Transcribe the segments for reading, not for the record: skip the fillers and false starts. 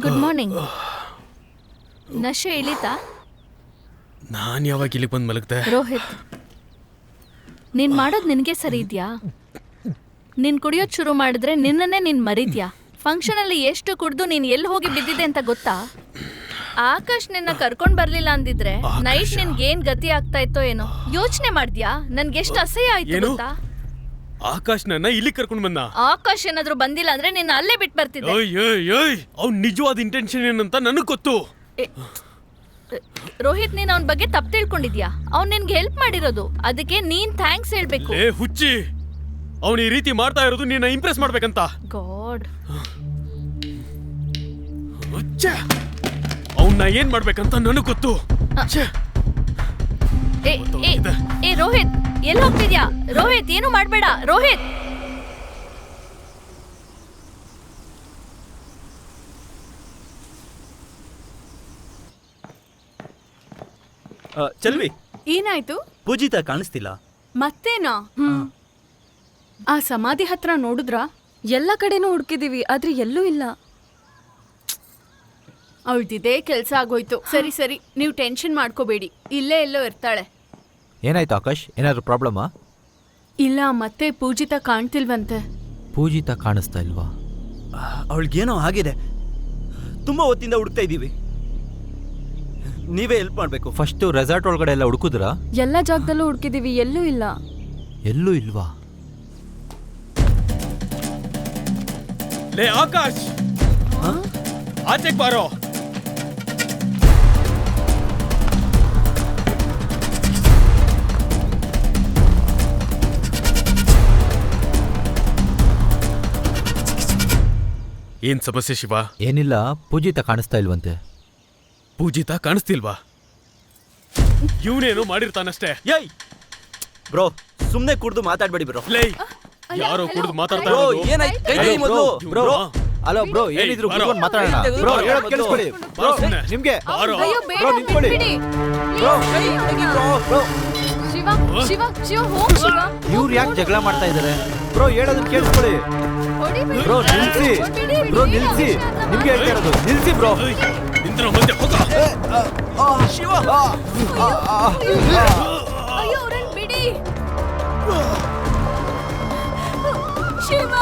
Good morning. ನಶೆ ಇಳಿತಾ? ನಾನು ಯಾವಾಗ ಇಲ್ಲಿಗೆ ಬಂದು ಮಲಗ್ದೆ? ರೋಹಿತ್, ನೀನ್ ಮಾಡೋದು ನಿನಗೆ ಸರಿ ಇದೆಯಾ? ನೀನ್ ಕುಡಿಯೋದು ಶುರು ಮಾಡಿದ್ರೆ ನಿನ್ನನ್ನೇ ನೀನ್ ಮರಿದ್ಯಾ? ಫಂಕ್ಷನಲ್ಲಿ ಎಷ್ಟು ಕುಡ್ದು ನೀನ್ ಎಲ್ಲಿ ಹೋಗಿ ಬಿದ್ದಿದೆ ಅಂತ ಗೊತ್ತಾ? ಆಕಾಶ್ ನಿನ್ನ ಕರ್ಕೊಂಡ್ ಬರ್ಲಿಲ್ಲ ಅಂದಿದ್ರೆ ನೈಟ್ ನಿನ್ಗೆ ಏನ್ ಗತಿ ಆಗ್ತಾ ಇತ್ತೋ ಏನೋ ಯೋಚನೆ ಮಾಡ್ದ್ಯಾ? ನನ್ಗೆ ಎಷ್ಟು ಅಸಹ್ಯ ಆಯ್ತು ಗೊತ್ತಾ? ಆಕಾಶ್ ನನ್ನ ಇಲ್ಲಿ ಕರ್ಕೊಂಡು ಬಂದ. ಆಕಾಶ್ ಏನಾದ್ರೂ ಬಂದಿಲ್ಲ ಅಂದ್ರೆ ನಿನ್ನ ಅಲ್ಲೇ ಬಿಟ್ಟು ಬರ್ತಿದ್ದೆ. ಅವ್ನ್ ನಿಜವಾದ ಇಂಟೆನ್ಷನ್ ಏನಂತ ನನಗ್ ಗೊತ್ತು. ರೋಹಿತ್, ನೀನ್ ಅವನ್ ಬಗ್ಗೆ ತಪ್ಪು ತಿಳ್ಕೊಂಡಿದ್ಯಾ? ಅವ್ನ್ ನಿನ್ಗೆ ಹೆಲ್ಪ್ ಮಾಡಿರೋದು, ಅದಕ್ಕೆ ನೀನ್ ಥ್ಯಾಂಕ್ಸ್ ಹೇಳ್ಬೇಕು. ಹುಚ್ಚಿ, ಅವ್ನು ಈ ರೀತಿ ಮಾಡ್ತಾ ಇರೋದು ನಿನ್ನ ಇಂಪ್ರೆಸ್ ಮಾಡ್ಬೇಕಂತ. ಗಾಡ್, ಅವನ್ನ ಏನ್ ಮಾಡ್ಬೇಕಂತ ನನಗ್ ಗೊತ್ತು. ಏ ರೋಹಿತ್, ಎಲ್ಲಿ ಹೋಗ್ತಿದ್ಯಾ? ರೋಹಿತ್, ಏನು ಮಾಡ್ಬೇಡ ರೋಹಿತ್. ಚೆಲ್ವಿ, ಏನಾಯ್ತು? ಪೂಜಿತಾ ಕಾಣಿಸ್ತಿಲ್ಲ. ಮತ್ತೇನಾ? ಆ ಸಮಾಧಿ ಹತ್ರ ನೋಡಿದ್ರ? ಎಲ್ಲ ಕಡೆನೂ ಹುಡುಕಿದೀವಿ, ಆದ್ರೆ ಎಲ್ಲೂ ಇಲ್ಲ. ಅವಳ್ದಿದೇ ಕೆಲ್ಸ ಆಗೋಯ್ತು. ಸರಿ ಸರಿ, ನೀವು ಟೆನ್ಷನ್ ಮಾಡ್ಕೋಬೇಡಿ, ಇಲ್ಲೇ ಎಲ್ಲೋ ಇರ್ತಾಳೆ. ಏನಾಯ್ತು ಆಕಾಶ್, ಏನಾದ್ರು ಪ್ರಾಬ್ಲಮಾ? ಇಲ್ಲ, ಮತ್ತೆ ಪೂಜಿತಾ ಕಾಣ್ತಿಲ್ವಂತೆ. ಪೂಜಿತಾ ಕಾಣಿಸ್ತಾ ಇಲ್ವಾ? ಅವಳಿಗೇನೋ ಆಗಿದೆ. ತುಂಬಾ ಹೊತ್ತಿಂದ ಹುಡುಕ್ತಾ ಇದ್ದೀವಿ, ನೀವೇ ಹೆಲ್ಪ್ ಮಾಡ್ಬೇಕು. ಫಸ್ಟ್ ರೆಸಾರ್ಟ್ ಒಳಗಡೆ ಎಲ್ಲ ಹುಡುಕುದ್ರಾ? ಎಲ್ಲ ಜಾಗದಲ್ಲೂ ಹುಡುಕಿದೀವಿ, ಎಲ್ಲೂ ಇಲ್ಲ. ಎಲ್ಲೂ ಇಲ್ವಾ? ಲೇ ಆಕಾಶ್, ಆಚೆಗೆ ಬಾರೋ. ಏನ್ ಸಮಸ್ಯೆ ಶಿವ? ಏನಿಲ್ಲ, ಪೂಜಿತಾ ಕಾಣಿಸ್ತಾ ಇಲ್ವಂತೆ. ಪೂಜಿತಾ ಕಾಣಿಸ್ತಿಲ್ವಾ? ಇವನೇನು ಮಾಡಿರ್ತಾನಷ್ಟೇ. ಏಯ್ ಬ್ರೋ, ಸುಮ್ನೆ ಕುಡ್ದು ಮಾತಾಡ್ಬೇಡಿ ಬ್ರೋ. ಲೇ, ಯಾರೋ ಕುಡ್ದು ಮಾತಾಡ್ತಾ ಬ್ರೋ, ಇರೋದು. ಏನಾಯ್ತು? ಕೈ ತೆಗಿ ಮೊದ್ಲು. ಬ್ರೋ, ಅಲೋ ಬ್ರೋ, ಏನಿದ್ರು ಕುತ್ಕೊಂಡು ಮಾತಾಡೋಣ. ಬ್ರೋ, ಹೇಳೋದು ಕೇಳಿಸ್ಕೊಳ್ಳಿ. ಬ್ರೋ, ನಿಮ್ಗೆ ಅಯ್ಯೋ, ಬೇಡ, ಬ್ರೋ, ನಿಂತ್ಕೊಳ್ಳಿ. ಬಿಡಿ. ಬ್ರೋ, ಕೈ ತೆಗಿ ಬ್ರೋ. ಬ್ರೋ, ಶಿವ ಶಿವ ಶಿವ, ಹೋಗ್ ಶಿವ. ಇವ್ರು ಯಾಕೆ ಜಗಳ ಮಾಡ್ತಾ ಇದಾರೆ? ಬ್ರೋ, ಹೇಳೋದನ್ನ ಕೇಳಿಸ್ಕೊಳ್ಳಿ. ಹೊಡಿಬೇಡಿ. ಬ್ರೋ, ನಿಲ್ಸಿ. ಬಿಡಿ, ಬ್ರೋ, ಬಿಡಿ, ನಿಲ್ಸಿ. ಶಿವ, ನಿಮ್ಗೆ ಹೇಳ್ತಾ ಇರೋದು, ನಿಲ್ಸಿ ಬ್ರೋ. ಇಂದ್ರ ಮುಂದೆ ಹೋಗ. ಶಿವ, ಅಯ್ಯೋ, ಅವ್ರನ್ನ ಬಿಡಿ. ಶಿವ,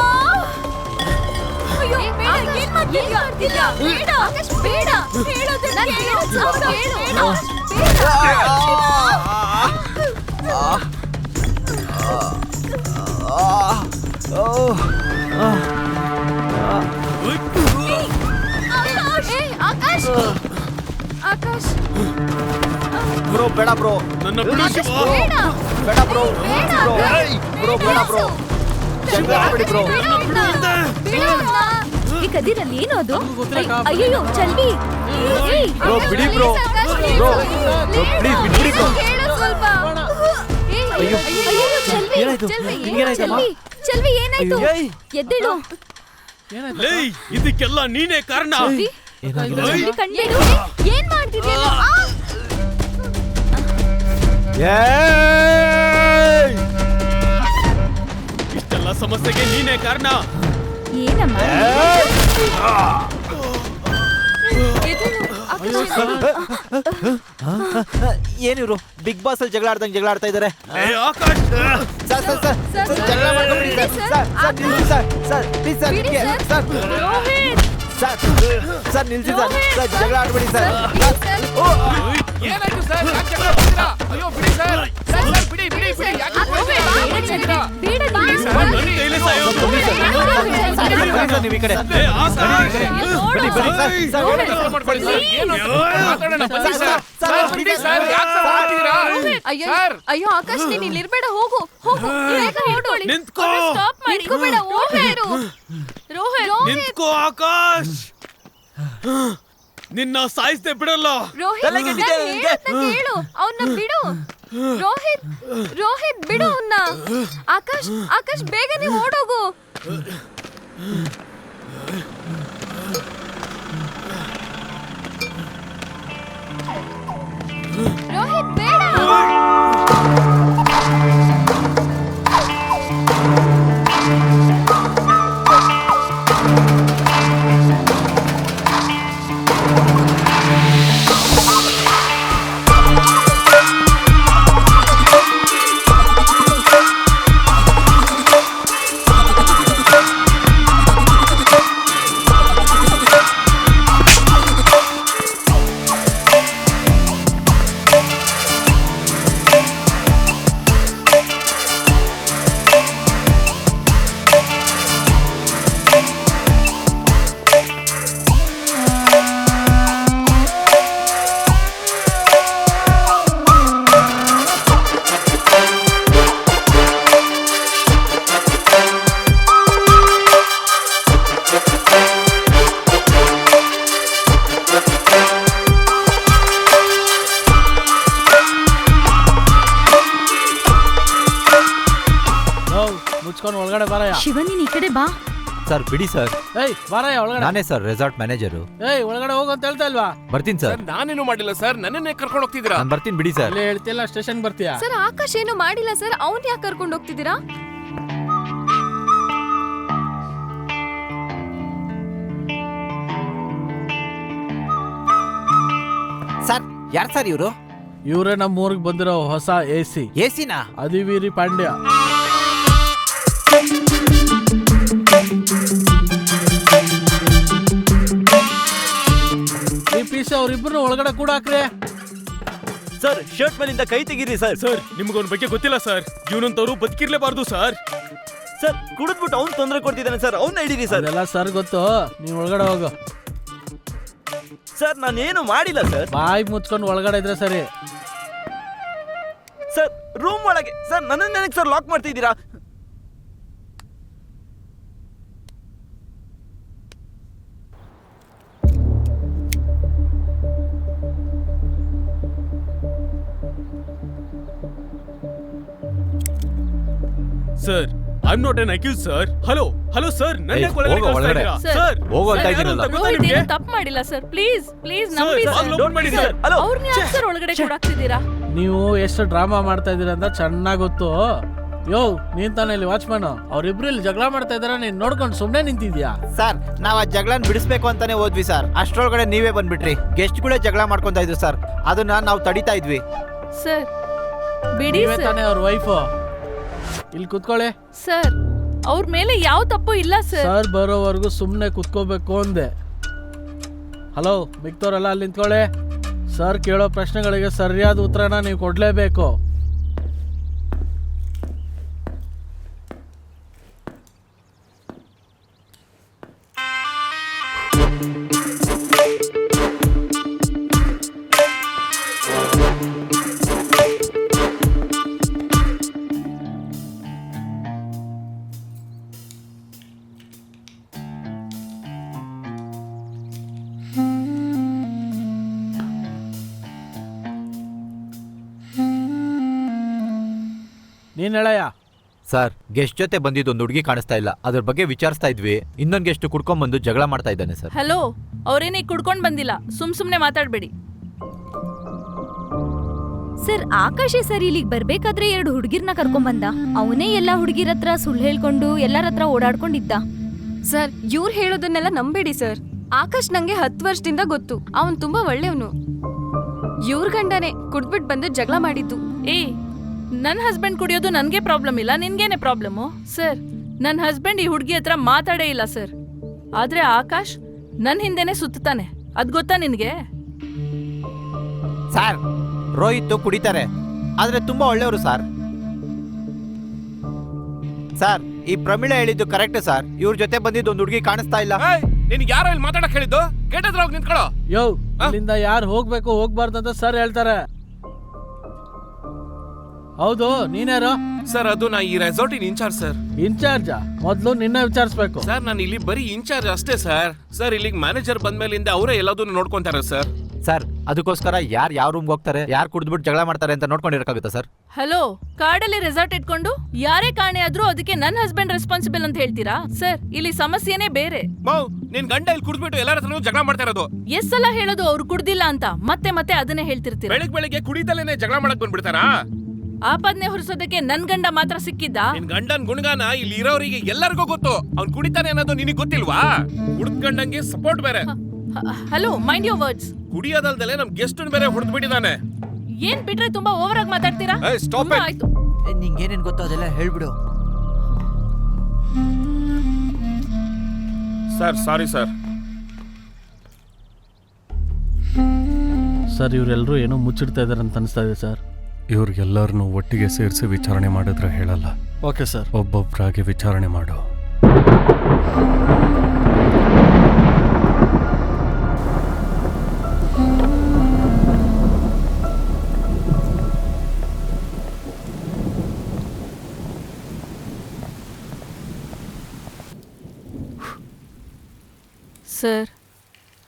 ಅಯ್ಯೋ, ಬೇಡ, ಏನ್ ಮಾಡ್ತಿದ್ಯಾ? ಬೇಡ ಆಕಾಶ್, ಬೇಡ. ಹೇಳೋದನ್ನ ಕೇಳು. ಆಕಾಶ್, ಆಕಾಶ್, ಬ್ರೋ ಬೇಡ ಬ್ರೋ, ನನ್ನ ಬಿಡು ಶಿವ. ಬೇಡ. ಬೇಡ ಬ್ರೋ. ಬ್ರೋ, ಬ್ರೋ ಬೇಡ ಬ್ರೋ, ಜಗಳ ಆಡ್ಬೇಡಿ ಬ್ರೋ. ಈ ಕದಿರಲ್ಲಿ ಏನು ಅದು? ಅಯ್ಯೋ ಚಲ್ವಿ, ಬ್ರೋ, ಬಿಡಿ ಬ್ರೋ. ಬ್ರೋ, ಪ್ಲೀಸ್ ಬಿಡಿ ಬ್ರೋ. ಅಯ್ಯೋ ಚಲ್ವಿ, ಏನಾಯ್ತು? ನಿಮ್ಗೇನಾಯ್ತಮ್ಮ? ಚಲ್ವಿ ಏನಾಯ್ತು? ಎದ್ದೇಳು. ಲೇ, ಇದಕ್ಕೆಲ್ಲ ನೀನೇ ಕಾರಣ. ಏನಾಗಿದೆ? ಚಲ್ವಿ ಕಣ್ಬಿಡು. ಏನ್ ಮಾಡ್ತಿದ್ಯಾ? ಇಷ್ಟೆಲ್ಲ ಸಮಸ್ಯೆಗೆ ನೀನೇ ಕಾರಣ. ಏನಮ್ಮ? ಏನಿವ್ರು ಬಿಗ್ ಬಾಸ್ ಅಲ್ಲಿ ಜಗಳ ಆಡ್ತಾ ಇದಾರೆ? ಲೇ Akash, sir sir sir sir, ಜಗಳ ಮಾಡ್ಕೊಂಡ್ಬಿಡಿ ಸರ್. ಸರ್ ನಿಲ್ಸಿ sir. Sir please sir. Sir sir sir ನಿಲ್ಸಿ ಸರ್. ಸರ್ ಜಗಳ ಆಡ್ಬೇಡಿ ಸರ್. ಏನಾಯ್ತು ಸರ್? ಯಾಕೆ ಜಗಳ ಮಾಡ್ತೀರಾ? ಅಯ್ಯೋ ಬಿಡಿ ಸರ್. ಸರ್ ಬಿಡಿ ಬಿಡಿ ಬಿಡಿ, ಯಾಕೆ ಮಾಡ್ತೀರಾ? ನನ್ನ ಕೈಲೇ ಸಾಯೋದು. ಸರ್ ನೀವು ಈ ಕಡೆ. ಲೇ ಆಕಾಶ್, ಬಿಡಿ ಬಿಡಿ ಸರ್. ಸರ್ ಕೆಲಸ ಮಾಡ್ಕೊಳ್ಳಿ ಸರ್. ಏನು ಅಂತ ಮಾತಾಡೋಣ ಬನ್ನಿ ಸರ್. ಸರ್ ಬಿಡಿ ಸರ್, ಯಾಕೆ ಸರ್ ಮಾಡ್ತೀರಾ? ಅಯ್ಯೋ ಸರ್, ಅಯ್ಯೋ ಆಕಾಶ್, ನೀನ್ ಇಲ್ಲಿ ಇರ್ಬೇಡ, ಹೋಗು ಹೋಗು. ಬೇಗ ಹೊರಟೋಳಿ. ನಿಂತ್ಕೋ. ಸ್ಟಾಪ್ ಮಾಡಿ. ನಿಂತ್ಕೋಬೇಡ, ಹೋಗೇ ಇರು. ರೋಹಿತ್, ನಿಂತ್ಕೋ ಆಕಾಶ್, ನಿನ್ನ ಸಾಯಿಸ್ದೆ ಬಿಡಲ್ಲ. ರೋಹಿತ್, ನಾನ್ ಹೇಳೋದ್ನ ಕೇಳು. ಅವನ್ನ ಬಿಡು. ರೋಹಿತ್, ರೋಹಿತ್ ಬಿಡು ಅವನ್ನ. ಆಕಾಶ್, ಆಕಾಶ್ ಬೇಗ ನೀವು ಓಡೋಗು. ರೋಹಿತ್ ಬೇಡ. ಶಿವ ನೀನ್ ಈ ಕಡೆ ಬಾ. ಸರ್ ಬಿಡಿ ಸರ್. ಏಯ್ ಬಾರಯ್ಯ ಒಳಗಡೆ. ನಾನೇ ಸರ್ ರೆಸಾರ್ಟ್ ಮ್ಯಾನೇಜರು. ಏಯ್ ಒಳಗಡೆ ಹೋಗು ಅಂತ ಹೇಳ್ತಾ ಇಲ್ವಾ? ಬರ್ತೀನಿ ಸರ್. ನಾನೇನು ಮಾಡಿಲ್ಲ ಸರ್, ನನ್ನನ್ನೇ ಕರ್ಕೊಂಡು ಹೋಗ್ತಿದ್ದೀರಾ? ನಾನು ಬರ್ತೀನಿ ಬಿಡಿ ಸರ್. ಅಲ್ಲಿ ಹೇಳ್ತಿಲ್ಲ ಸ್ಟೇಷನ್ ಬರ್ತೀಯಾ? ಸರ್ ಆಕಾಶ್ ಏನು ಮಾಡಿಲ್ಲ ಸರ್, ಅವ್ನ್ ಯಾಕೆ ಕರ್ಕೊಂಡು ಹೋಗ್ತಿದ್ದೀರಾ? ಸರ್ ಯಾರು ಸರ್ ಇವರು? ಇವ್ರೇ ನಮ್ಮ ಊರಿಗೆ ಬಂದಿರೋ ಹೊಸ AC. ಎಸಿನಾ? ಅದಿವೀರಿ ಪಾಂಡ್ಯ. ಈ ಪೀಸ್ ಅವ್ರಿಬ್ರು ಒಳಗಡೆ ಕೂಡ ಹಾಕ್ರಿ. ಸರ್ ಶರ್ಟ್ ಮೇಲಿಂದ ಕೈ ತೆಗೀರಿ ಸರ್. ಸರ್ ನಿಮ್ಗವನ ಬಗ್ಗೆ ಗೊತ್ತಿಲ್ಲ ಸರ್. ಇವನಂತವ್ರು ಬದುಕಿರ್ಲೇಬಾರ್ದು ಸರ್. ಸರ್ ಕುಡಿದ್ಬಿಟ್ಟು ಅವ್ನು ತೊಂದರೆ ಕೊಡ್ತಿದ್ದಾನೆ ಸರ್, ಅವ್ನ ಹಿಡೀರಿ ಸರ್. ಅದೆಲ್ಲ ಸರ್ ಗೊತ್ತು, ನೀವ್ ಒಳಗಡೆ ಹೋಗು. ಸರ್ ನಾನೇನು ಮಾಡಿಲ್ಲ ಸರ್. ಬಾಯಿ ಮುಚ್ಕೊಂಡು ಒಳಗಡೆ ಇದ್ರೆ ಸರಿ. ಸರ್ ರೂಮ್ ಒಳಗೆ ಸರ್ ನನ್ನ ಸರ್ ಲಾಕ್ ಮಾಡ್ತಿದ್ದೀರಾ? Sir I am not an accuse sir. Hello hello sir, ನನ್ನ ಏಯ್, ಹೋಗು ಒಳಗಡೆ. ಸರ್ ಹೋಗು ಅಂತ ಇದ್ದೀನಲ್ಲ. ರೋಹಿತ್ ಏನು ತಪ್ಪು ಮಾಡಿಲ್ಲ ಸರ್. ಪ್ಲೀಸ್ ಪ್ಲೀಸ್ ನಂಬಿ ಸರ್. ಡೋಂಟ್ ಮಾಡಿ ಸರ್. ಹಲೋ ಅವ್ರನ್ನ ಯಾಕೆ ಸರ್ ಒಳಗಡೆ ಕೂಡಾಕ್ತಿದ್ದೀರಾ? ನೀವು ಎಷ್ಟು ಡ್ರಾಮಾ ಮಾಡ್ತಾ ಇದೀರ ಅಂತ ಚೆನ್ನಾಗ್ ಗೊತ್ತು. ಯೋ ನೀನ್ ತಾನೇ ಇಲ್ಲಿ ವಾಚ್ಮನ್, ಅವ್ರಿಬ್ರು ಇಲ್ಲಿ ಜಗಳ ಮಾಡ್ತಾ ಇದಾರೆ, ನೀನ್ ನೋಡ್ಕೊಂಡು ಸುಮ್ನೆ ನಿಂತಿದ್ಯಾ? ಸರ್ ನಾವ್ ಆ ಜಗಳನ ಬಿಡಿಸ್ಬೇಕು ಅಂತಾನೆ ಹೋದ್ವಿ ಸರ್. ಅಷ್ಟ್ರೊಳಗಡೆ ನೀವೇ ಬಂದ್ಬಿಟ್ರಿ. ಗೆಸ್ಟ್ಗಳೇ ಜಗಳ ಮಾಡ್ಕೊಂತ ಇದ್ರು ಸರ್, ಅದನ್ನ ನಾವು ತಡಿತಾ ಇದ್ವಿ. ಸರ್ ಬಿಡಿ ನೀವೇ ಸರ್. ತಾನೇ ಅವ್ರ ವೈಫು. ಇಲ್ಲಿ ಕುತ್ಕೊಳ್ಳಿ. ಸರ್ ಅವ್ರ ಮೇಲೆ ಯಾವ ತಪ್ಪು ಇಲ್ಲ ಸರ್. ಸರ್ ಬರೋವರೆಗೂ ಸುಮ್ನೆ ಕುತ್ಕೋಬೇಕು ಅಂದೆ. ಹಲೋ ಮಿಕ್ತವ್ರೆಲ್ಲ ಅಲ್ಲಿ ನಿಂತ್ಕೊಳ್ಳಿ. ಸರ್ ಕೇಳೋ ಪ್ರಶ್ನೆಗಳಿಗೆ ಸರಿಯಾದ ಉತ್ತರನ ನೀವು ಕೊಡ್ಲೇಬೇಕು. ನೀನ್ ಹೇಳಯ್ಯ. ಸರ್ ಗೆಸ್ಟ್ ಜೊತೆ ಬಂದಿದ್ದು ಒಂದು ಹುಡುಗಿ ಕಾಣಿಸ್ತಾ ಇಲ್ಲ, ಅದ್ರ ಬಗ್ಗೆ ವಿಚಾರಿಸ್ತಾ ಇದ್ವಿ. ಇನ್ನೊಂದು ಗೆಸ್ಟ್ ಕುಡ್ಕೊಂಡ್ ಬಂದು ಜಗಳ ಮಾಡ್ತಾ ಇದ್ದಾನೆ ಸರ್. ಹಲೋ ಅವ್ರೇನೇ ಕುಡ್ಕೊಂಡ್ ಬಂದಿಲ್ಲ, ಸುಮ್ನೆ ಮಾತಾಡ್ಬೇಡಿ. ಸರ್ ಆಕಾಶೇ ಸರ್ ಇಲ್ಲಿಗೆ ಬರ್ಬೇಕಾದ್ರೆ 2 ಹುಡುಗಿರ್ನ ಕರ್ಕೊಂಡ್ ಬಂದ. ಅವನೇ ಎಲ್ಲಾ ಹುಡುಗಿರ ಹತ್ರ ಸುಳ್ಳು ಹೇಳ್ಕೊಂಡು ಎಲ್ಲರ ಹತ್ರ ಓಡಾಡ್ಕೊಂಡಿದ್ದ. ಸರ್ ಇವ್ರು ಹೇಳೋದನ್ನೆಲ್ಲ ನಂಬೇಡಿ ಸರ್. ಆಕಾಶ್ ನಂಗೆ 10 ವರ್ಷದಿಂದ ಗೊತ್ತು, ಅವನ್ ತುಂಬಾ ಒಳ್ಳೆಯವನು. ಇವ್ರ ಗಂಡನೇ ಕುಡ್ಬಿಟ್ ಬಂದು ಜಗಳ ಮಾಡಿದ್ದು. ನನ್ನ ಹಸ್ಬೆಂಡ್ ಕುಡಿಯೋದು ನನ್ಗೆ ಪ್ರಾಬ್ಲಮ್ ಇಲ್ಲ, ನಿನ್ಗೇನೆ ಪ್ರಾಬ್ಲಮ್ಮು? ಸರ್ ನನ್ನ ಹಸ್ಬೆಂಡ್ ಈ ಹುಡುಗಿ ಹತ್ರ ಮಾತಾಡೇ ಇಲ್ಲ ಸರ್. ಆದ್ರೆ ಆಕಾಶ್ ನನ್ ಹಿಂದೆನೆ ಸುತ್ತಾನೆ, ಅದ್ ಗೊತ್ತಾ ನಿನ್ಗೆ? ಸರ್ ರೋಹಿತ್ ಕುಡಿತಾರೆ, ಆದ್ರೆ ತುಂಬಾ ಒಳ್ಳೆಯವರು ಸರ್. ಸರ್ ಈ ಪ್ರಮೀಳಾ ಹೇಳಿದ್ದು ಕರೆಕ್ಟ್ ಸರ್. ಇವ್ರ ಜೊತೆ ಬಂದಿದ್ದು ಒಂದು ಹುಡುಗಿ ಕಾಣಿಸ್ತಾ ಇಲ್ಲ. ನಿನ್ಗೆ ಯಾರೋ ಇಲ್ಲಿ ಮಾತಾಡಕ್ ಹೇಳಿದ್ದು? ಗೇಟ್ ಹತ್ರ ಹೋಗಿ ನಿಂತ್ಕೊಳ್ಳೋ. ಯೋ ಇಲ್ಲಿಂದ ಯಾರು ಹೋಗ್ಬೇಕು ಹೋಗ್ಬಾರ್ದು ಅಂತ ಸರ್ ಹೇಳ್ತಾರೆ. ಹೌದು ನೀನ್ಯಾರು? ಸರ್ ಅದು ನಾ ಈ ರೆಸಾರ್ಟಿನ ಇನ್ಚಾರ್ಜ್ ಸರ್. ಇನ್ಚಾರ್ಜಾ? ಮೊದ್ಲು ನಿನ್ನ ವಿಚಾರಿಸ್ಬೇಕು. ಸರ್ ನಾನು ಇಲ್ಲಿ ಬರೀ ಇನ್ಚಾರ್ಜ್ ಅಷ್ಟೇ ಸರ್. ಸರ್ ಇಲ್ಲಿಗೆ ಮ್ಯಾನೇಜರ್ ಬಂದ್ಮೇಲಿಂದ ಅವರೇ ಎಲ್ಲದನ್ನು ನೋಡ್ಕೊಂತಾರೆ ಸರ್. ಸರ್ ಅದಕ್ಕೋಸ್ಕರ ಯಾರು ಯಾವ ರೂಮ್ಗೆ ಹೋಗ್ತಾರೆ, ಯಾರು ಕುಡಿದ್ಬಿಟ್ಟು ಜಗಳ ಮಾಡ್ತಾರೆ ಅಂತ ನೋಡ್ಕೊಂಡಿರಕ್ಕಾಗುತ್ತಾ ಸರ್? ಹಲೋ ಕಾಡಲ್ಲಿ ರೆಸಾರ್ಟ್ ಇಟ್ಕೊಂಡು ಯಾರೇ ಕಾಣೆ ಆದ್ರೂ ಅದಕ್ಕೆ ನನ್ನ ಹಸ್ಬೆಂಡ್ ರೆಸ್ಪಾನ್ಸಿಬಲ್ ಅಂತ ಹೇಳ್ತೀರಾ? ಸರ್ ಇಲ್ಲಿ ಸಮಸ್ಯೆನೇ ಬೇರೆ. ನಿನ್ ಗಂಡ ಇಲ್ಲಿ ಕುಡಿದ್ಬಿಟ್ಟು ಎಲ್ಲರ ಹತ್ರನೂ ಜಗಳ ಮಾಡ್ತಾ ಇರೋದು. ಎಷ್ಟ್ ಸಲ ಹೇಳೋದು ಅವ್ರು ಕುಡ್ದಿಲ್ಲ ಅಂತ, ಮತ್ತೆ ಮತ್ತೆ ಅದನ್ನೇ ಹೇಳ್ತಿರ್ತೀರ. ಬೆಳಿಗ್ಗೆ ಕುಡಿತಲೇನೆ ಜಗಳ ಮಾಡಕ್ ಬಂದ್ಬಿಡ್ತಾರಾ? ಆಪಾದನೆ ಹೊರಿಸೋದಕ್ಕೆ ನನ್ ಗಂಡ ಮಾತ್ರ ಸಿಕ್ಕಿದ್ದ? ನಿನ್ ಗಂಡನ್ ಗುಣಗಾನ ಇಲ್ಲಿ ಇರೋರಿಗೆ ಎಲ್ಲರಿಗೂ ಗೊತ್ತು. ಅವ್ನ್ ಕುಡಿತಾನೆ ಅನ್ನೋದು ನಿನಗ್ ಗೊತ್ತಿಲ್ವಾ? ಕುಡ್ಕೊಂಡಂಗೆ ಸಪೋರ್ಟ್ ಬೇರೆ. Hello mind your words. ಕುಡಿಯೋದಲ್ದಲೆ ನಮ್ ಗೆಸ್ಟ್ ಬೇರೆ ಹೊಡೆದ್ ಬಿಟ್ಟಿದ್ದಾನೆ. ಏನ್ ಬಿಟ್ರೆ ತುಂಬಾ ಓವರ್ ಆಗಿ ಮಾತಾಡ್ತೀರಾ? Stop it. ಆಯ್ತು. ನಿಂಗೇನೇನ್ ಗೊತ್ತೋ ಅದೆಲ್ಲ ಹೇಳ್ಬಿಡು. Sir sorry sir. ಸರ್ ಇವರೆಲ್ಲರೂ ಏನೋ ಮುಚ್ಚಿಡ್ತಾ ಇದಾರೆ ಅಂತ ಅನಿಸ್ತಾ ಇದೆ ಸರ್. ಇವ್ರಿಗೆಲ್ಲರನ್ನೂ ಒಟ್ಟಿಗೆ ಸೇರಿಸಿ ವಿಚಾರಣೆ ಮಾಡಿದ್ರೆ ಹೇಳಲ್ಲ. Okay sir. ಒಬ್ಬೊಬ್ಬರಾಗಿ ವಿಚಾರಣೆ ಮಾಡು. ಸರ್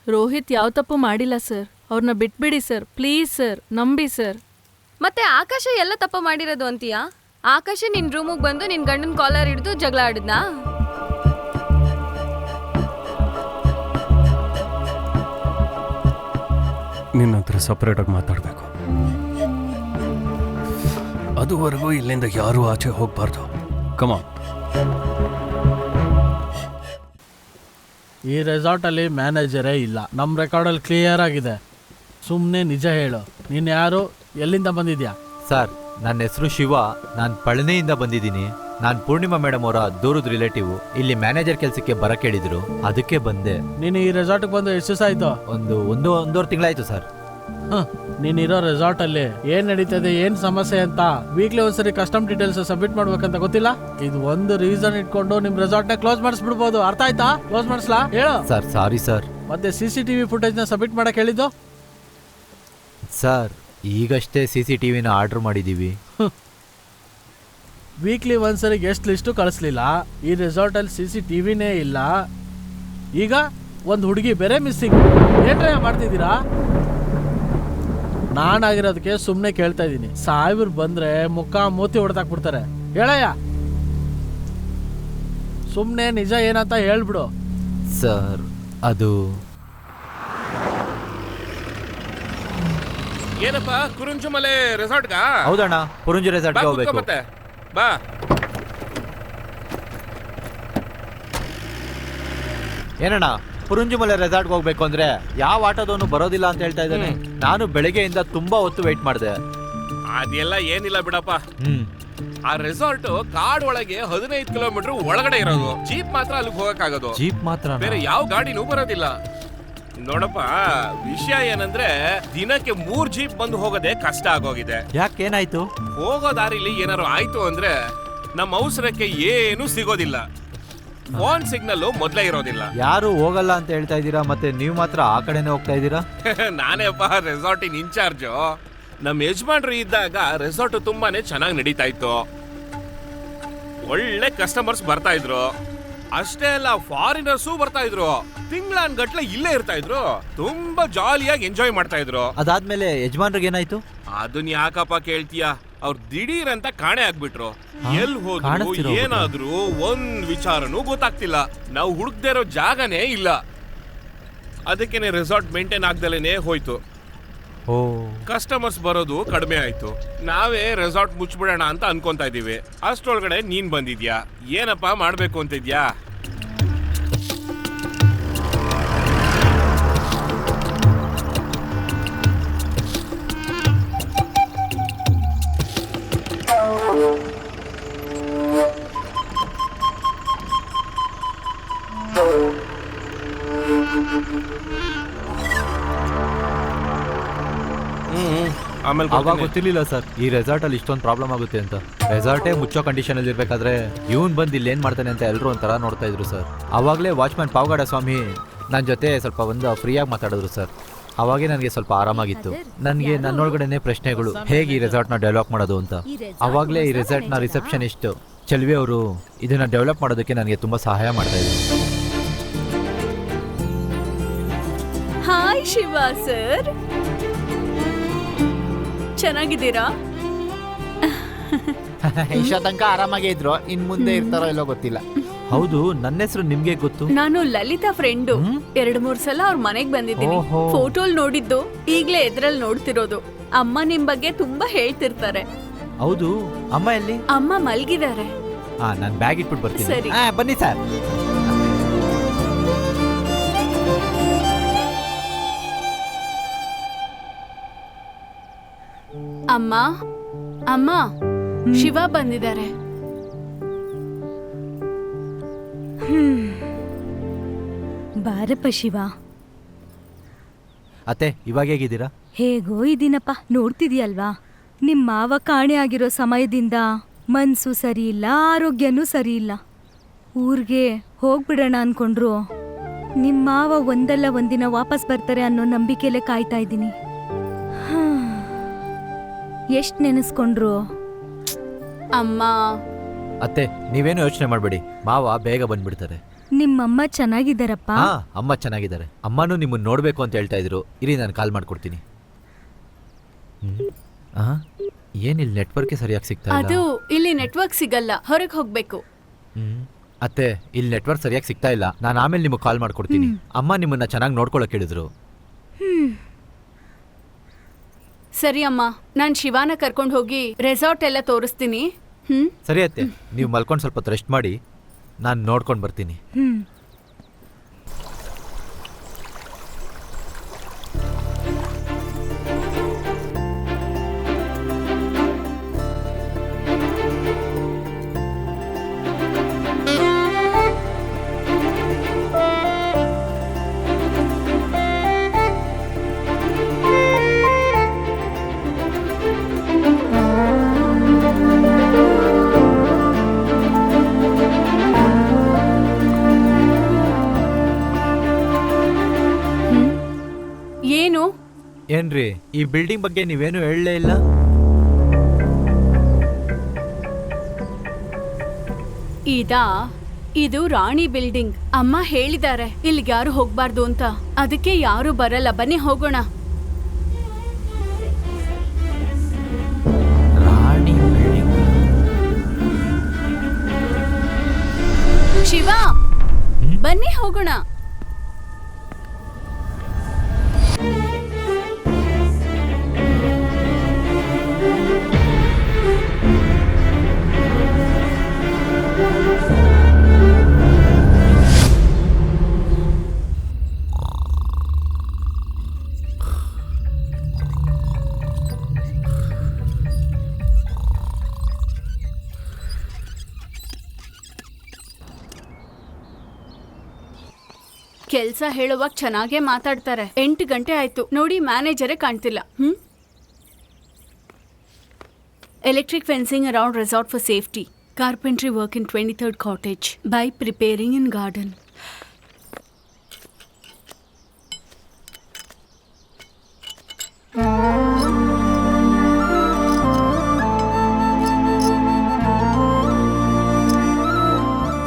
ರೋಹಿತ್ ಯಾವ ತಪ್ಪು ಮಾಡಿಲ್ಲ ಸರ್. ಅವ್ರನ್ನ ಬಿಟ್ಬಿಡಿ ಸರ್, ಪ್ಲೀಸ್ ಸರ್, ನಂಬಿ ಸರ್. ಮತ್ತೆ ಆಕಾಶ ಎಲ್ಲ ತಪ್ಪ ಮಾಡಿರೋದು ಅಂತೀಯಾ? ಆಕಾಶ ನಿನ್ ರೂಮಿಗೆ ಬಂದು ನಿನ್ ಗಂಡನ್ ಕಾಲರ್ ಹಿಡಿದು ಜಗಳ ಆಡಿದ್ನಾ? ನಿನ್ನ ಹತ್ರ ಸಪ್ರೇಟಾಗಿ ಮಾತಾಡಬೇಕು. ಅದುವರೆಗೂ ಇಲ್ಲಿಂದ ಯಾರೂ ಆಚೆ ಹೋಗಬಾರ್ದು. ಕಮಾನ್. ಈ ರೆಸಾರ್ಟಲ್ಲಿ ಮ್ಯಾನೇಜರೇ ಇಲ್ಲ. ನಮ್ಮ ರೆಕಾರ್ಡಲ್ಲಿ ಕ್ಲಿಯರ್ ಆಗಿದೆ. ಸುಮ್ಮನೆ ನಿಜ ಹೇಳು, ನೀನು ಯಾರು, ಎಲ್ಲಿಂದ ಬಂದಿದ್ಯಾ? ಸರ್, ನನ್ನ ಹೆಸರು ಶಿವ. ನಾನು ಪಳನಿಯಿಂದ ಬಂದಿದ್ದೀನಿ. ನಾನು ಪೂರ್ಣಿಮಾ ಮೇಡಮ್ ಅವರ ದೂರದ ರಿಲೇಟಿವ್. ಇಲ್ಲಿ ಮ್ಯಾನೇಜರ್ ಕೆಲಸಕ್ಕೆ ಬರಕ್ಕೆ ಹೇಳಿದ್ರು, ಅದಕ್ಕೆ ಬಂದೆ. ನೀನು ಈ ರೆಸಾರ್ಟ್ಗೆ ಬಂದು ಎಷ್ಟು ದಿವಸ ಆಯಿತು? ಒಂದೂವರೆ ತಿಂಗಳಾಯ್ತು ಸರ್. ನೀನಿರೋ ರೆಸಾರ್ಟಲ್ಲಿ ಏನು ನಡೀತದೆ, ಏನು ಸಮಸ್ಯೆ ಅಂತ ವೀಕ್ಲಿ ಒಂದ್ಸರಿ ಕಸ್ಟಮ್ ಡೀಟೇಲ್ಸ್ ಸಬ್ಮಿಟ್ ಮಾಡ್ಬೇಕಂತ ಗೊತ್ತಿಲ್ಲ? ಇದು ಒಂದು ರೀಸನ್ ಇಟ್ಕೊಂಡು ನಿಮ್ಮ ರೆಸಾರ್ಟ್ನ ಕ್ಲೋಸ್ ಮಾಡಿಸ್ಬಿಡ್ಬೋದು. ಅರ್ಥ ಆಯ್ತಾ? ಕ್ಲೋಸ್ ಮಾಡಿಸ್ಲಾ ಹೇಳು? Sir sorry sir. ಮತ್ತೆ CCTV ಫುಟೇಜ್ನ ಸಬ್ಮಿಟ್ ಮಾಡಕ್ಕೆ ಹೇಳಿದ್ದು? ಸರ್, ಈಗಷ್ಟೇ CCTVನ ಆರ್ಡರ್ ಮಾಡಿದ್ದೀವಿ. ವೀಕ್ಲಿ ಒಂದ್ಸರಿ ಗೆಸ್ಟ್ ಲಿಸ್ಟು ಕಳಿಸ್ಲಿಲ್ಲ. ಈ ರೆಸಾರ್ಟಲ್ಲಿ CCTVನೇ ಇಲ್ಲ. ಈಗ ಒಂದು ಹುಡುಗಿ ಬೇರೆ ಮಿಸ್ಸಿಂಗ್. ಏನ್ರಯ್ಯ ಮಾಡ್ತಿದ್ದೀರಾ? ನಾನಾಗಿರೋದಕ್ಕೆ ಸುಮ್ಮನೆ ಕೇಳ್ತಾ ಇದ್ದೀನಿ. ಸಾವಿರ ಬಂದ್ರೆ ಮುಖ ಮೂತಿ ಹೊಡೆದಾಕ್ಬಿಡ್ತಾರೆ. ಹೇಳಯ್ಯ, ಸುಮ್ಮನೆ ನಿಜ ಏನಂತ ಹೇಳ್ಬಿಡು. ಸರ್, ಅದು ಏನಪ್ಪ ಕುರುಂಜುಮಲೆ ರೆಸಾರ್ಟ್ಗ? ಹೌದಣ್ಣ, ಪುರುಂಜು ರೆಸಾರ್ಟ್ಗೆ ಹೋಗ್ಬೇಕು. ಮತ್ತೆ ಬಾ. ಏನಣ್ಣ, ಪುರುಂಜುಮಲೆ ರೆಸಾರ್ಟ್ಗೆ ಹೋಗ್ಬೇಕು ಅಂದ್ರೆ ಯಾವ ಆಟೋದವನು ಬರೋದಿಲ್ಲ ಅಂತ ಹೇಳ್ತಾ ಇದ್ದಾನೆ. ನಾನು ಬೆಳಗ್ಗೆಯಿಂದ ತುಂಬಾ ಹೊತ್ತು ವೆಯ್ಟ್ ಮಾಡಿದೆ. ಅದೆಲ್ಲ ಏನಿಲ್ಲ ಬಿಡಪ್ಪ. ಆ ರೆಸಾರ್ಟ್ ಕಾಡ್ ಒಳಗೆ 15 ಕಿಲೋಮೀಟರ್ ಒಳಗಡೆ ಇರೋದು. ಜೀಪ್ ಮಾತ್ರ ಅಲ್ಲಿಗೆ ಹೋಗಕ್ಕಾಗೋದು. ಜೀಪ್ ಮಾತ್ರ? ಬೇರೆ ಯಾವ ಗಾಡಿನೂ ಬರೋದಿಲ್ಲ. ನೋಡಪ್ಪ, ವಿಷಯ ಏನಂದ್ರೆ ದಿನಕ್ಕೆ 3 ಜೀಪ್ ಬಂದು ಹೋಗೋದೇ ಕಷ್ಟ ಆಗೋಗಿದೆ. ಯಾಕೇನಾಯ್ತು? ಹೋಗೋ ದಾರಿಲಿ ಏನಾರು ಆಯ್ತು ಅಂದ್ರೆ ನಮ್ಮ ಅವಸರಕ್ಕೆ ಏನು ಸಿಗೋದಿಲ್ಲ. ಫೋನ್ ಸಿಗ್ನಲ್ ಮೊದ್ಲೇ ಇರೋದಿಲ್ಲ. ಯಾರು ಹೋಗಲ್ಲ ಅಂತ ಹೇಳ್ತಾ ಇದ್ದೀರಾ, ಮತ್ತೆ ನೀವು ಮಾತ್ರ ಆ ಕಡೆನೆ ಹೋಗ್ತಾ ಇದ್ದೀರಾ? ನಾನೇಪ್ಪ ರೆಸಾರ್ಟಿನ ಇನ್ಚಾರ್ಜು. ನಮ್ಮ ಯಜಮಾನ್ರು ಇದ್ದಾಗ ರೆಸಾರ್ಟ್ ತುಂಬಾನೇ ಚೆನ್ನಾಗಿ ನಡೀತಾ ಇತ್ತು. ಒಳ್ಳೆ ಕಸ್ಟಮರ್ಸ್ ಬರ್ತಾ ಇದ್ರು. ಅಷ್ಟೇ ಅಲ್ಲ, ಫಾರಿನರ್ಸು ಬರ್ತಾ ಇದ್ರು. ತಿಂಗಳಾನ್ಗಟ್ಲೆ ಇಲ್ಲೇ ಇರ್ತಾ ಇದ್ರು. ತುಂಬಾ ಜಾಲಿಯಾಗಿ ಎಂಜಾಯ್ ಮಾಡ್ತಾ ಇದ್ರು. ಅದಾದ್ಮೇಲೆ ಯಜಮಾನ್ರಿಗೆ ಏನಾಯ್ತು? ಅದನ್ನ ಯಾಕಪ್ಪ ಕೇಳ್ತೀಯ? ಅವ್ರು ದಿಢೀರ್ ಅಂತ ಕಾಣೆ ಆಗ್ಬಿಟ್ರು. ಎಲ್ ಹೋದ್ರು ಏನಾದ್ರು ಒಂದ್ ವಿಚಾರನೂ ಗೊತ್ತಾಗ್ತಿಲ್ಲ. ನಾವು ಹುಡುಕ್ದೇ ಇರೋ ಜಾಗನೇ ಇಲ್ಲ. ಅದಕ್ಕೇನೆ ರೆಸಾರ್ಟ್ ಮೇಂಟೈನ್ ಆಗ್ದಲೇನೆ ಹೋಯ್ತು. ಕಸ್ಟಮರ್ಸ್ ಬರೋದು ಕಡಿಮೆ ಆಯ್ತು. ನಾವೇ ರೆಸಾರ್ಟ್ ಮುಚ್ಚಿಬಿಡೋಣ ಅಂತ ಅನ್ಕೊಂತಾ ಇದೀವಿ. ಅಷ್ಟೊಳಗಡೆ ನೀನ್ ಬಂದಿದ್ಯಾ. ಏನಪ್ಪಾ ಮಾಡ್ಬೇಕು ಅಂತಿದ್ಯಾ? ಆವಾಗ ಗೊತ್ತಿರ್ಲಿಲ್ಲ ಸರ್, ಈ ರೆಸಾರ್ಟ್ ಅಲ್ಲಿ ಇಷ್ಟೊಂದು ಪ್ರಾಬ್ಲಮ್ ಆಗುತ್ತೆ ಅಂತ. ರೆಸಾರ್ಟೇ ಮುಚ್ಚೋ ಕಂಡೀಷನ್ ಅಲ್ಲಿ ಇರ್ಬೇಕಾದ್ರೆ ಇವನ್ ಬಂದು ಇಲ್ಲಿ ಏನ್ ಮಾಡ್ತಾನೆ ಅಂತ ಎಲ್ಲರೂ ಒಂಥರ ನೋಡ್ತಾ ಇದ್ರು ಸರ್. ಅವಾಗಲೇ ವಾಚ್ಮ್ಯಾನ್ ಪಾವಗಡ ಸ್ವಾಮಿ ನನ್ನ ಜೊತೆ ಸ್ವಲ್ಪ ಒಂದು ಫ್ರೀಯಾಗಿ ಮಾತಾಡಿದ್ರು ಸರ್. ಅವಾಗೇ ನನಗೆ ಸ್ವಲ್ಪ ಆರಾಮಾಗಿತ್ತು. ನನಗೆ ನನ್ನೊಳಗಡೆನೆ ಪ್ರಶ್ನೆಗಳು, ಹೇಗೆ ಈ ರೆಸಾರ್ಟ್ನ ಡೆವಲಪ್ ಮಾಡೋದು ಅಂತ. ಅವಾಗಲೇ ಈ ರೆಸಾರ್ಟ್ನ ರಿಸೆಪ್ಷನಿಸ್ಟ್ ಚೆಲ್ವಿ ಅವರು ಇದನ್ನ ಡೆವಲಪ್ ಮಾಡೋದಕ್ಕೆ ನನಗೆ ತುಂಬಾ ಸಹಾಯ ಮಾಡ್ತಾ ಇದ್ರು. ಹಾಯ್ ಶಿವ ಸರ್, ಚೆನ್ನಾಗಿದ್ದೀರಾ? ಇಷ್ಟ ತನಕ ಆರಾಮಾಗೇ ಇದ್ರು, ಇನ್ ಮುಂದೆ ಇರ್ತಾರೋ ಇಲ್ಲೋ ಗೊತ್ತಿಲ್ಲ. ಹೌದು, ನನ್ನ ಹೆಸರು ನಿಮ್ಗೆ ಗೊತ್ತು? ನಾನು ಲಲಿತಾ ಫ್ರೆಂಡು. 2-3 ಸಲ ಅವ್ರ ಮನೆಗ್ ಬಂದಿದ್ದೀನಿ. ಫೋಟೋಲ್ ನೋಡಿದ್ದು, ಈಗ್ಲೇ ಎದ್ರಲ್ಲಿ ನೋಡ್ತಿರೋದು. ಅಮ್ಮ ನಿಮ್ ಬಗ್ಗೆ ತುಂಬಾ ಹೇಳ್ತಿರ್ತಾರೆ. ಹೌದು, ಅಮ್ಮ ಎಲ್ಲಿ? ಅಮ್ಮ ಮಲ್ಗಿದ್ದಾರೆ. ನಾನು ಬ್ಯಾಗ್ ಇಟ್ಬಿಟ್ಟು ಬರ್ತೀನಿ. ಸರಿ. ಬನ್ನಿ ಸರ್. ಅಮ್ಮ, ಅಮ್ಮ, ಶಿವ ಬಂದಿದ್ದಾರೆ. ಬಾರಪ್ಪ ಶಿವ. ಅತ್ತೆ, ಇವಾಗ ಹೇಗಿದ್ದೀರಾ? ಹೇಗೋ ಇದೀನಪ್ಪ. ನೋಡ್ತಿದ್ಯಲ್ವಾ, ನಿಮ್ಮ ಮಾವ ಕಾಣೆ ಆಗಿರೋ ಸಮಯದಿಂದ ಮನ್ಸು ಸರಿ ಇಲ್ಲ, ಆರೋಗ್ಯನೂ ಸರಿ ಇಲ್ಲ. ಊರಿಗೆ ಹೋಗ್ಬಿಡೋಣ ಅನ್ಕೊಂಡ್ರು ನಿಮ್ಮ ಮಾವ ಒಂದಲ್ಲ ಒಂದಿನ ವಾಪಸ್ ಬರ್ತಾರೆ ಅನ್ನೋ ನಂಬಿಕೆಲೆ ಕಾಯ್ತಾ ಇದ್ದೀನಿ. ಎಷ್ಟ್ ನೆನೆಸ್ಕೊಂಡ್ರು? ಅಮ್ಮ. ಅತ್ತೆ, ನೀವೇನು ಯೋಚನೆ ಮಾಡಬೇಡಿ, ಮಾವ ಬೇಗ ಬಂದ್ಬಿಡ್ತಾರೆ. ನಿಮ್ಮಮ್ಮ ಚೆನ್ನಾಗಿದ್ದಾರಪ್ಪ? ಅಮ್ಮ ಚೆನ್ನಾಗಿದ್ದಾರೆ. ಅಮ್ಮನೂ ನಿಮ್ಮನ್ನ ನೋಡ್ಬೇಕು ಅಂತ ಹೇಳ್ತಾ ಇದ್ರು. ಇರಿ, ನಾನು ಕಾಲ್ ಮಾಡ್ಕೊಡ್ತೀನಿ. ಏನಿಲ್ಲ, ನೆಟ್ವರ್ಕೇ ಸರಿಯಾಗಿ ಸಿಗ್ತಾ ಇಲ್ಲ. ಅದು ಇಲ್ಲಿ ನೆಟ್ವರ್ಕ್ ಸಿಗಲ್ಲ, ಹೊರಗೆ ಹೋಗ್ಬೇಕು. ಅತ್ತೆ, ಇಲ್ಲಿ ನೆಟ್ವರ್ಕ್ ಸರಿಯಾಗಿ ಸಿಗ್ತಾ ಇಲ್ಲ. ನಾನು ಆಮೇಲೆ ನಿಮಗೆ ಕಾಲ್ ಮಾಡ್ಕೊಡ್ತೀನಿ. ಅಮ್ಮ ನಿಮ್ಮನ್ನ ಚೆನ್ನಾಗಿ ನೋಡ್ಕೊಳಕ್ ಹೇಳಿದ್ರು. ಸರಿ ಅಮ್ಮ, ನಾನ್ ಶಿವಾನ ಕರ್ಕೊಂಡು ಹೋಗಿ ರೆಸಾರ್ಟ್ ಎಲ್ಲ ತೋರಿಸ್ತೀನಿ. ಸರಿ ಅತ್ತೆ, ನೀವು ಮಲ್ಕೊಂಡು ಸ್ವಲ್ಪ ರೆಸ್ಟ್ ಮಾಡಿ, ನಾನು ನೋಡ್ಕೊಂಡು ಬರ್ತೀನಿ. ಏನು? ಏನ್ರಿ, ಈ ಬಿಲ್ಡಿಂಗ್ ಬಗ್ಗೆ ನೀವೇನು ಹೇಳಲೇ ಇಲ್ಲ? ಇದು ರಾಣಿ ಬಿಲ್ಡಿಂಗ್. ಅಮ್ಮ ಹೇಳಿದ್ದಾರೆ ಇಲ್ಲಿಗೆ ಯಾರು ಹೋಗ್ಬಾರ್ದು ಅಂತ, ಅದಕ್ಕೆ ಯಾರು ಬರಲ್ಲ. ಬನ್ನಿ ಹೋಗೋಣ. ರಾಣಿ ಬಿಲ್ಡಿಂಗ್? ಶಿವ, ಬನ್ನಿ ಹೋಗೋಣ. ಕೆಲ್ಸ ಹೇಳುವಾಗ ಚೆನ್ನಾಗೇ ಮಾತಾಡ್ತಾರೆ. 8 ಗಂಟೆ ಆಯ್ತು ನೋಡಿ, ಮ್ಯಾನೇಜರೇ ಕಾಣ್ತಿಲ್ಲ. Electric fencing around resort for safety. Carpentry work in 23rd cottage by preparing in garden.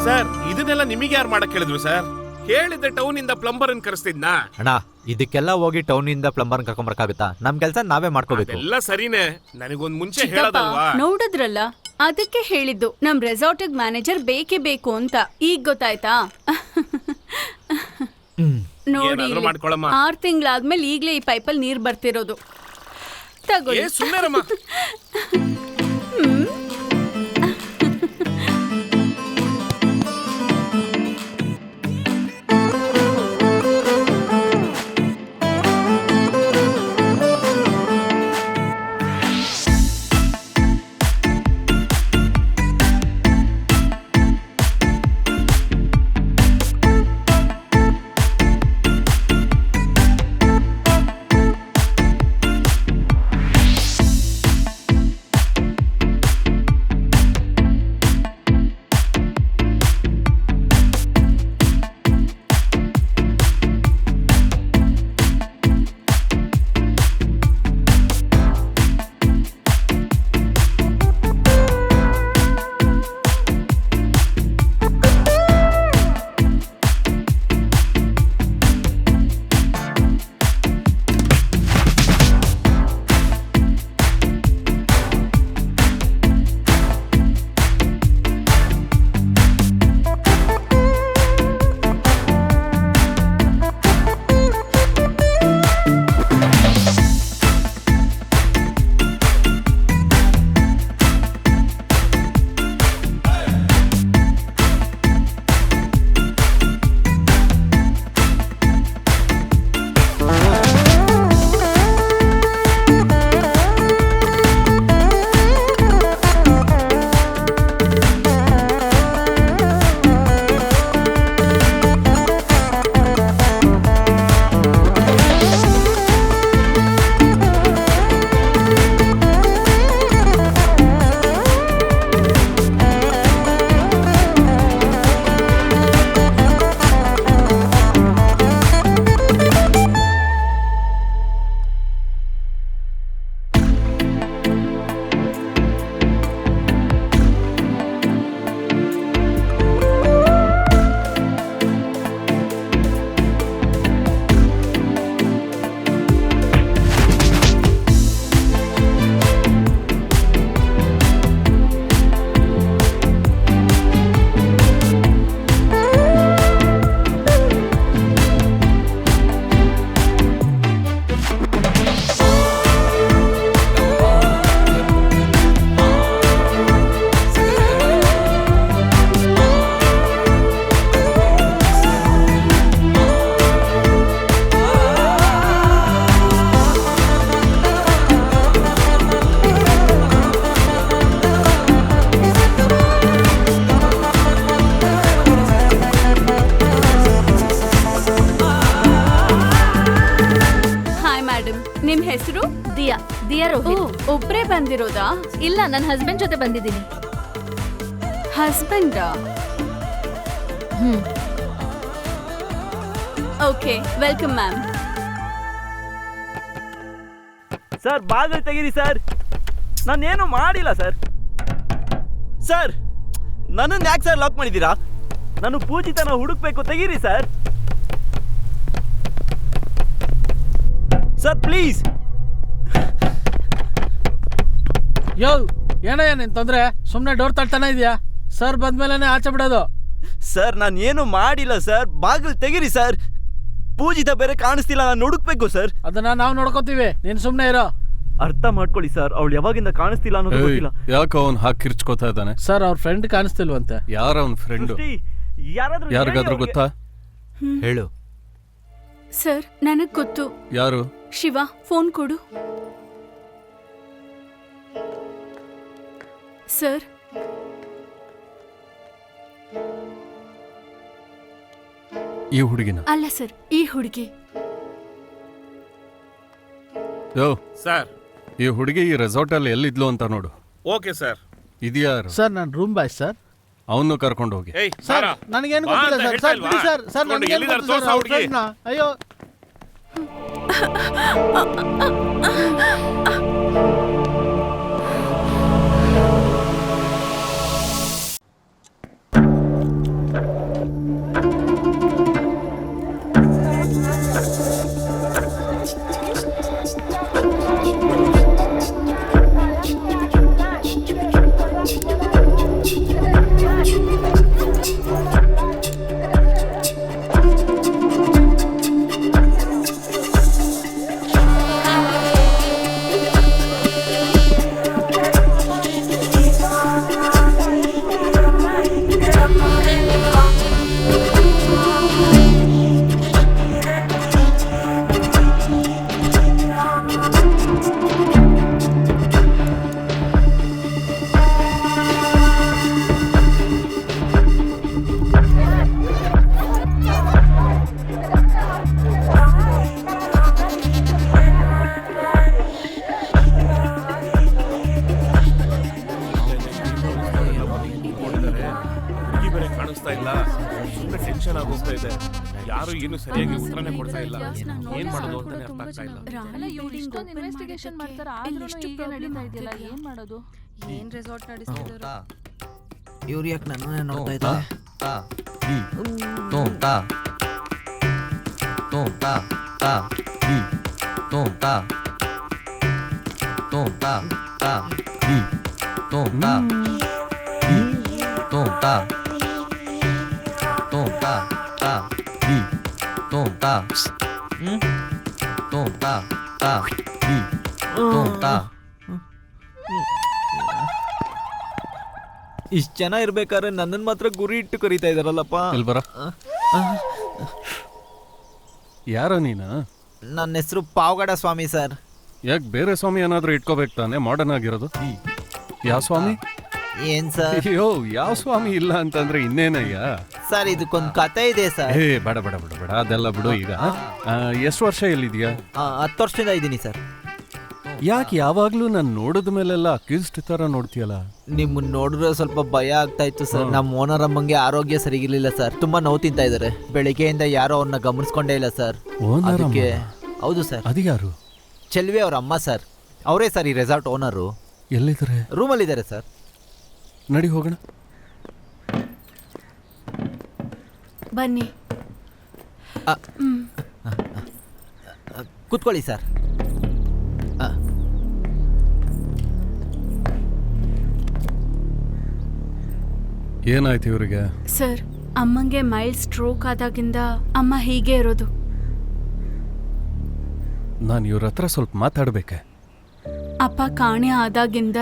Sir, ಇದನ್ನೆಲ್ಲ ನಿಮಗೆ ಯಾರು ಮಾಡಕ್ ಹೇಳಿದ್ರು ಸರ್? ಹೇಳಿದ್ರೆ ಟೌನ್ ಇಂದ ಪ್ಲಂಬರ್ ಅನ್ನು ಕರೆಸ್ತಿದ್ನಾ? ಅಣ್ಣ, ಇದಕ್ಕೆಲ್ಲ ಹೋಗಿ ಟೌನ್ ಇಂದ ಪ್ಲಂಬರ್ ಕರ್ಕೊಂಬರಕಾಗುತ್ತಾ? ನಮ್ ಕೆಲಸ ನಾವೇ ಮಾಡ್ಕೋಬೇಕು. ಎಲ್ಲ ಸರಿನೇ, ನನಗೊಂದ್ ಮುಂಚೆ ಹೇಳೋದಲ್ವಾ? ನೋಡಿದ್ರಲ್ಲ, ಅದಕ್ಕೆ ಹೇಳಿದ್ದು ನಮ್ ರೆಸಾರ್ಟ್ ಮ್ಯಾನೇಜರ್ ಬೇಕೇ ಬೇಕು ಅಂತ. ಈಗ ಗೊತ್ತಾಯ್ತಾ? ನೋಡಿ, 6 ತಿಂಗಳಾದ್ಮೇಲೆ ಈಗ್ಲೇ ಈ ಪೈಪಲ್ಲಿ ನೀರ್ ಬರ್ತಿರೋದು. ತಗೊಳ್ಳಿ. ಸುಮ್ಮನೆ ಹೆಸರು? ದಿಯಾ ದಿಯಾ ರೋಹಿತ್. ಒಬ್ರೇ ಬಂದಿರೋದಾ? ಇಲ್ಲ, ನನ್ನ ಹಸ್ಬೆಂಡ್ ಜೊತೆ ಬಂದಿದ್ದೀನಿ. ಹಸ್ಬೆಂಡಾ? Okay, welcome ma'am. ಸರ್ ಬಾಗಿಲು ತೆಗೀರಿ ಸರ್, ನಾನೇನು ಮಾಡಿಲ್ಲ ಸರ್. ಸರ್ ನನ್ನನ್ನು ಯಾಕೆ ಸರ್ ಲಾಕ್ ಮಾಡಿದ್ದೀರಾ? ನಾನು ಪೂಜಿತನ ಹುಡುಕ್ಬೇಕು, ತೆಗೀರಿ ಸರ್. Sir please. ಯೋ ಏನಯ್ಯ ನಿನ್ ತೊಂದ್ರೆ? ಸುಮ್ಮನೆ ಡೋರ್ ತಳ್ತಾನೆ ಇದೆಯಾ? ಸರ್ ಬಂದ್ಮೇಲೆ ಆಚೆ ಬಿಡೋದು. ಸರ್ ನಾನು ಏನು ಮಾಡಿಲ್ಲ ಸರ್, ಬಾಗಿಲು ತೆಗೀರಿ ಸರ್. ಪೂಜಿತ ಬೇರೆ ಕಾಣಿಸ್ತಿಲ್ಲ, ನಾನು ಹುಡುಕ್ಬೇಕು ಸರ್. ಅದನ್ನ ನಾವು ನೋಡ್ಕೋತೀವಿ, ನೀನ್ ಸುಮ್ಮನೆ ಇರೋ. ಅರ್ಥ ಮಾಡ್ಕೊಳ್ಳಿ ಸರ್, ಅವಳು ಯಾವಾಗಿಂದ ಕಾಣಿಸ್ತಿಲ್ಲ ಅನ್ನೋದು ಗೊತ್ತಿಲ್ಲ. ಯಾಕೆ ಅವನು ಹಾಕಿ ಕಿರ್ಚ್ಕೋತಾ ಇದ್ದಾನೆ? ಸರ್ ಅವ್ರ ಫ್ರೆಂಡ್ ಕಾಣಿಸ್ತಿಲ್ವಂತೆ. ಯಾರ ಅವನ ಫ್ರೆಂಡ್? ಯಾರಿಗಾದ್ರೂ ಗೊತ್ತಾ? ಹೇಳು. ಸರ್ ನನಗ್ ಗೊತ್ತು. ಯಾರು? ಶಿವ, ಫೋನ್ ಕೊಡು. ಸರ್ ಈ ಹುಡುಗಿನ? ಅಲ್ಲ ಸರ್, ಈ ಹುಡುಗಿ. ಯೋ ಸರ್, ಈ ಹುಡುಗಿ ಈ ರೆಸಾರ್ಟ್ ಅಲ್ಲಿ ಎಲ್ಲಿದ್ಲು ಅಂತ ನೋಡು. Okay sir. ಇದ್ಯಾರು? ಸರ್ ನಾನು ರೂಮ್ ಬಾಯ್ ಸರ್. ಅವನು ಕರ್ಕೊಂಡು ಹೋಗಿ. ಸರ್ ನನಗೇನು ಗೊತ್ತಿಲ್ಲ ಸರ್. ಸರ್ ಬಿಡಿ ಸರ್. ಸರ್ ನನಗೇನು ಗೊತ್ತಿಲ್ಲ ಸರ್, ಅವ್ರ ಫ್ರೆಂಡ್ನ. ಅಯ್ಯೋ ಟೆನ್ಷನ್ ಆಗೋಗ್ತಾ ಇದೆ. ಯಾರು ಏನು ಸರಿಯಾಗಿ ಉತ್ತರನೇ ಕೊಡ್ತಾ ಇಲ್ಲ. ಏನ್ ಮಾಡೋದು ಅಂತಾನೆ ಅರ್ಥ ಆಗ್ತಾ ಇಲ್ಲ. ಇಷ್ಟೊಂದು ಇನ್ವೆಸ್ಟಿಗೇಷನ್ ಮಾಡ್ತಾರೆ, ಆದ್ರೂ ಹೀಗೆ ನಡೀತಾ ಇದೆಯಲ್ಲ, ಏನ್ ಮಾಡೋದು? ಏನ್ ರೆಸಾರ್ಟ್ ನಡೆಸ್ತಿದ್ರು? ಇವ್ರು ಯಾಕೆ ನನ್ನನ್ನೇ ನೋಡ್ತಾ ಇದ್ದಾರೆ? ಇಷ್ಟು ಜನ ಇರ್ಬೇಕಾದ್ರೆ ನನ್ನನ್ನು ಮಾತ್ರ ಗುರಿ ಇಟ್ಟು ಕರೀತಾ ಇದಾರಲ್ಲಪ್ಪ. ಬರ. ಯಾರೋ ನೀನಾ? ನನ್ನ ಹೆಸರು ಪಾವಗಡ ಸ್ವಾಮಿ ಸರ್. ಯಾಕೆ ಬೇರೆ ಸ್ವಾಮಿ ಏನಾದ್ರೂ ಇಟ್ಕೋಬೇಕು ತಾನೆ? ಮಾಡರ್ನ್ ಆಗಿರೋದು. ಯಾವ ಸ್ವಾಮಿ? ಏನ್ ಸರ್? ಅಯ್ಯೋ, ಯಾವ ಸ್ವಾಮಿ ಇಲ್ಲ ಅಂತಂದ್ರೆ ಇನ್ನೇನಯ್ಯ ಸರ್. ಇದಕ್ಕೊಂದು ಕತೆ ಇದೆ ಸರ್. ಏ ಬೇಡ ಬೇಡ ಬೇಡ ಬೇಡ, ಅದೆಲ್ಲ ಬಿಡು. ಈಗ ಎಷ್ಟು ವರ್ಷ ಎಲ್ಲಿದ್ಯಾ? 10 ವರ್ಷದಿಂದ ಇದ್ದೀನಿ ಸರ್. ಯಾಕೆ ಯಾವಾಗ್ಲೂ ನಾನು ನೋಡಿದ ಮೇಲೆಲ್ಲ ಅಕ್ಯೂಸ್ಡ್ ತರ ನೋಡ್ತೀಯಲ್ಲ? ನಿಮ್ಮನ್ನ ನೋಡಿದ್ರೆ ಸ್ವಲ್ಪ ಭಯ ಆಗ್ತಾ ಇತ್ತು ಸರ್. ನಮ್ಮ ಓನರ್ ಅಮ್ಮಂಗೆ ಆರೋಗ್ಯ ಸರಿಗಿರ್ಲಿಲ್ಲ ಸರ್, ತುಂಬಾ ನೋವು ತಿಂತಾ ಇದಾರೆ. ಬೆಳಿಗ್ಗೆಯಿಂದ ಯಾರೋ ಅವ್ರನ್ನ ಗಮನಿಸ್ಕೊಂಡೇ ಇಲ್ಲ ಸರ್. ಅದಕ್ಕೆ. ಹೌದು ಸರ್. ಅದು ಯಾರು? ಚೆಲ್ವಿ ಅವ್ರ ಅಮ್ಮ ಸರ್. ಅವರೇ ಸರ್ ಈ ರೆಸಾರ್ಟ್ ಓನರು. ಎಲ್ಲಿದ್ದಾರೆ? ರೂಮಲ್ಲಿ ಇದ್ದಾರೆ ಸರ್. ನಡಿ ಹೋಗೋಣ. ಬನ್ನಿ, ಕೂತ್ಕೊಳ್ಳಿ ಸರ್. ಏನಾಯ್ತು ಇವರಿಗೆ? ಸರ್, ಅಮ್ಮಂಗೆ ಮೈಲ್ಡ್ ಸ್ಟ್ರೋಕ್ ಆದಾಗಿಂದ ಅಮ್ಮ ಹೀಗೆ ಇರೋದು. ನಾನು ಇವ್ರ ಹತ್ರ ಸ್ವಲ್ಪ ಮಾತಾಡ್ಬೇಕೆ? ಅಪ್ಪ ಕಾಣೆ ಆದಾಗಿಂದ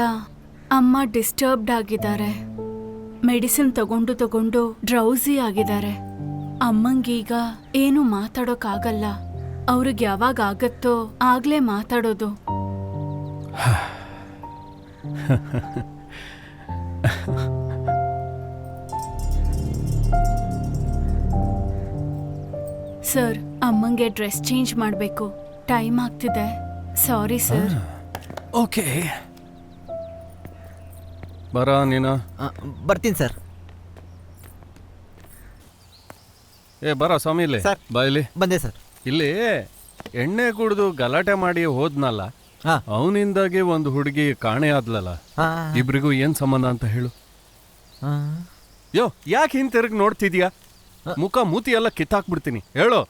ಅಮ್ಮ ಡಿಸ್ಟರ್ಬ್ಡ್ ಆಗಿದ್ದಾರೆ. ಮೆಡಿಸಿನ್ ತಗೊಂಡು ಡ್ರೌಸಿ ಆಗಿದ್ದಾರೆ. ಅಮ್ಮಂಗೀಗ ಏನು ಮಾತಾಡೋಕ್ಕಾಗಲ್ಲ. ಅವ್ರಿಗೆ ಯಾವಾಗ ಆಗತ್ತೋ ಆಗ್ಲೇ ಮಾತಾಡೋದು. ಸರ್, ಅಮ್ಮಂಗೆ ಡ್ರೆಸ್ ಚೇಂಜ್ ಮಾಡಬೇಕು. ಟೈಮ್ ಆಗ್ತಿದೆ. Sorry sir. ಓಕೆ ಬರ ನೀನು. ಬರ್ತೀನಿ ಸರ್. ಏ ಬರ ಸ್ವಾಮಿ ಇಲ್ಲಿ ಸರ್. ಬಾ ಇಲ್ಲಿ. ಬಂದೆ ಸರ್. ಇಲ್ಲಿ ಎಣ್ಣೆ ಕುಡಿದು ಗಲಾಟೆ ಮಾಡಿ ಹೋದ್ನಲ್ಲ, ಹಾ. ಅವನಿಂದಾಗಿ ಒಂದು ಹುಡುಗಿ ಕಾಣೆ ಆದ್ಲಲ್ಲ, ಇಬ್ರಿಗೂ ಏನ್ ಸಂಬಂಧ ಅಂತ ಹೇಳು. ಯೋ ಯಾಕೆ ಹಿಂತಿರುಗಿ ನೋಡ್ತಿದ್ಯಾ? ಮುಖ ಮೂತಿ ಎಲ್ಲ ಕಿತ್ತಾಕ್ಬಿಡ್ತೀನಿ, ಹೇಳು.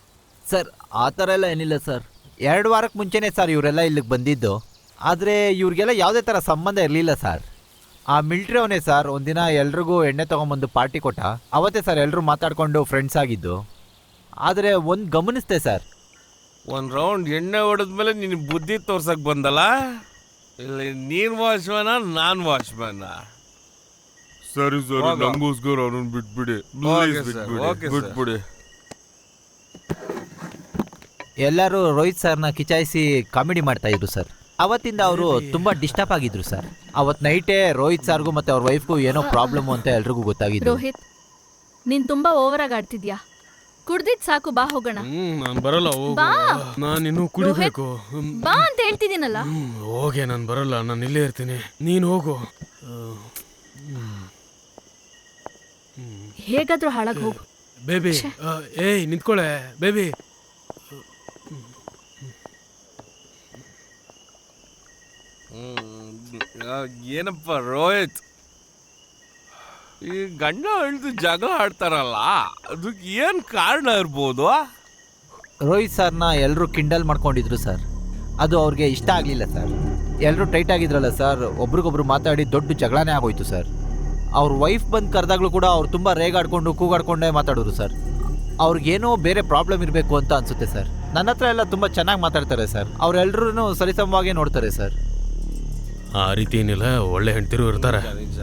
ಸರ್ ಆ ಥರ ಎಲ್ಲ ಏನಿಲ್ಲ ಸರ್. 2 ವಾರಕ್ಕೆ ಮುಂಚೆನೇ ಸರ್ ಇವರೆಲ್ಲ ಇಲ್ಲಿಗೆ ಬಂದಿದ್ದು. ಆದರೆ ಇವ್ರಿಗೆಲ್ಲ ಯಾವುದೇ ಥರ ಸಂಬಂಧ ಇರಲಿಲ್ಲ ಸರ್. ಆ ಮಿಲ್ಟ್ರಿ ಅವನೇ ಸರ್ ಒಂದಿನ ಎಲ್ರಿಗೂ ಎಣ್ಣೆ ತೊಗೊಂಬಂದು ಪಾರ್ಟಿ ಕೊಟ್ಟ. ಅವತ್ತೇ ಸರ್ ಎಲ್ಲರೂ ಮಾತಾಡಿಕೊಂಡು ಫ್ರೆಂಡ್ಸ್ ಆಗಿದ್ದು. ಆದರೆ ಒಂದು ಗಮನಿಸ್ತೆ ಸರ್, ಒಂದ್ ರೌಂಡ್ ಎಣ್ಣೆ ಹೊಡೆದ್ಮೇಲೆ ನಿನ್ ಬುದ್ಧಿ ತೋರ್ಸಕ್ ಬಂದಲ್ಲ. ಇಲ್ಲಿ ನೀನ್ ವಾಚ್ಮ್ಯಾನ, ನಾನ್ ವಾಚ್ಮ್ಯಾನ? ಸರಿ ಸರಿ, ನಂಗೋಸ್ಕರ ಅವನನ್ನ ಬಿಟ್ಬಿಡಿ, ಬಿಟ್ಬಿಡಿ. ಎಲ್ಲರೂ ರೋಹಿತ್ ಸರ್ನ ಕಿಚಾಯಿಸಿ ಕಾಮಿಡಿ ಮಾಡ್ತಾ ಇದ್ರು ಸರ್. ಅವತ್ತಿಂದ ಅವರು ತುಂಬ ಡಿಸ್ಟರ್ಬ್ ಆಗಿದ್ರು ಸರ್. ಅವತ್ತು ನೈಟೇ ರೋಹಿತ್ ಸರ್ಗೂ ಮತ್ತು ಅವ್ರ ವೈಫ್ಗೂ ಏನೋ ಪ್ರಾಬ್ಲಮ್ ಅಂತ ಎಲ್ರಿಗೂ ಗೊತ್ತಾಗಿದ್ದು. ರೋಹಿತ್, ನೀನ್ ತುಂಬಾ ಓವರ್ ಆಗಿ ಆಡ್ತಿದ್ಯಾ. ಕುಡ್ದಿದ್ ಸಾಕು, ಬಾ ಹೋಗೋಣ. ನಾನು ಬರಲ್ಲ, ಹೋಗು. ಬಾ. ನಾನು ಇನ್ನೂ ಕುಡಿಬೇಕು. ಬಾ ಅಂತ ಹೇಳ್ತಿದ್ದೀನಲ್ಲ. ಹೋಗೆ, ನಾನು ಬರಲ್ಲ, ನಾನು ಇಲ್ಲೇ ಇರ್ತೀನಿ, ನೀನು ಹೋಗು. ಹೇಗಾದ್ರೂ ಹಾಳಾಗಿ ಹೋಗು. ಬೇಬಿ, ಏಯ್ ನಿಂತ್ಕೊಳ್ಳೆ ಬೇಬಿ. ಏನಪ್ಪ ರೋಹಿತ್, ಈ ಗಂಡ ಹೆಂಡ್ತಿ ಜಗಳ ಆಡ್ತಾರಲ್ಲ, ಅದಕ್ಕೆ ಏನ್ ಕಾರಣ ಇರ್ಬೋದು? ರೋಹಿತ್ ಸರ್ನ ಎಲ್ಲರೂ ಕಿಂಡಲ್ ಮಾಡ್ಕೊಂಡಿದ್ರು ಸರ್. ಅದು ಅವ್ರಿಗೆ ಇಷ್ಟ ಆಗಲಿಲ್ಲ ಸರ್. ಎಲ್ಲರೂ ಟೈಟ್ ಆಗಿದ್ರಲ್ಲ ಸರ್, ಒಬ್ರಿಗೊಬ್ರು ಮಾತಾಡಿ ದೊಡ್ಡ ಜಗಳನೇ ಆಗೋಯ್ತು ಸರ್. ಅವ್ರ ವೈಫ್ ಬಂದು ಕರೆದಾಗ್ಲೂ ಕೂಡ ಅವ್ರು ತುಂಬ ರೇಗಾಡ್ಕೊಂಡು ಕೂಗಾಡ್ಕೊಂಡೇ ಮಾತಾಡೋರು ಸರ್. ಅವ್ರಿಗೇನೋ ಬೇರೆ ಪ್ರಾಬ್ಲಮ್ ಇರಬೇಕು ಅಂತ ಅನಿಸುತ್ತೆ ಸರ್. ನನ್ನ ಹತ್ರ ಎಲ್ಲ ತುಂಬ ಚೆನ್ನಾಗಿ ಮಾತಾಡ್ತಾರೆ ಸರ್. ಅವರೆಲ್ಲರೂ ಸರಿಸಮವಾಗೇ ನೋಡ್ತಾರೆ ಸರ್. ಆ ರೀತಿ ಏನಿಲ್ಲ, ಒಳ್ಳೆ ಹೆಂಡ್ತಿರು ಇರ್ತಾರೆ. ನಿಜ.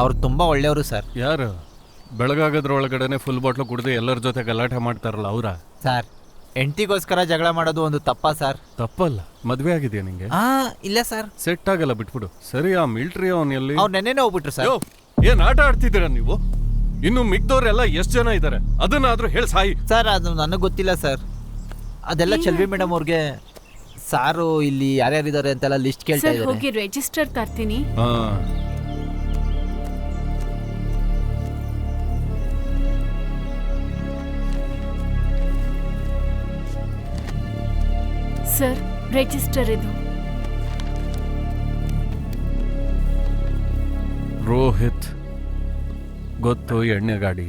ಅವ್ರು ತುಂಬ ಒಳ್ಳೆಯವರು ಸರ್. ಯಾರು? ಬೆಳಗಾಗದ್ರೊಳಗಡೆನೆ ಫುಲ್ ಬಾಟ್ಲು ಕುಡಿದು ಎಲ್ಲರ ಜೊತೆ ಗಲಾಟೆ ಮಾಡ್ತಾರಲ್ಲ ಅವರ? ಸರ್, ಹೆಂಡ್ತಿಗೋಸ್ಕರ ಜಗಳ ಮಾಡೋದು ಒಂದು ತಪ್ಪಾ ಸರ್? ತಪ್ಪಲ್ಲ. ಮದ್ವೆ ಆಗಿದೆಯಾ ನಿಂಗೆ? ಇಲ್ಲ ಸರ್. ಸೆಟ್ ಆಗಲ್ಲ, ಬಿಟ್ಬಿಡು. ಸರಿ, ಆ ಮಿಲ್ಟ್ರಿ ಅವನ್ ಎಲ್ಲಿ? ಅವ್ರು ನೆನ್ನೆನೇ ಹೋಗ್ಬಿಟ್ರು ಸರ್. ಏನ್ ಆಟ ಆಡ್ತಿದ್ದೀರಾ ನೀವು? ಇನ್ನು ಮಿಗ್ದವ್ರೆಲ್ಲ ಎಷ್ಟು ಜನ ಇದ್ದಾರೆ ಅದನ್ನಾದ್ರೂ ಹೇಳಿ ಸಾಯಿ. ಸರ್ ಅದು ನನಗೆ ಗೊತ್ತಿಲ್ಲ ಸರ್. ಅದೆಲ್ಲ ಚೆಲ್ವಿ ಮೇಡಮ್ ಅವ್ರಿಗೆ ಸಾರು ಇಲ್ಲಿ ಯಾರ್ಯಾರಿದ್ದಾರೆ ಅಂತೆಲ್ಲ ಲಿಸ್ಟ್ ಕೇಳ್ತಾ ಸರ್, ಇದ್ದಾರೆ. ಹೋಗಿ ರಿಜಿಸ್ಟರ್ ತರ್ತೀನಿ. ಸರ್, ರಿಜಿಸ್ಟರ್ ಇದು. ರೋಹಿತ್ ಗೊತ್ತು, ಎಣ್ಣೆ ಗಾಡಿ.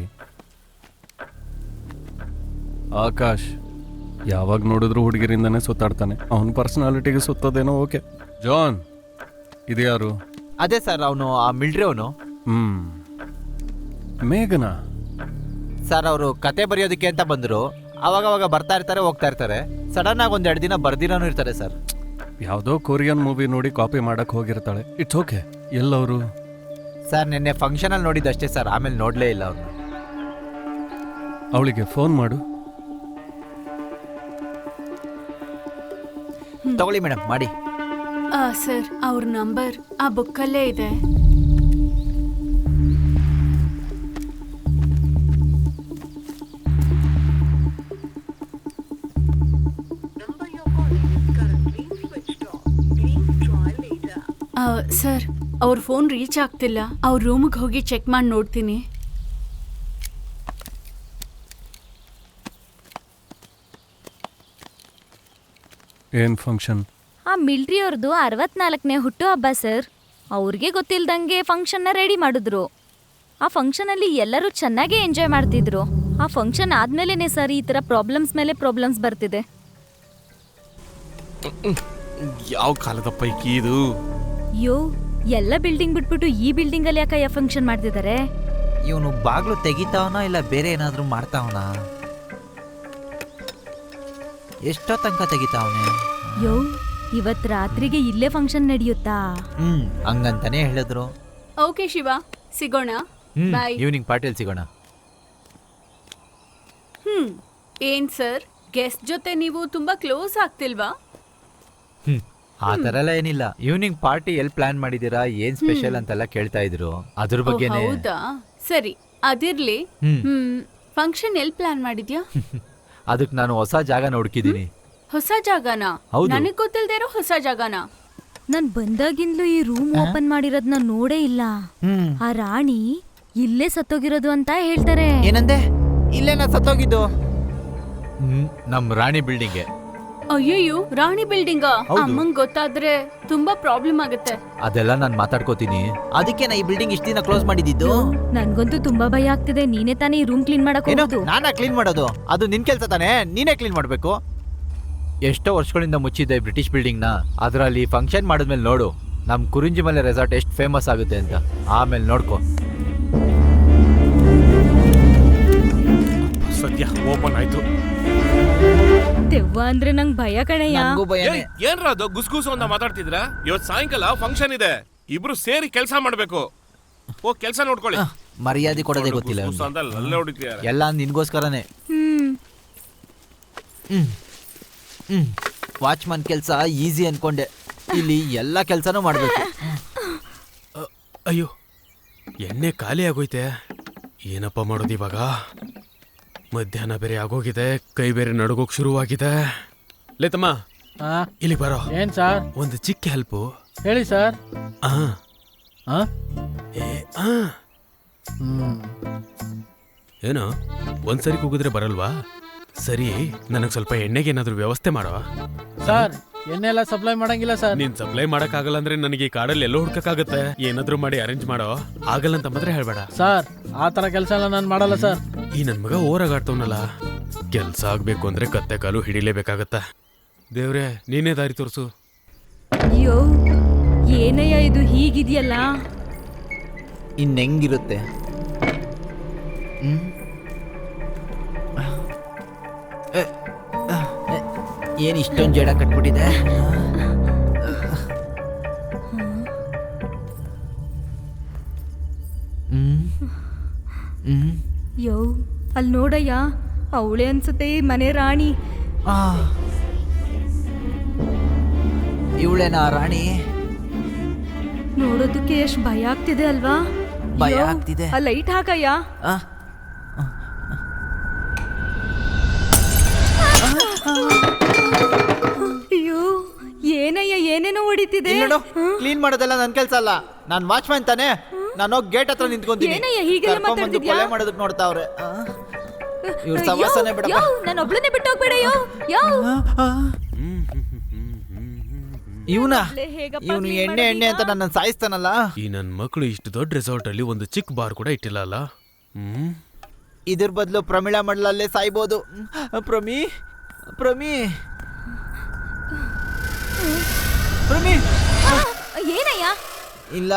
ಆಕಾಶ್ ಯಾವಾಗ ನೋಡಿದ್ರು ಹುಡುಗಿರಿಂದಾನೆ ಸುತ್ತಾಡ್ತಾನೆ. ಅವನ ಪರ್ಸನಾಲಿಟಿಗೆ ಸುತ್ತೋದೇನೋ ಓಕೆ. ಜಾನ್ ಇದ್ಯಾರು? ಅದೇ ಸರ್, ಅವನು ಆ ಮಿಲ್ಟ್ರಿ ಅವನು. ಮೇಘನಾ ಸರ್, ಅವರು ಕತೆ ಬರೆಯೋದಕ್ಕೆ ಅಂತ ಬಂದರು. ಅವಾಗ ಬರ್ತಾ ಇರ್ತಾರೆ, ಹೋಗ್ತಾ ಇರ್ತಾರೆ. ಸಡನ್ ಆಗಿ 1-2 ದಿನ ಬರ್ದಿರಾನು ಇರ್ತಾರೆ ಸರ್. ಯಾವುದೋ ಕೊರಿಯನ್ ಮೂವಿ ನೋಡಿ ಕಾಪಿ ಮಾಡಕ್ ಹೋಗಿರ್ತಾಳೆ. It's okay. ಎಲ್ಲವರು? ಸರ್, ನಿನ್ನೆ ಫಂಕ್ಷನಲ್ಲಿ ನೋಡಿದ್ದಷ್ಟೇ ಸರ್, ಆಮೇಲೆ ನೋಡಲೇ ಇಲ್ಲ ಅವ್ರನ್ನ. ಅವಳಿಗೆ ಫೋನ್ ಮಾಡು. ತಗೊಳ್ಳಿ ಮೇಡಮ್, ಮಾಡಿ. ಸರ್, ಅವ್ರ ನಂಬರ್ ಆ ಬುಕ್ಕಲ್ಲೇ ಇದೆ. ಸರ್, ಅವ್ರ ಫೋನ್ ರೀಚ್ ಆಗ್ತಿಲ್ಲ. ಅವ್ರ ರೂಮಿಗೆ ಹೋಗಿ ಚೆಕ್ ಮಾಡಿ ನೋಡ್ತೀನಿ. ಏನ್ ಫಂಕ್ಷನ್? ಆ ಮಿಲ್ಟ್ರಿ ಅವ್ರದ್ದು 64ನೇ ಹುಟ್ಟುಹಬ್ಬ ಸರ್. ಅವ್ರಿಗೆ ಗೊತ್ತಿಲ್ದಂಗೆ ಫಂಕ್ಷನ್ನ ರೆಡಿ ಮಾಡಿದ್ರು. ಆ ಫಂಕ್ಷನಲ್ಲಿ ಎಲ್ಲರೂ ಚೆನ್ನಾಗೇ ಎಂಜಾಯ್ ಮಾಡ್ತಿದ್ರು. ಆ ಫಂಕ್ಷನ್ ಆದ್ಮೇಲೆ ಸರ್ ಈ ಥರ ಪ್ರಾಬ್ಲಮ್ಸ್ ಮೇಲೆ ಪ್ರಾಬ್ಲಮ್ಸ್ ಬರ್ತಿದೆ. ಯಾವ ಕಾಲದ ಪೈಕಿ ಇದು? ಯೋ, ಎಲ್ಲ ಬಿಲ್ಡಿಂಗ್ ಬಿಟ್ಬಿಟ್ಟು ಈ ಬಿಲ್ಡಿಂಗಲ್ಲಿ ಯಾಕೆ ಫಂಕ್ಷನ್ ಮಾಡ್ತಿದ್ದಾರೆ? ಇವನು ಬಾಗ್ಲು ತೆಗಿತಾವನ ಇಲ್ಲ ಬೇರೆ ಏನಾದರೂ ಮಾಡ್ತಾವನ? ಎಷ್ಟೋ ತನಕ ತೆಗಿತಾವನೆ? ಯೋ, ಇವತ್ತು ರಾತ್ರಿಗೆ ಇಲ್ಲೇ ಫಂಕ್ಷನ್ ನಡೆಯುತ್ತಾ? ಹಂಗಂತಾನೆ ಹೇಳಿದ್ರು. ಓಕೆ ಶಿವ, ಸಿಗೋಣ. ಬಾಯ್. ಈವ್ನಿಂಗ್ ಪಾರ್ಟಿಯಲ್ಲಿ ಸಿಗೋಣ. ಏನ್ ಸರ್, ಗೆಸ್ಟ್ ಜೊತೆ ನೀವು ತುಂಬಾ ಕ್ಲೋಸ್ ಆಗ್ತಿಲ್ವಾ? ಆ ತರ ಎಲ್ಲ ಏನಿಲ್ಲ. ಈವ್ನಿಂಗ್ ಪಾರ್ಟಿ ಎಲ್ಲಿ ಪ್ಲಾನ್ ಮಾಡಿದೀರಾ, ಏನ್ ಸ್ಪೆಷಲ್ ಅಂತೆಲ್ಲ ಕೇಳ್ತಾ ಇದ್ರು. ಅದ್ರ ಓ, ಬಗ್ಗೆನೇ. ಹೌದಾ? ಸರಿ, ಅದಿರ್ಲಿ. ಫಂಕ್ಷನ್ ಎಲ್ಲಿ ಪ್ಲಾನ್ ಮಾಡಿದ್ಯಾ? ಅದಕ್ಕೆ ನಾನು ಹೊಸ ಜಾಗನ ಹುಡುಕಿದೀನಿ. ಹೊಸ ಜಾಗನ? ಹೌದು. ನನಗ್ ಗೊತ್ತಿಲ್ದೇ ಇರೋ ಹೊಸ ಜಾಗನ? ನಾನ್ ಬಂದಾಗಿಂದಲೂ ಈ ರೂಮ್ ಓಪನ್ ಮಾಡಿರೋದ್ನ ನೋಡೇ ಇಲ್ಲ. ಆ ರಾಣಿ ಇಲ್ಲೇ ಸತ್ತೋಗಿರೋದು ಅಂತ ಹೇಳ್ತಾರೆ. ಏನಂದೆ? ಇಲ್ಲೇ ನಾ ಸತ್ತೋಗಿದ್ದು. ನಮ್ ರಾಣಿ ಬಿಲ್ಡಿಂಗ್ಗೆ. ಅಯ್ಯಯ್ಯೋ, ರಾಣಿ ಬಿಲ್ಡಿಂಗ್ ಅಮ್ಮಂಗ್ ಗೊತ್ತಾದ್ರೆ ತುಂಬಾ ಪ್ರಾಬ್ಲಮ್ ಆಗುತ್ತೆ. ಅದೆಲ್ಲ ನಾನು ಮಾತಾಡ್ಕೋತೀನಿ. ಅದಕ್ಕೆ ನಾ ಈ ಬಿಲ್ಡಿಂಗ್ ಇಷ್ಟ ದಿನ ಕ್ಲೋಸ್ ಮಾಡಿದ್ದು. ನನ್ಗಂತೂ ತುಂಬಾ ಭಯ ಆಗ್ತಿದೆ. ನೀನೇ ತಾನೇ ಈ ರೂಮ್ ಕ್ಲೀನ್ ಮಾಡಕ್ ಹೋಗೋದು? ನಾನಾ ಕ್ಲೀನ್ ಮಾಡೋದು? ಅದು ನಿನ್ ಕೆಲ್ಸ ತಾನೇ, ನೀನೇ ಕ್ಲೀನ್ ಮಾಡ್ಬೇಕು. ಎಷ್ಟೋ ವರ್ಷಗಳಿಂದ ಮುಚ್ಚಿದ್ದೆ ಬ್ರಿಟಿಷ್ ಬಿಲ್ಡಿಂಗ್ ನ. ಅದರಲ್ಲಿ ಫಂಕ್ಷನ್ ಮಾಡಿದ್ಮೇಲೆ ನೋಡು ನಮ್ ಕುರಿಂಜಿ ಮಲೆ ರೆಸಾರ್ಟ್ ಎಷ್ಟು ಫೇಮಸ್ ಆಗುತ್ತೆ ಅಂತ. ಆಮೇಲೆ ನೋಡ್ಕೊ. ಸದ್ಯ ಓಪನ್ ಆಯ್ತು. ದೆವ್ವ ಅಂದ್ರೆ ನಂಗ್ ಭಯ ಕಣಯ್ಯ. ಏನ್ರ ಅದು ಗುಸ್ಗುಸು ಅಂತ ಮಾತಾಡ್ತಿದ್ರ? ಇವತ್ ಸಾಯಂಕಾಲ ಫಂಕ್ಷನ್ ಇದೆ, ಇಬ್ರು ಸೇರಿ ಕೆಲಸ ಮಾಡ್ಬೇಕು. ಓ, ಕೆಲಸ ನೋಡ್ಕೊಳ್ಳಿ. ಮರ್ಯಾದೆ ಕೊಡೋದೇ ಗೊತ್ತಿಲ್ಲ. ಎಲ್ಲ ನಿನ್ಗೋಸ್ಕರನೇ. ವಾಚ್ಮನ್ ಕೆಲಸ ಈಸಿ ಅನ್ಕೊಂಡೆ, ಇಲ್ಲಿ ಎಲ್ಲ ಕೆಲಸನೂ ಮಾಡ್ಬೇಕು. ಅಯ್ಯೋ, ಎಣ್ಣೆ ಖಾಲಿ ಆಗೋಯ್ತೆ. ಏನಪ್ಪ ಮಾಡೋದು ಇವಾಗ? ಮಧ್ಯಾಹ್ನ ಬೇರೆ ಆಗೋಗಿದೆ, ಕೈ ಬೇರೆ ನಡುಗೋಕ್ ಶುರುವಾಗಿದೆ. ಲೇತಮ್ಮ, ಇಲ್ಲಿ ಬರೋ. ಏನ್ ಸರ್? ಒಂದು ಚಿಕ್ಕ ಹೆಲ್ಪು. ಹೇಳಿ ಸರ್. ಏನೋ ಒಂದ್ಸರಿ ಕೂಗಿದ್ರೆ ಬರಲ್ವಾ? ಸರಿ, ನನಗ್ ಸ್ವಲ್ಪ ಎಣ್ಣೆಗೆ ಏನಾದ್ರು ವ್ಯವಸ್ಥೆ ಮಾಡೋ. ಸರ್, ಎಣ್ಣೆ ಎಲ್ಲ ಸಪ್ಲೈ ಮಾಡಂಗಿಲ್ಲ ಸರ್. ನೀನ್ ಸಪ್ಲೈ ಮಾಡಕ್ ಆಗಲ್ಲ ಅಂದ್ರೆ ನನಗೆ ಈ ಕಾಡಲ್ಲಿ ಎಲ್ಲೋ ಹುಡ್ಕಕ್ಕಾಗತ್ತೆ. ಏನಾದ್ರು ಮಾಡಿ ಅರೇಂಜ್ ಮಾಡೋ. ಆಗಲ್ಲ ಅಂತ ಮಾತ್ರ ಹೇಳ್ಬೇಡ ಸರ್. ಆ ತರ ಕೆಲಸ ಎಲ್ಲ ನಾನು ಮಾಡಲ್ಲ ಸರ್. ಈ ನನ್ ಮಗ ಓರಾಗಾಡ್ತವನಲ್ಲ, ಕೆಲ್ಸ ಆಗ್ಬೇಕು ಅಂದ್ರೆ ಕತ್ತೆ ಕಾಲು ಹಿಡಿಲೇಬೇಕಾಗತ್ತ. ದೇವ್ರೆ, ನೀನೇ ದಾರಿ ತೋರ್ಸು. ಅಯ್ಯೋ, ಏನಯ್ಯ ಇದು ಹೀಗಿದ್ಯಲ್ಲ? ಇನ್ನೆಂಗಿರುತ್ತೆ? ಏನ್ ಇಷ್ಟೊಂದು ಜಡ ಕಟ್ಬಿಟ್ಟಿದೆ? ಯೋ, ಅಲ್ಲಿ ನೋಡಯ್ಯ, ಅವಳೆ ಅನ್ಸುತ್ತೆ ಈ ಮನೆ ರಾಣಿ. ಇವಳೇನಾ ರಾಣಿ? ನೋಡೋದಕ್ಕೆ ಎಷ್ಟು ಭಯ ಆಗ್ತಿದೆ ಅಲ್ವಾ? ಭಯ ಆಗ್ತಿದೆ. ಆ ಲೈಟ್ ಹಾಕಯ್ಯ. ಅಯ್ಯೋ, ಏನಯ್ಯ, ಏನೇನೋ ಹೊಡಿತಿದೆ. ಕ್ಲೀನ್ ಮಾಡೋದೆಲ್ಲ ನನ್ ಕೆಲ್ಸ ಅಲ್ಲ, ನಾನ್ ವಾಚ್ಮನ್ ತಾನೆ. ನಾನು ಗೇಟ್ ಹತ್ರ ನಿಂತ್ಕೊಂತೀನಿ. ಏನಯ್ಯ ಹೀಗೆಲ್ಲ ಮಾತಾಡ್ತಿದ್ಯಾ? ಕೊಲೆ ಮಾಡೋದಕ್ಕೆ ನೋಡ್ತಾವ್ರೆ. ಇವ್ರ ಸವಾಸನೆ ಬಿಡಪ್ಪ. ನಾನು ಒಬ್ಳನ್ನೇ ಬಿಟ್ಟು ಹೋಗ್ಬೇಡ. ಇವನು ಎಣ್ಣೆ ಎಣ್ಣೆ ಅಂತ ನನ್ನ ಸಾಯಿಸ್ತಾನಲ್ಲ. ಈ ನನ್ ಮಕ್ಕಳು ಇಷ್ಟು ದೊಡ್ಡ ರೆಸಾರ್ಟ್ ಅಲ್ಲಿ ಒಂದು ಚಿಕ್ಕ ಬಾರ್ ಕೂಡ ಇಟ್ಟಿಲ್ಲ ಅಲ್ಲ. ಇದ್ರ ಬದಲು ಪ್ರಮೀಳಾ ಮಂಡಲಲ್ಲೇ ಸಾಯ್ಬೋದು. ಪ್ರಮಿ ಪ್ರಮಿ ಪ್ರಮಿ ಏನಯ್ಯ? ಇಲ್ಲ,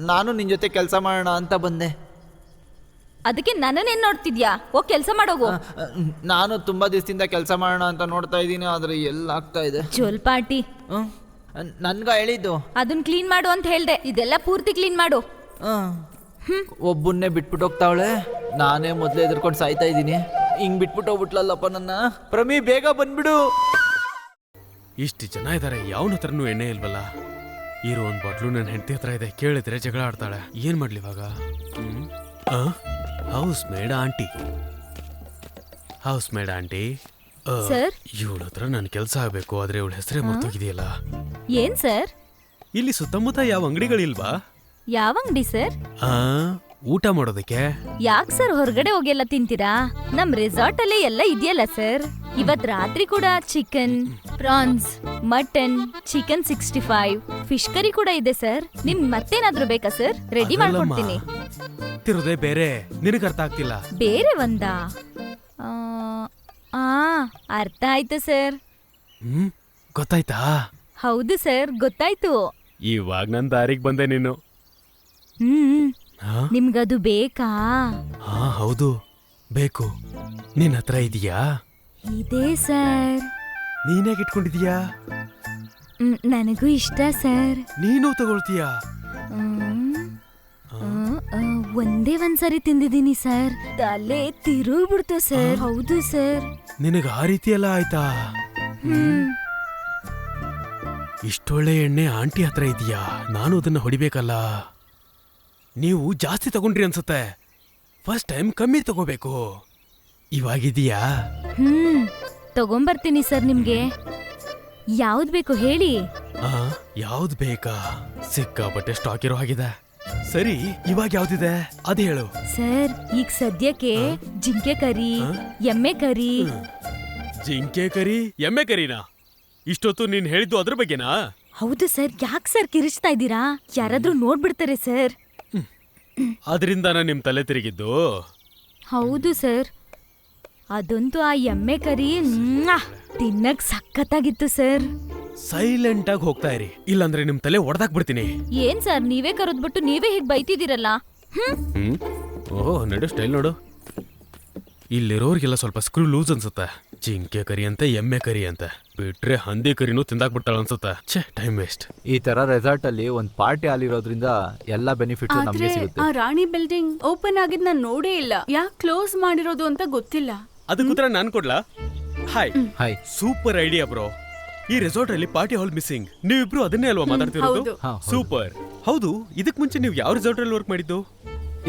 ನಾನು ನಿನ್ ಜೊತೆ ಕೆಲಸ ಮಾಡೋಣ ಅಂತ ಬಂದೆ. ಅದಕ್ಕೆ ನನ್ನನ್ನೇನ್ ನೋಡ್ತಿದ್ಯಾ? ಹೋಗ್ ಕೆಲಸ ಮಾಡೋಗು. ನಾನು ತುಂಬಾ ದಿವಸದಿಂದ ಕೆಲಸ ಮಾಡೋಣ ಅಂತ ನೋಡ್ತಾ ಇದ್ದೀನಿ, ಆದ್ರೆ ಎಲ್ಲ ಆಗ್ತಾ ಇದೆ. ಜೋಲ್ ಪಾರ್ಟಿ ನನ್ಗ ಹೇಳಿದ್ದು ಅದನ್ನ ಕ್ಲೀನ್ ಮಾಡು ಅಂತ ಹೇಳ್ದೆ. ಇದೆಲ್ಲ ಪೂರ್ತಿ ಕ್ಲೀನ್ ಮಾಡು. ಒಬ್ಬನ್ನೇ ಬಿಟ್ಬಿಟ್ಟು ಹೋಗ್ತಾವಳೆ. ನಾನೇ ಮೊದ್ಲೇ ಎದುರ್ಕೊಂಡು ಸಾಯ್ತಾ ಇದ್ದೀನಿ. ಹಿಂಗ್ ಬಿಟ್ಬಿಟ್ಟು ಹೋಗ್ಬಿಟ್ಲಲ್ಲಪ್ಪ ನನ್ನ. ಪ್ರಮಿ, ಬೇಗ ಬಂದ್ಬಿಡು. ಇಷ್ಟು ಜನ ಇದಾರೆ, ಯಾವನ ಹತ್ರನೂ ಎಣ್ಣೆ ಇಲ್ವಲ್ಲ. ಇರೋ ಒಂದ್ ಬಾಟ್ಲು ನನ್ನ ಹೆಂಡತಿ ಹತ್ರ ಇದೆ, ಕೇಳಿದ್ರೆ ಜಗಳ ಆಡ್ತಾಳೆ. ಏನ್ ಮಾಡ್ಲಿ ಇವಾಗ? House maid aunty, house maid aunty. Sir, ಇವಳ ಹತ್ರ ನನ್ ಕೆಲ್ಸ ಆಗ್ಬೇಕು, ಆದ್ರೆ ಇವಳ ಹೆಸರೇ ಮರ್ತೋಗಿದೆಯಲ್ಲ. ಏನ್ ಸರ್? ಇಲ್ಲಿ ಸುತ್ತಮುತ್ತ ಯಾವ ಅಂಗಡಿಗಳಿಲ್ವಾ? ಯಾವ ಅಂಗಡಿ ಸರ್? ಊಟ ಮಾಡೋದಕ್ಕೆ. ಯಾಕೆ ಸರ್ ಹೊರಗಡೆ ಹೋಗೆಲ್ಲ ತಿಂತೀರಾ? ನಮ್ ರೆಸಾರ್ಟ್ ಅಲ್ಲೇ ಎಲ್ಲ ಇದೆಯಲ್ಲ ಸರ್. ಇವತ್ ರಾತ್ರಿ ಕೂಡ chicken, prawns, mutton, chicken 65, fish curry ಕೂಡ ಇದೆ ಸರ್. ನಿಮ್ ಮತ್ತೇನಾದ್ರೂ ಬೇಕಾ ಸರ್? ರೆಡಿ ಮಾಡ್ಕೊಡ್ತೀನಿ. ತಿರುದೇ ಬೇರೆ, ನಿನಗೆ ಅರ್ಥ ಆಗ್ತಿಲ್ಲ. ಬೇರೆ ಒಂದಾ? ಅರ್ಥ ಆಯ್ತು ಸರ್. ಗೊತ್ತಾಯ್ತಾ? ಹೌದು ಸರ್, ಗೊತ್ತಾಯ್ತು. ಇವಾಗ ನನ್ ದಾರಿಗೆ ಬಂದೆ ನೀನು. ನಿಮ್ಗದು ಬೇಕಾ? ಹೌದು, ಬೇಕು. ನಿನ್ ಹತ್ರ ಇದೆಯಾ? ಇದೆ ಸರ್. ನೀನ್ಯಾಗ ಇಟ್ಕೊಂಡಿದೀಯಾ? ನನಗೂ ಇಷ್ಟ ಸರ್. ನೀನು ತಗೊಳ್ತೀಯಾ? ಒಂದೇ ಒಂದ್ಸರಿ ತಿಂದಿದ್ದೀನಿ ಸರ್, ತಲೆ ತಿರುಗ್ಬಿಡ್ತು ಸರ್. ಹೌದು ಸರ್. ನಿನಗ ಆ ರೀತಿ ಎಲ್ಲ ಆಯ್ತಾ? ಇಷ್ಟೊಳ್ಳೆ ಎಣ್ಣೆ ಆಂಟಿ ಹತ್ರ ಇದೆಯಾ? ನಾನು ಅದನ್ನ ಹೊಡಿಬೇಕಲ್ಲ. ನೀವು ಜಾಸ್ತಿ ತಗೊಂಡ್ರಿ ಅನ್ಸುತ್ತೆ. ಫಸ್ಟ್ ಟೈಮ್ ಕಮ್ಮಿ ತಗೋಬೇಕು. ಇವಾಗಿದೆಯಾ? ತಗೊಂಬರ್ತೀನಿ ಸರ್. ನಿಮ್ಗೆ ಯಾವ್ದು ಬೇಕು ಹೇಳಿ. ಯಾವ್ದು ಬೇಕಾ? ಸಿಕ್ಕಾಪಟ್ಟೆ ಸ್ಟಾಕ್ ಇರೋ ಹಾಗಿದೆ. ಸರಿ, ಇವಾಗ ಯಾವ್ದಿದೆ ಅದ್ ಹೇಳು. ಸರ್ ಈಗ ಸದ್ಯಕ್ಕೆ ಜಿಂಕೆ ಕರಿ, ಎಮ್ಮೆ ಕರಿ. ಜಿಂಕೆ ಕರಿ, ಎಮ್ಮೆ ಕರಿನಾ? ಇಷ್ಟೊತ್ತು ನೀನ್ ಹೇಳಿದ್ದು ಅದ್ರ ಬಗ್ಗೆನಾ? ಹೌದು ಸರ್. ಯಾಕೆ ಸರ್ ಕಿರಿಚ್ತಾ ಇದ್ದೀರಾ? ಯಾರಾದ್ರೂ ನೋಡ್ಬಿಡ್ತಾರೆ ಸರ್. ಅದರಿಂದಾನ ನಿಮ್ ತಲೆ ತಿರುಗಿದ್ದು? ಹೌದು ಸರ್. ಅದಂತೂ ಆ ಎಮ್ಮೆ ಕರಿ ತಿನ್ನಕ್ ಸಖತ್ತಾಗಿತ್ತು ಸರ್. ಸೈಲೆಂಟ್ ಆಗಿ ಹೋಗ್ತಾ ಇರಿ, ಇಲ್ಲಾಂದ್ರೆ ನಿಮ್ ತಲೆ ಒಡೆದಾಕ್ಬಿಡ್ತೀನಿ. ಏನ್ ಸರ್ ನೀವೇ ಕರೆದ್ಬಿಟ್ಟು ನೀವೇ ಹೀಗ್ ಬೈತಿದ್ದೀರಲ್ಲ. ಓಹ್, ನಡು ಸ್ಟೈಲ್ ನೋಡು. ಇಲ್ಲಿರೋರ್ಗೆಲ್ಲ ಸ್ವಲ್ಪ ಸ್ಕ್ರೂ ಲೂಸ್ ಅನ್ಸುತ್ತೆ. ಜಿಂಕೆ ಕರಿ ಅಂತ, ಎಮ್ಮೆ ಕರಿ ಅಂತ ಬಿಟ್ರೆ ಹಂದಿ ಕರಿನೂ ತಿಂದಾಕ್ಬಿಟ್ಟಾಳ ಅನ್ಸುತ್ತೆ. ಛೇ, ಟೈಮ್ ವೇಸ್ಟ್. ಈ ತರ ರೆಸಾರ್ಟ್ ಅಲ್ಲಿ ಒಂದ್ ಪಾರ್ಟಿ ಹಾಲ್ ಇರೋದ್ರಿಂದ ಎಲ್ಲಾ ಬೆನಿಫಿಟ್ಸ್ ನಮಗೆ ಆದ್ರೆ ಸಿಗುತ್ತೆ. ಆ ರಾಣಿ ಬಿಲ್ಡಿಂಗ್ ಓಪನ್ ಆಗಿದ್ ನಾನ್ ನೋಡೇ ಇಲ್ಲ. ಯಾಕೆ ಕ್ಲೋಸ್ ಮಾಡಿರೋದು ಅಂತ ಗೊತ್ತಿಲ್ಲ. ಅದಕ್ಕೆ ಉತ್ತರ ನಾನ್ ಕೊಡ್ಲಾ? Hi hi, super idea bro. ಈ ರೆಸಾರ್ಟ್ ಅಲ್ಲಿ ಪಾರ್ಟಿ ಹಾಲ್ ಮಿಸ್ಸಿಂಗ್. ನೀವಿಬ್ರು ಅದನ್ನೇ ಅಲ್ವಾ ಮಾತಾಡ್ತಿರೋದು? ಸೂಪರ್. ಹೌದು, ಇದಕ್ ಮುಂಚೆ ನೀವು ಯಾವ ರೆಸಾರ್ಟ್ ಅಲ್ಲಿ ವರ್ಕ್ ಮಾಡಿದ್ದು?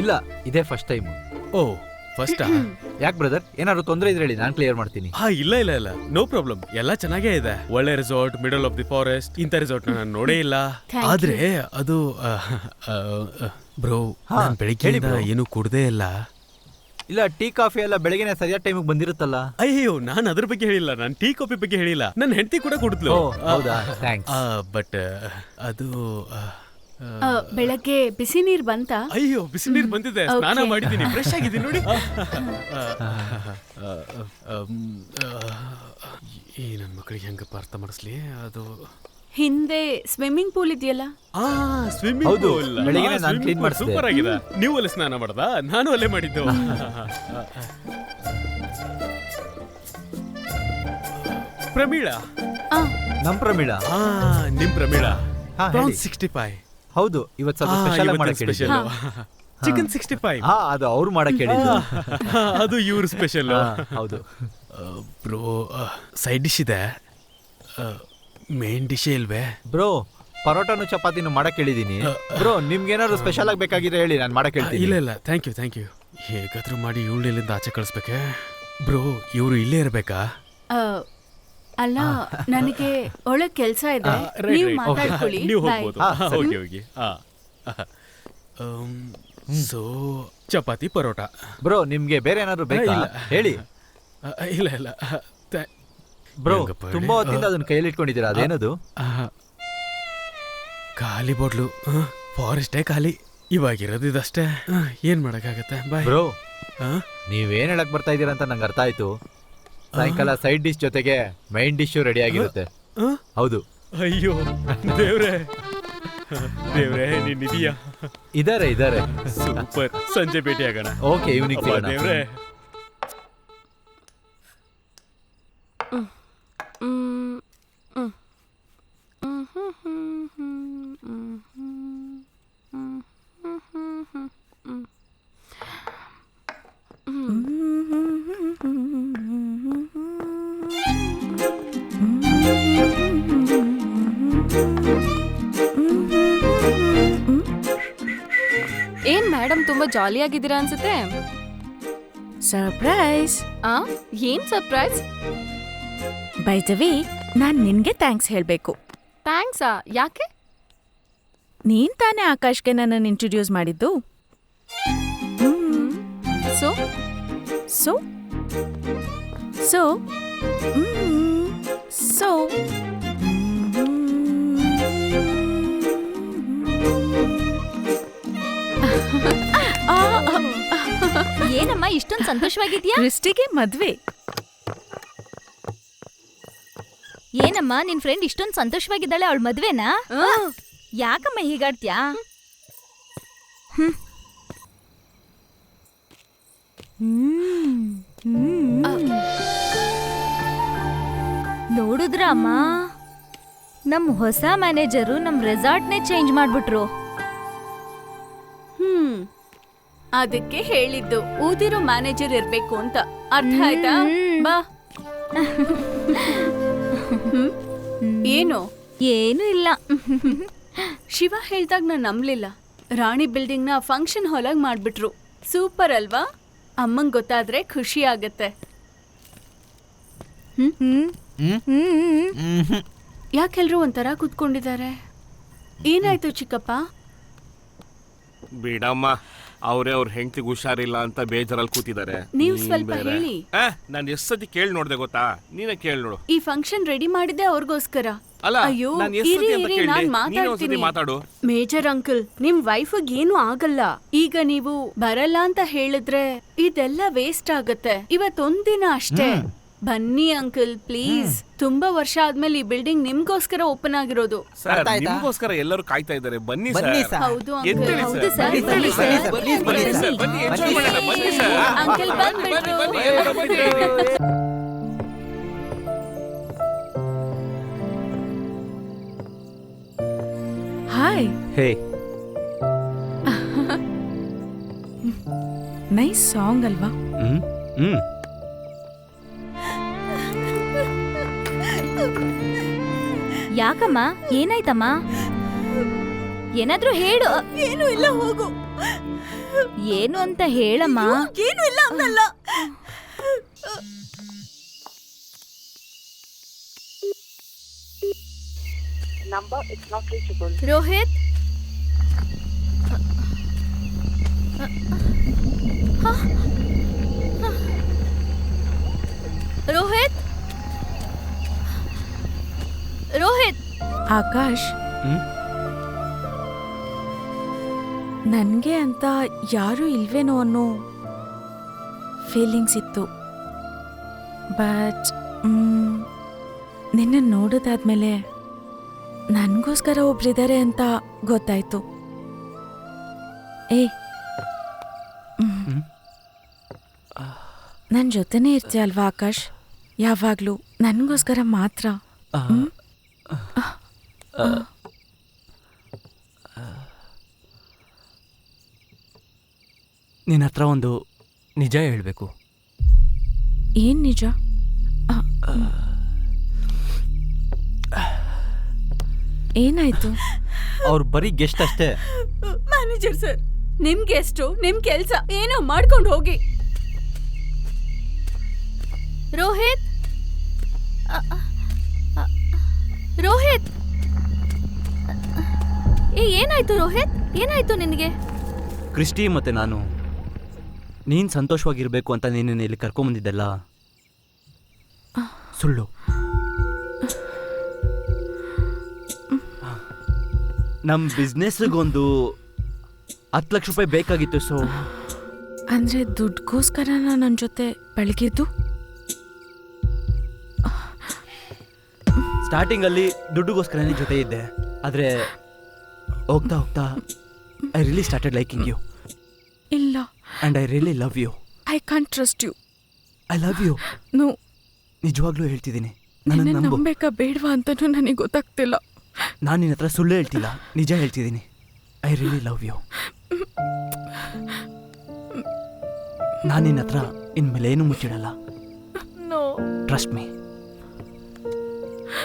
ಇಲ್ಲ, ಇದೇ ಫಸ್ಟ್ ಟೈಮ್. ಓ, ಫಸ್ಟ್? ಯಾಕೆ ಬ್ರದರ್, ಏನಾದ್ರು ತೊಂದರೆ ಇದ್ರೆ ಹೇಳಿ, ನಾನು ಕ್ಲಿಯರ್ ಮಾಡ್ತೀನಿ. ಇಲ್ಲ ಇಲ್ಲ ಇಲ್ಲ, ನೋ ಪ್ರಾಬ್ಲಮ್. ಎಲ್ಲ ಚೆನ್ನಾಗೇ ಇದೆ. ಒಳ್ಳೆ resort, middle of the forest. ಇಂಥ ರೆಸಾರ್ಟ್ ನಾನು ನೋಡೇ ಇಲ್ಲ. ಆದ್ರೆ ಅದು ಬ್ರೋ, ನಾನು ಬೆಳಿಗ್ಗೆ ಏನು ಕುಡ್ದೇ ಇಲ್ಲ. ಇಲ್ಲ, ಟೀ ಕಾಫಿ ಎಲ್ಲ ಬೆಳಗ್ಗೆ ಸರಿಯಾದ ಟೈಮಿಗೆ ಬಂದಿರುತ್ತಲ್ಲ. ಅಯ್ಯೋ, ನಾನು ಅದ್ರ ಬಗ್ಗೆ ಹೇಳಿಲ್ಲ. ನಾನು ಟೀ ಕಾಫಿ ಬಗ್ಗೆ ಹೇಳಿಲ್ಲ. ನನ್ನ ಹೆಂಡತಿ ಕೂಡ ಕುಡಿದ್ಲು. ಹೌದಾ? ಥ್ಯಾಂಕ್ಸ್. ಬಟ್ ಅದು ಬೆಳಗ್ಗೆ ಬಿಸಿ ನೀರ್ ಬಂತ? ಅಯ್ಯೋ, ಬಿಸಿ ನೀರು ಬಂದಿದೆ. ಸ್ನಾನ ಮಾಡಿದ್ದೀನಿ, ಫ್ರೆಶ್ ಆಗಿದ್ದೀನಿ ನೋಡಿ. ಈ ನನ್ನ ಮಕ್ಕಳಿಗೆ ಹೆಂಗಪ್ಪ ಅರ್ಥ ಮಾಡಿಸ್ಲಿ? ಅದು ಹಿಂದೆ ಸ್ವಿಮ್ಮಿಂಗ್ ಪೂಲ್ ಇದೆಯಲ್ಲ? ಸ್ವಿಮ್ಮಿಂಗ್ ಹೌದು, ಪೂಲ್. ಬೆಳಗ್ಗೆ ನಾನು ಕ್ಲೀನ್ ಮಾಡಿಸಿದೆ. ಸೂಪರ್ ಆಗಿದೆ. ನೀವು ಅಲ್ಲೇ ಸ್ನಾನ ಮಾಡ್ದಾ? ನಾನು ಅಲ್ಲೇ ಮಾಡಿದ್ದು. ಪ್ರಮೀಳಾ? ನಮ್ ಪ್ರಮೀಳಾ? ನಿಮ್ ಪ್ರಮೀಳಾ? ಹಾ, ಹೇಳಿ. 65. ಹೌದು, ಇವತ್ತು ಸ್ವಲ್ಪ ಸ್ಪೆಷಲ್ ಆಗಿ ಮಾಡಕ್ಕೆ ಸ್ಪೆಷಲ್. ಚಿಕನ್ 65. ಅದು ಅವ್ರು ಮಾಡಕ್ಕೆ ಹೇಳಿದ್ದು. ಅದು ಇವ್ರ ಸ್ಪೆಷಲ್. ಹೌದು ಬ್ರೋ, ಸೈಡ್ ಡಿಶ್ ಇದೆ, ಮೇನ್ ಡಿಶೇ ಇಲ್ವೇ? ಬ್ರೋ, ಪರೋಟಾನು ಚಪಾತಿನೂ ಮಾಡಕ್ಕೆ ಹೇಳಿದೀನಿ. ಬ್ರೋ, ನಿಮ್ಗೆ ಏನಾದ್ರು ಸ್ಪೆಷಲ್ ಆಗಿ ಬೇಕಾಗಿದ್ರೆ ಹೇಳಿ, ನಾನು ಮಾಡಕ್ಕೆ ಹೇಳ್ತೀನಿ. ಇಲ್ಲ ಇಲ್ಲ, ಥ್ಯಾಂಕ್ ಯು. ಹೇಗಾದ್ರೂ ಮಾಡಿ ಇವಳು ಇಲ್ಲಿಂದ ಆಚೆ ಕಳಿಸ್ಬೇಕೆ? ಬ್ರೋ, ಇವರು ಇಲ್ಲೇ ಇರ್ಬೇಕಾ? ಅಲ್ಲ, ನನಗೆ ಒಳ್ಳೆ ಕೆಲ್ಸ ಇದೆ. ನೀವು ಮಾತಾಡ್ಕೊಳ್ಳಿ. ನೀವು ಹೋಗ್ಬೋದು. ಹೋಗಿ. ಸೊ, ಚಪಾತಿ ಪರೋಟ. ಬ್ರೋ, ನಿಮ್ಗೆ ಬೇರೆ ಏನಾದ್ರು ಬೇಕಾ ಹೇಳಿ. ಇಲ್ಲ ಇಲ್ಲ ಬ್ರೋ, ತುಂಬಾ ಹೊತ್ತಿಂದ ಅದನ್ನ ಕೈಯಲ್ಲಿ ಇಟ್ಕೊಂಡಿದ್ದೀರಾ, ಅದೇನದು? ಖಾಲಿ ಬಾಟ್ಲು. ಫಾರೆಸ್ಟೇ ಖಾಲಿ. ಇವಾಗಿರೋದು ಇದಷ್ಟೇ. ಏನ್ ಮಾಡಕ್ಕಾಗತ್ತೆ? Bye bro. ನೀವೇನ್ ಹೇಳಕ್ ಬರ್ತಾ ಇದೀರ ಅಂತ ನಂಗೆ ಅರ್ಥ ಆಯ್ತು. ಸಾಯಂಕಾಲ ಸೈಡ್ ಡಿಶ್ ಜೊತೆಗೆ ಮೈನ್ ಡಿಶ್ ರೆಡಿ ಆಗಿರುತ್ತೆ. ಹೌದು. ಅಯ್ಯೋ ದೇವ್ರೆ, ನೀನಿದೀಯಾ? ಇದಾರೆ. ಸೂಪರ್. ಸಂಜೆ ಭೇಟಿ ಆಗೋಣ. ಓಕೆ, ಈವ್ನಿಂಗ್ ಸಿಗೋಣ. ದೇವ್ರೆ. ಏನ್ ಮೇಡಮ್, ತುಂಬಾ ಜಾಲಿ ಆಗಿದ್ದೀರಾ ಅನ್ಸುತ್ತೆ. ಸರ್ಪ್ರೈಸ್. ಏನ್ ಸರ್ಪ್ರೈಸ್? ಬೈ ದ ವೇ, ನಾನ್ ನಿನ್ಗೆ ಥ್ಯಾಂಕ್ಸ್ ಹೇಳ್ಬೇಕು. ಥ್ಯಾಂಕ್ಸಾ? ಯಾಕೆ? ನೀನ್ ತಾನೇ ಆಕಾಶ್ಗೆ ನನ್ನನ್ನು ಇಂಟ್ರೊಡ್ಯೂಸ್ ಮಾಡಿದ್ದು. ಸೊ ಸೊ ಸೊ ಸೊ ಏನಮ್ಮ ಇಷ್ಟೊಂದು ಸಂತೋಷವಾಗಿದ್ಯಾ? ಕ್ರಿಸ್ಟಿಗೆ ಮದ್ವೆ. ಏನಮ್ಮ ನಿನ್ ಫ್ರೆಂಡ್ ಇಷ್ಟೊಂದು ಸಂತೋಷವಾಗಿದ್ದಾಳೆ, ಅವಳ ಮದ್ವೆನಾ? ಯಾಕಮ್ಮ ಹೀಗಾಡ್ತ್ಯಾ? ನೋಡುದ್ರ ಅಮ್ಮ, ನಮ್ ಹೊಸ ಮ್ಯಾನೇಜರು ನಮ್ ರೆಸಾರ್ಟ್ನೇ ಚೇಂಜ್ ಮಾಡ್ಬಿಟ್ರು. ಅದಕ್ಕೆ ಹೇಳಿದ್ದು ಊದಿರೋ ಮ್ಯಾನೇಜರ್ ಇರ್ಬೇಕು ಅಂತ. ಅರ್ಥ ಆಯ್ತಾ? ಬಾ. ಏನು ಏನೂ ಇಲ್ಲ. ಶಿವ ಹೇಳ್ದಾಗ ನಾನು ನಂಬಲಿಲ್ಲ. ರಾಣಿ ಬಿಲ್ಡಿಂಗ್ನ ಫಂಕ್ಷನ್ ಹಾಲಾಗಿ ಮಾಡಿಬಿಟ್ರು. ಸೂಪರ್ ಅಲ್ವಾ? ಅಮ್ಮಂಗೆ ಗೊತ್ತಾದ್ರೆ ಖುಷಿ ಆಗತ್ತೆ. ಯಾಕೆಲ್ರೂ ಒಂಥರ ಕೂತ್ಕೊಂಡಿದ್ದಾರೆ? ಏನಾಯ್ತು ಚಿಕ್ಕಪ್ಪ? ಬಿಡಮ್ಮ, ಅವ್ರೇ ಅವ್ರ ಹೆಂಡತಿಗೆ ಹುಷಾರಿಲ್ಲ ಅಂತ ಬೇಜಾರಲ್ಲಿ ಕೂತಿದ್ದಾರೆ. ನೀವು ಸ್ವಲ್ಪ ಹೇಳಿ. ನಾನು ಎಷ್ಟು ಸತಿ ಕೇಳಿ ನೋಡ್ದೆ ಗೊತ್ತಾ? ನೀನೇ ಕೇಳಿ ನೋಡು. ಈ ಫಂಕ್ಷನ್ ರೆಡಿ ಮಾಡಿದ್ದೆ ಅವ್ರಿಗೋಸ್ಕರ. ಅಲ್ಲ, ಅಯ್ಯೋ, ನಾನ್ ಎಷ್ಟ್ ಇರಿ ಸತಿ ಅಂತ ಇರಿ, ಕೇಳ್ದೆ? ನಾನ್ ನೀನೇ ಒಂದ್ ಸತಿ ಮಾತಾಡ್ತೀನಿ. ಮಾತಾಡು. ಮೇಜರ್ ಅಂಕಲ್, ನಿಮ್ ವೈಫಿಗೆ ಏನು ಆಗಲ್ಲ. ಈಗ ನೀವು ಬರಲ್ಲ ಅಂತ ಹೇಳಿದ್ರೆ ಇದೆಲ್ಲ ವೇಸ್ಟ್ ಆಗತ್ತೆ. ಇವತ್ತೊಂದಿನ ಅಷ್ಟೇ. ಬನ್ನಿ ಅಂಕಲ್ ಪ್ಲೀಸ್. ತುಂಬಾ ವರ್ಷ ಆದ್ಮೇಲೆ ಈ ಬಿಲ್ಡಿಂಗ್ ನಿಮ್ಗೋಸ್ಕರ ಓಪನ್ ಆಗಿರೋದು. ಸರ್, ನಿಮ್ಗೋಸ್ಕರ ಎಲ್ಲರೂ ಕಾಯ್ತಾ ಇದ್ದಾರೆ. ಬನ್ನಿ ಸರ್. ಹೌದು ಅಂಕಲ್. ಎದ್ದೇಳಿ ಹೌದು ಸರ್. ಸರ್, ಬನ್ನಿ ಸರ್. ಬನ್ನಿ ಸರ್, ಬನ್ನಿ, enjoy ಮಾಡೋಣ. ಬನ್ನಿ ಸರ್. ಅಂಕಲ್ ಬಂದ್ಬಿಟ್ರು. ಹಾಯ್. ಹೇ, ನೈಸ್ ಸಾಂಗ್ ಅಲ್ವಾ? ಯಾಕಮ್ಮ, ಏನಾಯ್ತಮ್ಮ? ಏನಾದ್ರೂ ಹೇಳು. ಏನು ಇಲ್ಲ, ಹೋಗು. ಏನು ಅಂತ ಹೇಳಮ್ಮ. ಏನು ಇಲ್ಲ ಅನ್ನಲ್ಲ. ರೋಹಿತ್, ರೋಹಿತ್, ರೋಹಿತ್. ಆಕಾಶ್, ನನ್ಗೆ ಅಂತ ಯಾರು ಇಲ್ವೇನೋ ಅನ್ನೋ ಫೀಲಿಂಗ್ಸ್ ಇತ್ತು. ಬಟ್ ನಿನ್ನ ನೋಡೋದಾದ್ಮೇಲೆ ನನಗೋಸ್ಕರ ಒಬ್ರಿದ್ದಾರೆ ಅಂತ ಗೊತ್ತಾಯ್ತು. ನನ್ನ ಜೊತೆನೇ ಇರ್ತೀಯ ಅಲ್ವಾ ಆಕಾಶ್? ಯಾವಾಗ್ಲೂ ನನಗೋಸ್ಕರ ಮಾತ್ರ. ನಿನ್ನ ಹತ್ರ ಒಂದು ನಿಜ ಹೇಳಬೇಕು. ಏನ್ ನಿಜ? ಏನಾಯ್ತು? ಅವ್ರು ಬರೀ ಗೆಸ್ಟ್ ಅಷ್ಟೇ. ಮ್ಯಾನೇಜರ್ ಸರ್, ನಿಮ್ ಗೆಸ್ಟು, ನಿಮ್ ಕೆಲ್ಸ ಏನೋ ಮಾಡ್ಕೊಂಡು ಹೋಗಿ. ರೋಹಿತ್, ರೋಹಿತ್, ಏನಾಯ್ತು ರೋಹಿತ್? ಏನಾಯ್ತು ನಿನಗೆ? ಕ್ರಿಸ್ಟಿ ಮತ್ತೆ ನಾನು ನೀನ್ ಸಂತೋಷವಾಗಿರ್ಬೇಕು ಅಂತ ನೀನು ಇಲ್ಲಿ ಕರ್ಕೊಂಬಂದಿದ್ದೆಲ್ಲ ಸುಳ್ಳು. ನಮ್ಮ ಬಿಸ್ನೆಸ್ಗೊಂದು 10 ಲಕ್ಷ ರೂಪಾಯಿ ಬೇಕಾಗಿತ್ತು. ಸೊ ಅಂದ್ರೆ ದುಡ್ಗೋಸ್ಕರ ನನ್ನ ಜೊತೆ ಬೆಳಗಿದ್ದು? ಸ್ಟಾರ್ಟಿಂಗಲ್ಲಿ ದುಡ್ಡುಗೋಸ್ಕರನೇ ಜೊತೆ ಇದ್ದೆ. ಆದರೆ ಹೋಗ್ತಾ ಹೋಗ್ತಾ I really started liking you. ಇಲ್ಲ. And I really love you. I can't trust you. I love you. No, ನಿಜವಾಗ್ಲೂ ಹೇಳ್ತಿದ್ದೀನಿ. ನನ್ನ ನನ್ನ ನಂಬೇಕಾ ಬೇಡವಾ ಅಂತನೂ ನನಗೆ ಗೊತ್ತಾಗ್ತಿಲ್ಲ. ನಾನು ನಿನ್ನ ಹತ್ರ ಸುಳ್ಳು ಹೇಳ್ತಿಲ್ಲ, ನಿಜ ಹೇಳ್ತಿದ್ದೀನಿ. I really love you. ನಾನು ನಿನ್ನ ಹತ್ರ ಇನ್ಮೇಲೆ ಏನು ಮುಚ್ಚಿಡಲ್ಲ. Trust me.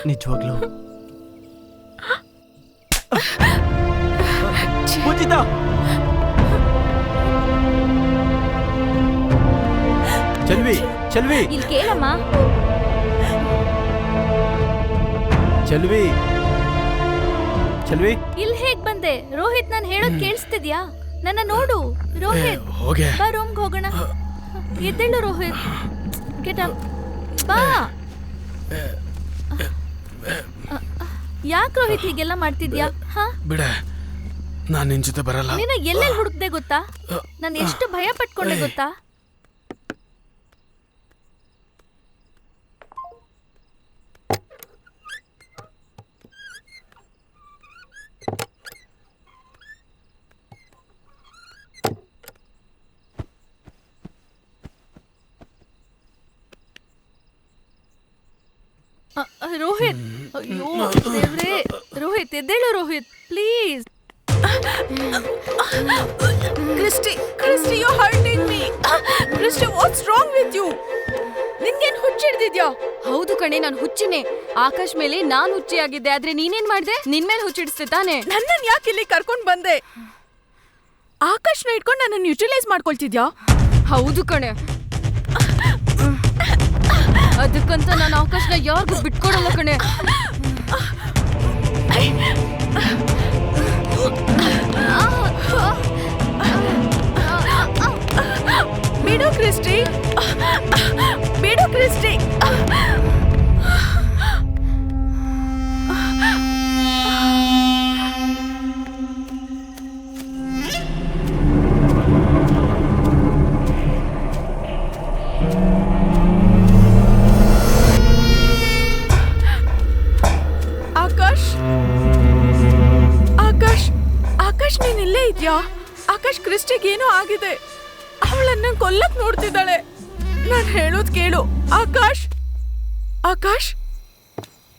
ನಿಜವಾಗ್ಲೂ. ಪೂಜಿತಾ, ಚೆಲ್ವಿ, ಚೆಲ್ವಿ, ಇಲ್ಲಿ ಕೇಳಮ್ಮ. ಚೆಲ್ವಿ, ಚೆಲ್ವಿ. ಇಲ್ಲಿ ಹೇಗ್ ಬಂದೆ ರೋಹಿತ್? ನಾನು ಹೇಳೋದ್ ಕೇಳಿಸ್ತಿದ್ಯಾ? ನನ್ನ ನೋಡು ರೋಹಿತ್. ಹೋಗೆ ಬಾ, ರೂಮ್ಗೆ ಹೋಗೋಣ. ಎದ್ದೇಳು ರೋಹಿತ್. Get up. ಬಾ. ಯಾಕೆ ರೋಹಿತ್ ಹೀಗೆಲ್ಲ ಮಾಡ್ತಿದ್ಯಾ? ಬಿಡ, ನಾನು ನಿನ್ ಜೊತೆ ಬರಲ್ಲ. ನೀನು ಎಲ್ಲೆಲ್ಲಿ ಹುಡುಕ್ದೆ ಗೊತ್ತಾ? ನಾನು ಎಷ್ಟು ಭಯ ಪಟ್ಕೊಂಡೆ ಗೊತ್ತಾ? ರೋಹಿತ್, ಅಯ್ಯೋ ದೇವ್ರೇ. ರೋಹಿತ್, ಎದ್ದೇಳು Rohit, please. Christy, you're hurting me. Christy, what's wrong with you? ನಿನ್ಗೇನ್ ಹುಚ್ಚಿಡ್ದಿದ್ಯಾ? ಹೌದು ಕಣೆ, ನಾನು ಹುಚ್ಚಿನೇ. ಆಕಾಶ್ ಮೇಲೆ ನಾನ್ ಹುಚ್ಚಿಯಾಗಿದ್ದೆ, ಆದ್ರೆ ನೀನೇನ್ ಮಾಡ್ದೆ? ನಿನ್ ಮೇಲೆ ಹುಚ್ಚಿಡಿಸ್ತೆ ತಾನೆ. ನನ್ನನ್ ಯಾಕೆ ಇಲ್ಲಿ ಕರ್ಕೊಂಡ್ ಬಂದೆ? ಆಕಾಶ್ನ ಇಟ್ಕೊಂಡು ನನ್ನನ್ನು ಯುಟಿಲೈಸ್ ಮಾಡ್ಕೊಳ್ತಿದ್ಯಾ? ಹೌದು ಕಣೆ, ಅದಕ್ಕಂತ ನಾನು ಆಕಾಶ್ನ ಯಾರಿಗೂ ಬಿಟ್ಕೊಡಲ್ಲ ಕಣೆ. ಬಿಡು ಕ್ರಿಸ್ಟಿ, ಬಿಡು ಕ್ರಿಸ್ಟಿ. ಆಕಾಶ್, ಆಕಾಶ್, ಆಕಾಶ್ ನೀನ್ ಇಲ್ಲೇ ಇದ್ಯಾ? ಆಕಾಶ್, ಕ್ರಿಸ್ಟಿಗೆ ಏನೋ ಆಗಿದೆ. ಅವಳನ್ನ ಕೊಲ್ಲಕ್ ನೋಡ್ತಿದ್ದಾಳೆ. ನಾನ್ ಹೇಳೋದ್ ಕೇಳು ಆಕಾಶ್. ಆಕಾಶ್,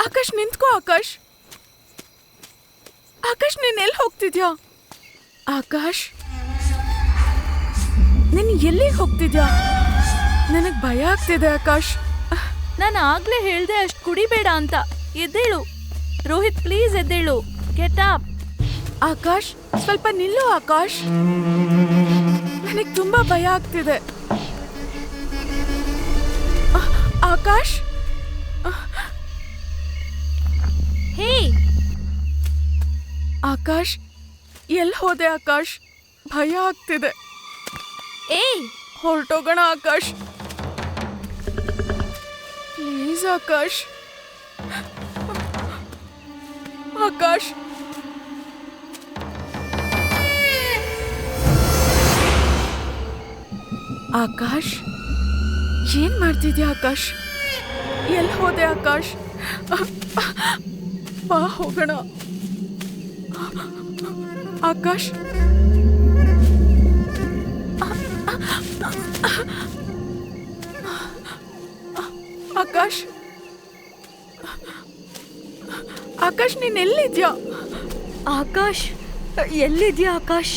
ಆಕಾಶ್ ನಿಂತ್ಕೋ. ಆಕಾಶ್, ಆಕಾಶ್ ನೀನ್ ಎಲ್ಲಿ ಹೋಗ್ತಿದ್ಯಾ? ಆಕಾಶ್, ನೀನ್ ಎಲ್ಲಿಗೆ ಹೋಗ್ತಿದ್ಯಾ? ನನಗ್ ಭಯ ಆಗ್ತಿದೆ ಆಕಾಶ್. ನಾನು ಆಗ್ಲೇ ಹೇಳ್ದೆ ಅಷ್ಟು ಕುಡಿಬೇಡ ಅಂತ. ಎದ್ದೇಳು ರೋಹಿತ್, ಪ್ಲೀಸ್ ಎದ್ದೇಳು. Get up. ಆಕಾಶ್, ಸ್ವಲ್ಪ ನಿಲ್ಲು ಆಕಾಶ್. ನನಗ್ ತುಂಬಾ ಭಯ ಆಗ್ತಿದೆ. ಆಕಾಶ್, ಹೇ ಆಕಾಶ್, ಎಲ್ಲಿ ಹೋದೆ ಆಕಾಶ್? ಭಯ ಆಗ್ತಿದೆ. ಏಯ್, ಹೊರಟೋಗೋಣ ಆಕಾಶ್, ಪ್ಲೀಸ್ ಆಕಾಶ್. ಆಕಾಶ್, ಆಕಾಶ್, ಏನ್ ಮಾಡ್ತಿದ್ಯಾ ಆಕಾಶ್? ಎಲ್ಲಿ ಹೋದೆ ಆಕಾಶ್? ಬಾ ಹೋಗೋಣ ಆಕಾಶ್. ಆಕಾಶ್, ಆಕಾಶ್ ನೀನ್ ಎಲ್ಲಿದ್ಯಾ? ಆಕಾಶ್, ಎಲ್ಲಿದ್ಯಾ ಆಕಾಶ್?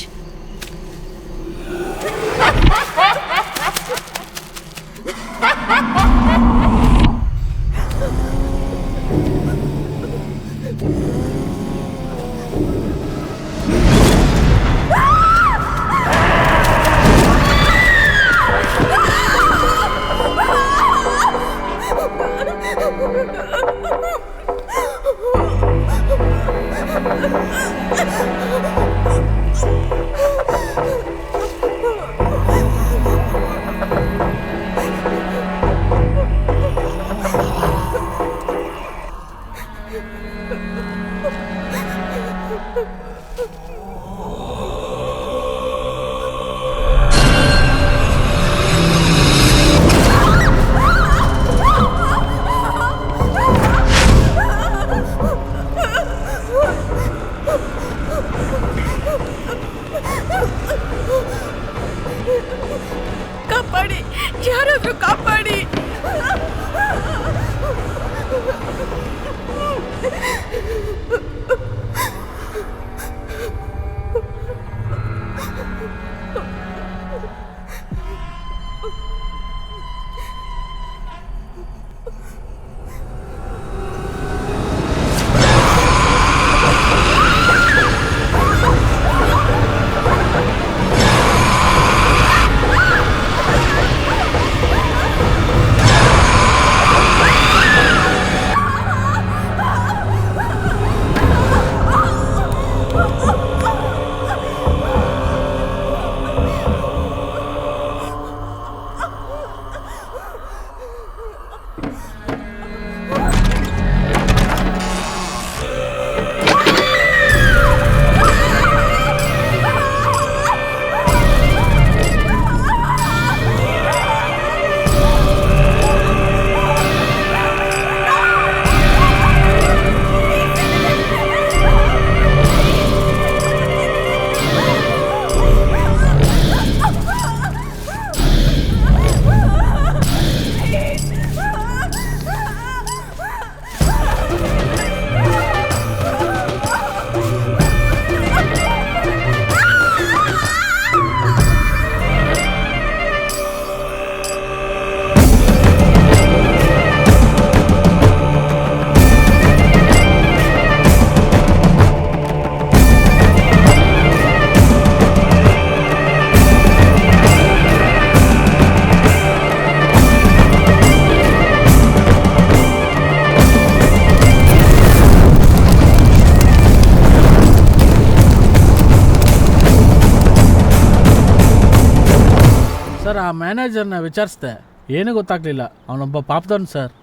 ಕಾಪಾಡಿ, ಯಾರಾದ್ರೂ ಕಾಪಾಡಿ. ಸರ್ ಆ ಮ್ಯಾನೇಜರ್ನ ವಿಚಾರಿಸ್ದೆ, ಏನೂ ಗೊತ್ತಾಗ್ಲಿಲ್ಲ. ಅವನೊಬ್ಬ ಪಾಪದವನು ಸರ್.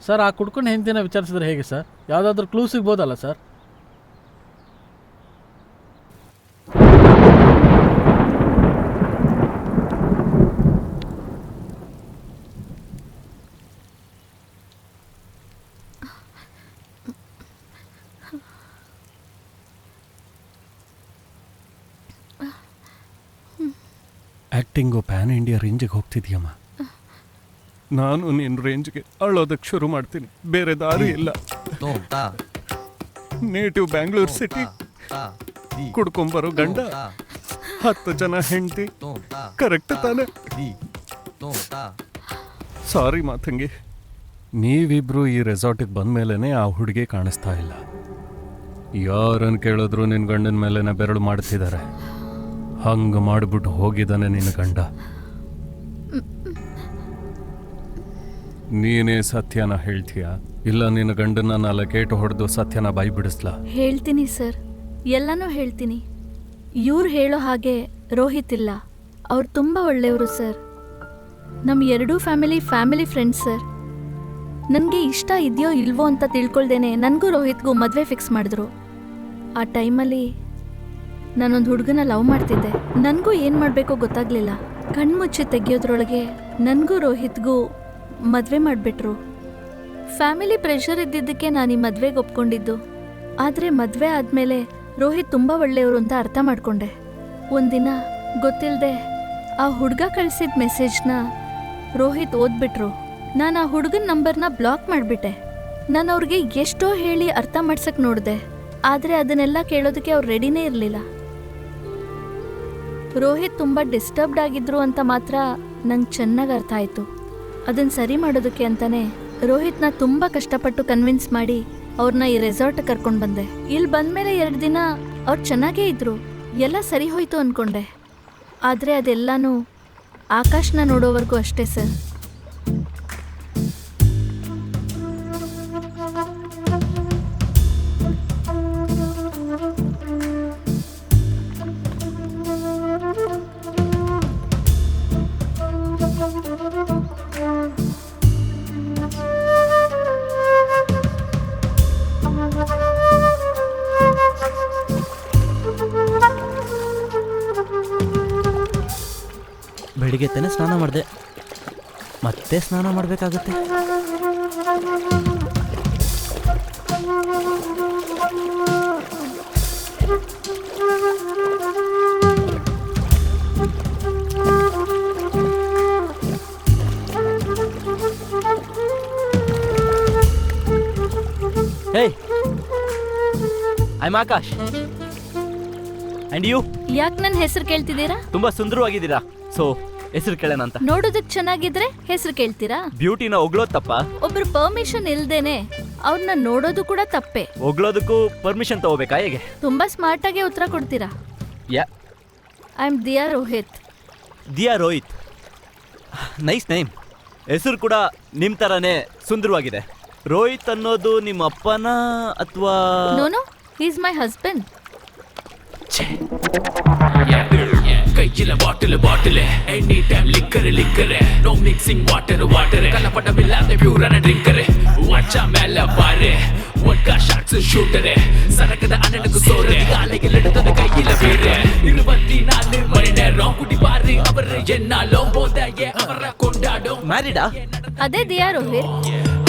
ಸರ್ ಆ ಕುಡ್ಕೊಂಡು ಹೆಂಡತಿನ ವಿಚಾರಿಸಿದ್ರೆ ಹೇಗೆ ಸರ್? ಯಾವುದಾದ್ರೂ ಕ್ಲೂ ಸಿಗ್ಬೋದಲ್ಲ ಸರ್? ಆಕ್ಟಿಂಗು ಪ್ಯಾನ್ ಇಂಡಿಯಾ ರೇಂಜಿಗೆ ಹೋಗ್ತಿದ್ಯಮ್ಮ. ನಾನು ನಿನ್ನ ರೇಂಜ್ಗೆ ಅಳೋದಕ್ಕೆ ಶುರು ಮಾಡ್ತೀನಿ, ಬೇರೆ ದಾರಿ ಇಲ್ಲ. ನೇಟಿವ್ ಬ್ಯಾಂಗ್ಳೂರ್ ಸಿಟಿ, ಕುಡ್ಕೊಂಬರೋ ಗಂಡ, 10 ಜನ ಹೆಂಡತಿ, ಕರೆಕ್ಟ್ ತಾನೆ? ಸಾರಿ ಮಾತಂಗಿ, ನೀವಿಬ್ರು ಈ ರೆಸಾರ್ಟಿಗೆ ಬಂದ್ಮೇಲೆ ಆ ಹುಡುಗಿ ಕಾಣಿಸ್ತಾ ಇಲ್ಲ. ಯಾರನ್ನು ಕೇಳಿದ್ರು ನಿನ್ನ ಗಂಡನ ಮೇಲೆನೆ ಬೆರಳು ಮಾಡ್ತಿದ್ದಾರೆ. ಹಂಗೆ ಮಾಡಿಬಿಟ್ಟು ಹೋಗಿದ್ದಾನೆ ನಿನ್ನ ಗಂಡ. ನೀನೇ ಸತ್ಯನ ಹೇಳ್ತೀಯಾ, ಇಲ್ಲ ನಿನ್ನ ಗಂಡನ 4 ಏಟು ಹೊಡೆದು ಸತ್ಯನ ಬಾಯಿ ಬಿಡಿಸ್ಲಾ? ಹೇಳ್ತೀನಿ ಸರ್, ಎಲ್ಲನೂ ಹೇಳ್ತೀನಿ. ಇವ್ರು ಹೇಳೋ ಹಾಗೆ ರೋಹಿತ್ ಇಲ್ಲ. ಅವ್ರು ತುಂಬ ಒಳ್ಳೆಯವರು ಸರ್. ನಮ್ಮ ಎರಡೂ ಫ್ಯಾಮಿಲಿ ಫ್ರೆಂಡ್ಸ್ ಸರ್. ನನಗೆ ಇಷ್ಟ ಇದೆಯೋ ಇಲ್ವೋ ಅಂತ ತಿಳ್ಕೊಳ್ದೇನೆ ನನಗೂ ರೋಹಿತ್ಗೂ ಮದುವೆ ಫಿಕ್ಸ್ ಮಾಡಿದ್ರು. ಆ ಟೈಮಲ್ಲಿ ನಾನೊಂದು ಹುಡುಗನ ಲವ್ ಮಾಡ್ತಿದ್ದೆ. ನನಗೂ ಏನು ಮಾಡಬೇಕೋ ಗೊತ್ತಾಗಲಿಲ್ಲ. ಕಣ್ಮುಚ್ಚಿ ತೆಗಿಯೋದ್ರೊಳಗೆ ನನಗೂ ರೋಹಿತ್ಗೂ ಮದುವೆ ಮಾಡಿಬಿಟ್ರು. ಫ್ಯಾಮಿಲಿ ಪ್ರೆಷರ್ ಇದ್ದಿದ್ದಕ್ಕೆ ನಾನು ಈ ಮದುವೆಗೆ ಒಪ್ಕೊಂಡಿದ್ದು. ಆದರೆ ಮದುವೆ ಆದಮೇಲೆ ರೋಹಿತ್ ತುಂಬ ಒಳ್ಳೆಯವರು ಅಂತ ಅರ್ಥ ಮಾಡಿಕೊಂಡೆ. ಒಂದಿನ ಗೊತ್ತಿಲ್ಲದೆ ಆ ಹುಡುಗ ಕಳಿಸಿದ ಮೆಸೇಜ್ನ ರೋಹಿತ್ ಓದ್ಬಿಟ್ರು. ನಾನು ಆ ಹುಡುಗನ ನಂಬರ್ನ ಬ್ಲಾಕ್ ಮಾಡಿಬಿಟ್ಟೆ. ನಾನು ಅವ್ರಿಗೆ ಎಷ್ಟೋ ಹೇಳಿ ಅರ್ಥ ಮಾಡ್ಸಕ್ಕೆ ನೋಡಿದೆ, ಆದರೆ ಅದನ್ನೆಲ್ಲ ಕೇಳೋದಕ್ಕೆ ಅವ್ರು ರೆಡಿನೇ ಇರಲಿಲ್ಲ. ರೋಹಿತ್ ತುಂಬ ಡಿಸ್ಟರ್ಬ್ಡ್ ಆಗಿದ್ರು ಅಂತ ಮಾತ್ರ ನಂಗೆ ಚೆನ್ನಾಗಿ ಅರ್ಥ ಆಯಿತು. ಅದನ್ನು ಸರಿ ಮಾಡೋದಕ್ಕೆ ಅಂತಲೇ ರೋಹಿತ್ನ ತುಂಬ ಕಷ್ಟಪಟ್ಟು ಕನ್ವಿನ್ಸ್ ಮಾಡಿ ಅವ್ರನ್ನ ಈ ರೆಸಾರ್ಟ್ ಕರ್ಕೊಂಡು ಬಂದೆ. ಇಲ್ಲಿ ಬಂದಮೇಲೆ 2 ದಿನ ಅವ್ರು ಚೆನ್ನಾಗೇ ಇದ್ರು, ಎಲ್ಲ ಸರಿ ಹೋಯ್ತು ಅಂದ್ಕೊಂಡೆ. ಆದರೆ ಅದೆಲ್ಲನೂ ಆಕಾಶ್ನ ನೋಡೋವರೆಗೂ ಅಷ್ಟೇ ಸರ್. ಬೆಳಿಗ್ಗೆ ತಾನೇ ಸ್ನಾನ ಮಾಡಿದೆ, ಮತ್ತೆ ಸ್ನಾನ ಮಾಡಬೇಕಾಗುತ್ತೆ. Hey, I'm Akash. And you? ಯಾಕೆ ನನ್ನ ಹೆಸರು ಕೇಳ್ತಿದ್ದೀರಾ? ತುಂಬಾ ಸುಂದರವಾಗಿದ್ದೀರಾ, ಸೊ ಹೆಸರು ಕೇಳೋಣ ಅಂತ. ನೋಡೋದಕ್ಕೆ ಚೆನ್ನಾಗಿದ್ರೆ ಹೆಸರು ಕೇಳ್ತೀರಾ? ಬ್ಯೂಟಿನ ಹೊಗಳೋದು ತಪ್ಪ? ಒಬ್ರು ಪರ್ಮಿಷನ್ ಇಲ್ದೇನೆ ಅವ್ರನ್ನ ನೋಡೋದು ಕೂಡ ತಪ್ಪೆ. ಹೊಗಳೋದಕ್ಕೂ ಪರ್ಮಿಷನ್ ತಗೋಬೇಕಾ ಹೇಗೆ? ತುಂಬಾ ಸ್ಮಾರ್ಟ್ ಆಗಿ ಉತ್ತರ ಕೊಡ್ತೀರಾ. I am Diya Rohit. Diya Rohit, nice name. ಹೆಸರು ಕೂಡ ನಿಮ್ಮ ಥರನೇ ಸುಂದರವಾಗಿದೆ. ರೋಹಿತ್ ಅನ್ನೋದು ನಿಮ್ಮ ಅಪ್ಪನ ಅಥವಾ? No, he is my husband. ಕೈಚಿಲ ಬಾಟಲ್ ಎನಿ ಟೈಮ್ ಲಿಕ್ಕರೆ ನೋ ಮಿಕ್ಸಿಂಗ್ ವಾಟರ್ ಕಲಪಟವಿಲ್ಲದೆ ಪ್ಯೂರ್ ಅನ್ನ ಡ್ರಿಂಕರೆ ವಾಚ ಮೇಲೆ ಬಾರೆ ಒಡ್ಕ ಶಾಟ್ಸ್ ಶೂಟರೆ ಸರಕದ ಅಣ್ಣನಗೂ ಸೋರೆ ಕಾಲಿಗೆ ಲಡ್ತದ ಕೈಯಿಲ ಬೇರೆ ಇರುವಲ್ಲಿ ನಾನು ಮೈನೆ ರಾಂಗುಡಿ ಬಾರಿ ಅವರ ಎನ್ನಾಲೋ ಬೋದೆಯೇ ಅವರ ಕೊಂಡಾಡೋ. ಮ್ಯಾರಿಡಾ? ಅದೇ ದಿಯಾ ರೋಹಿತ್.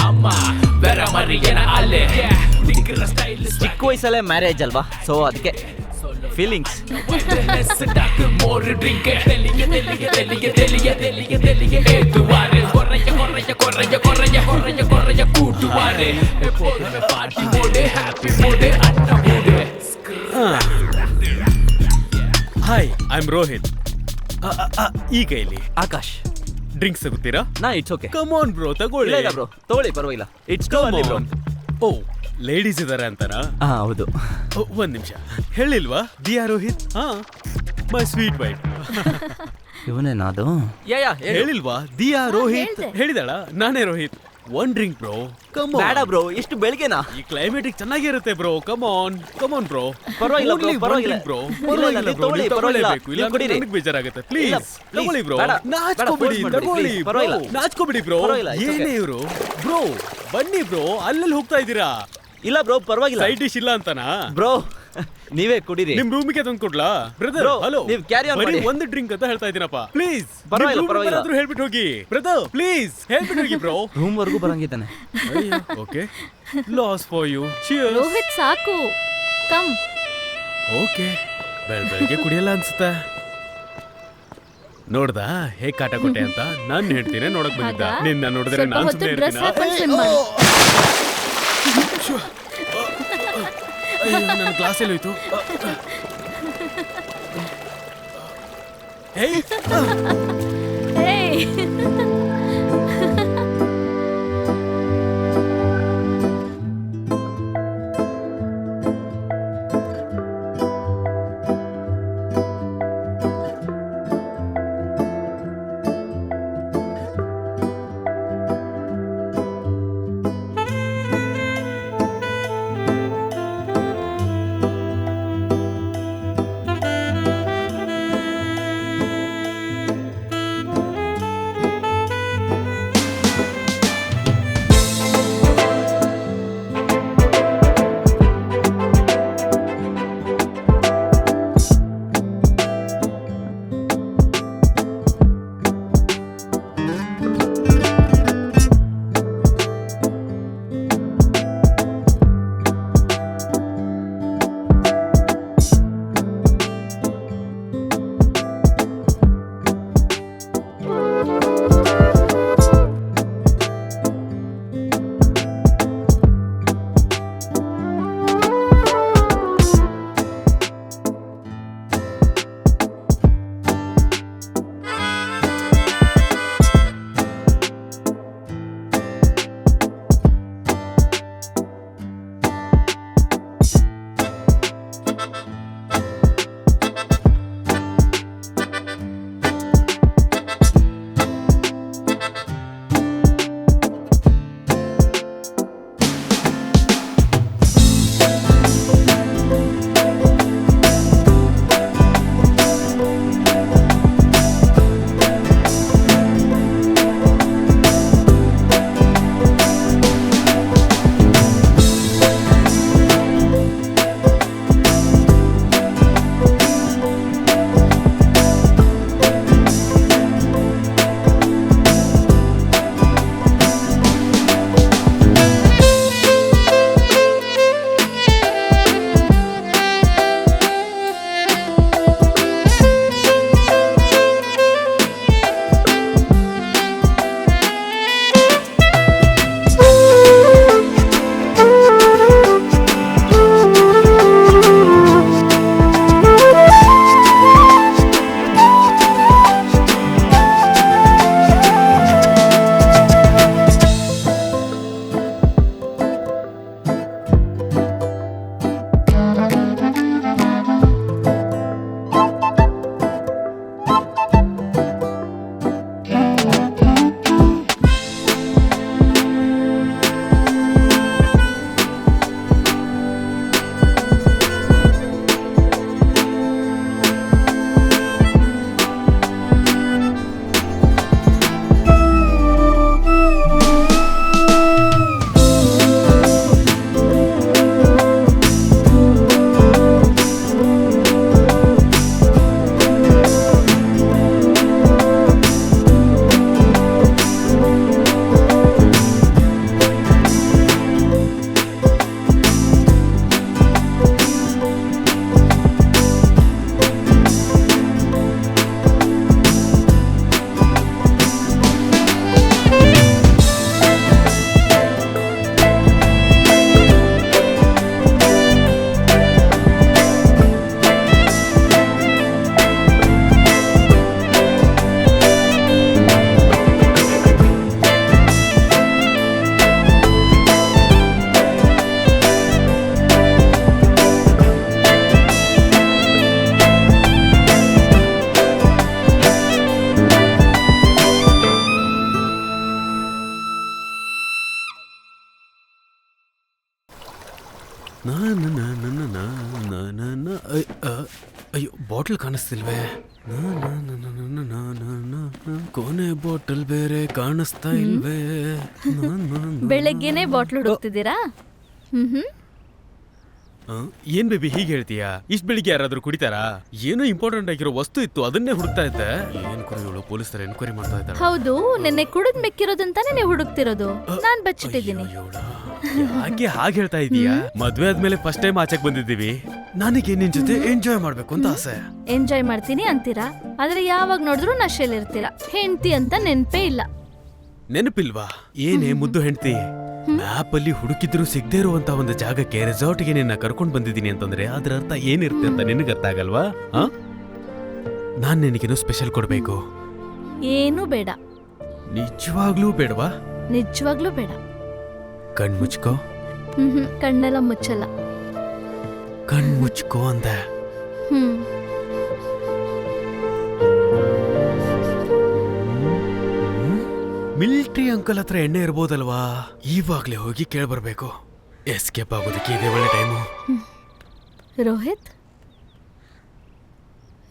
ಅಮ್ಮ ಬೇರೆ ಮರಿಯನ ಅಲ್ಲೇ ಚಿಕ್ಕ ವಯಸ್ಸಲ್ಲೇ ಮ್ಯಾರೇಜ್ ಅಲ್ವಾ, ಸೊ ಅದಕ್ಕೆ feelings. Hi, I am Rohit. ಈಗ ಇಲ್ಲಿ ಆಕಾಶ್. ಡ್ರಿಂಕ್ಸ್ ತಗೋತೀರಾ? It's okay. Come on bro, ತಗೊಳ್ಳಿ. ಇಲ್ಲ ಬ್ರೋ, ತಗೊಳ್ಳಿ, ಪರವಾಗಿಲ್ಲ. It's too early bro. Oh, ladies ಇದಾರೆ ಅಂತಾರಾ? ಹೌದು. ಒಂದ್ ನಿಮಿಷ, ಹೇಳಿಲ್ವಾ Diya Rohit? My sweet wife. ಇವನೇನಾದು? ಹೇಳಿಲ್ವಾ ದಿಯಾ ರೋಹಿತ್? ಹೇಳಿದಾಳ? ನಾನೇ Rohit. One drink bro. Come ಬೇಡ ಬ್ರೋ, ಎಷ್ಟು ಬೆಳಿಗ್ಗೆನಾ? ಈ ಕ್ಲೈಮೇಟ್ ಚೆನ್ನಾಗಿರುತ್ತೆ ಬ್ರೋ. Come on bro. ಪರವಾಗಿಲ್ಲ bro, ಪರವಾಗಿಲ್ಲ. ಬ್ರೋ. ಇಲ್ಲ, ಇಲ್ಲ, ನೀವು ತಗೊಳ್ಳಿ, ಪರವಾಗಿಲ್ಲ. ಇಲ್ಲ ನೀವು ಕುಡೀರಿ. ನನಗೆ ಬೇಜಾರಾಗುತ್ತೆ. ಇಲ್ಲ, ಪ್ಲೀಸ್ please, ತಗೊಳ್ಳಿ ಬ್ರೋ. ಬೇಡ, ನಾಚ್ಕೋಬಿಡಿ, force ಮಾಡ್ಬೇಡಿ, ತಗೊಳ್ಳಿ please, bro. ಪರವಾಗಿಲ್ಲ. ನಾಚ್ಕೋಬಿಡಿ ಬ್ರೋ. ಪರವಾಗಿಲ್ಲ, it's ಏನೇ okay. ಇವರು ಬ್ರೋ? ಬನ್ನಿ ಬ್ರೋ, ಅಲ್ಲಲ್ಲಿ ಹೋಗ್ತಾ ಇದ್ದೀರಾ? ಇಲ್ಲ ಬ್ರೋ, ಪರವಾಗಿಲ್ಲ. ಸೈಡ್ ಡಿಶ್ ಇಲ್ಲ ಅಂತನಾ ಬ್ರೋ ನೀವೇ ಕುಡೀರಿ. ನಿಮ್ ರೂಮಿಗೆ ತಂದು ಕೊಡ್ಲಾ ಬ್ರದರ್? Bro, ಹಲೋ, ನೀವ್ carry on ಬರೀ ಮಾಡಿ. ಒಂದು ಡ್ರಿಂಕ್ ಅಂತ ಹೇಳ್ತಾ ಇದ್ದೀನಪ್ಪ. ಪ್ಲೀಸ್ ಪರವಾಗಿಲ್ಲ, ಪರವಾಗಿಲ್ಲ. ಹೇಳ್ಬಿಟ್ಟು ಹೋಗಿ ಬ್ರದರ್. ಪ್ಲೀಸ್ ಹೇಳ್ಬಿಟ್ಟು ಹೋಗಿ ಬ್ರೋ. ರೂಮ್ ವರ್ಗೂ ಬರಂಗಿದ್ದಾನೆ. Okay, loss for you. Cheers. Rohit ಸಾಕು, ಕಮ್. ಓಕೆ, ಬೆಳಗ್ಗೆ ಕುಡಿಯಲ್ಲ ಅನ್ಸುತ್ತೆ. ನೋಡ್ದ ಹೇಗ್ ಕಾಟ ಕೊಟ್ಟೆ ಅಂತ? ನಾನು ಹೇಳ್ತೀನಿ, ನೋಡಕ್ ಬಂದಿದ್ದ. ಹಾಗಾ? ನಿನ್ನ ನೋಡಿದ್ರೆ ಸ್ವಲ್ಪ ನಾನು ಹೊತ್ತು ಸುಮ್ಮನೆ ಡ್ರೆಸ್ ಹಾಕೊಂಡು swim ಇರ್ತೀನಿ. ಮಾಡು. ನನ್ನ ಗ್ಲಾಸ್ ಎಲ್ಲೋಯ್ತು? ಹೇಯ್ ಹೇಯ್. ಅಯ್ಯೋ ಬಾಟಲ್ ಕಾಣಿಸ್ತಿಲ್ವೇ? ಕೊನೆ ಬಾಟಲ್ ಬೇರೆ ಕಾಣಿಸ್ತಾ ಇಲ್ವೇ? ಬೆಳಗ್ಗೆನೆ ಬಾಟ್ಲ್ ಹುಡುಕ್ತಿದ್ದೀರಾ? ಏನ್ ಬೇಬಿ ಹೀಗೆ ಹೇಳ್ತೀಯಾ? ಇಷ್ಟ ಬೆಳಿಗ್ಗೆ ಯಾರಾದ್ರೂ ಕುಡಿತಾರಾ? ಏನೋ ಇಂಪಾರ್ಟೆಂಟ್ ಆಗಿರೋ ವಸ್ತು ಇತ್ತು, ಅದನ್ನೇ ಹುಡುಕ್ತಾ ಇದ್ದೆ. ಏನ್ ಕುಡಿಯೋಳು? ಪೊಲೀಸರು ಎನ್ಕ್ವೈರಿ ಮಾಡ್ತಾ ಇದ್ದಾರೆ. ಹೌದು, ನಿನ್ನೆ ಕುಡಿದ್ ಮೆಕ್ಕಿರೋದಂತಾನೆ ನೀವು ಹುಡುಕ್ತಿರೋದು. ನಾನ್ ಬಚ್ಚಿಟ್ಟಿದ್ದೀನಿ. ಯಾಕೆ ಹಾಗೆ ಹೇಳ್ತಾ ಇದೀಯಾ? ಮದ್ವೆ ಆದ್ಮೇಲೆ ಫಸ್ಟ್ ಟೈಮ್ ಆಚೆಗೆ ಬಂದಿದ್ದೀವಿ. ನನಗೆ ನಿನ್ ಜೊತೆ ಎಂಜಾಯ್ ಮಾಡ್ಬೇಕು ಅಂತ ಆಸೆ. ಎಂಜಾಯ್ ಮಾಡ್ತೀನಿ ಅಂತೀರಾ, ಆದ್ರೆ ಯಾವಾಗ ನೋಡಿದ್ರು ನಶೆಲಿರ್ತೀರಾ. ಹೆಂಡತಿ ಅಂತ ನೆನ್ಪೇ ಇಲ್ಲ. ನೆನಪಿಲ್ವಾ? ಏನೇ ಮುದ್ದು ಹೆಂಡತಿ? ಮ್ಯಾಪ್ ಅಲ್ಲಿ ಹುಡುಕಿದ್ರು ಸಿಗದೇ ಇರುವಂತ ಒಂದು ಜಾಗಕ್ಕೆ, ರೆಸಾರ್ಟ್ಗೆ ನಿನ್ನ ಕರ್ಕೊಂಡ್ ಬಂದಿದ್ದೀನಿ ಅಂತಂದ್ರೆ ಅದರ ಅರ್ಥ ಏನಿರುತ್ತೆ ಅಂತ ನಿನಗೆ ಅರ್ಥ ಆಗಲ್ವಾ? ನಾನ್ ನಿನಗೇನು ಸ್ಪೆಷಲ್ ಕೊಡ್ಬೇಕು? ಏನೂ ಬೇಡ. ನಿಜವಾಗ್ಲೂ ಬೇಡವಾ? ನಿಜವಾಗ್ಲೂ ಬೇಡ. ಕಣ್ ಮುಚ್ಕೋ. ಕಣ್ಣೆಲ್ಲ ಮುಚ್ಚಲ್ಲ. ಕಣ್ ಮುಚ್ಕೋ ಅಂದೆ. ಮಿಲಿಟರಿ ಅಂಕಲ್ ಹತ್ರ ಎಣ್ಣೆ ಇರ್ಬೋದಲ್ವಾ? ಇವಾಗ್ಲೇ ಹೋಗಿ ಕೇಳ್ಬರ್ಬೇಕು. ಎಸ್ಕೇಪ್ ಆಗೋದಕ್ಕೆ ಇದೇ ಒಳ್ಳೆ ಟೈಮು. ರೋಹಿತ್,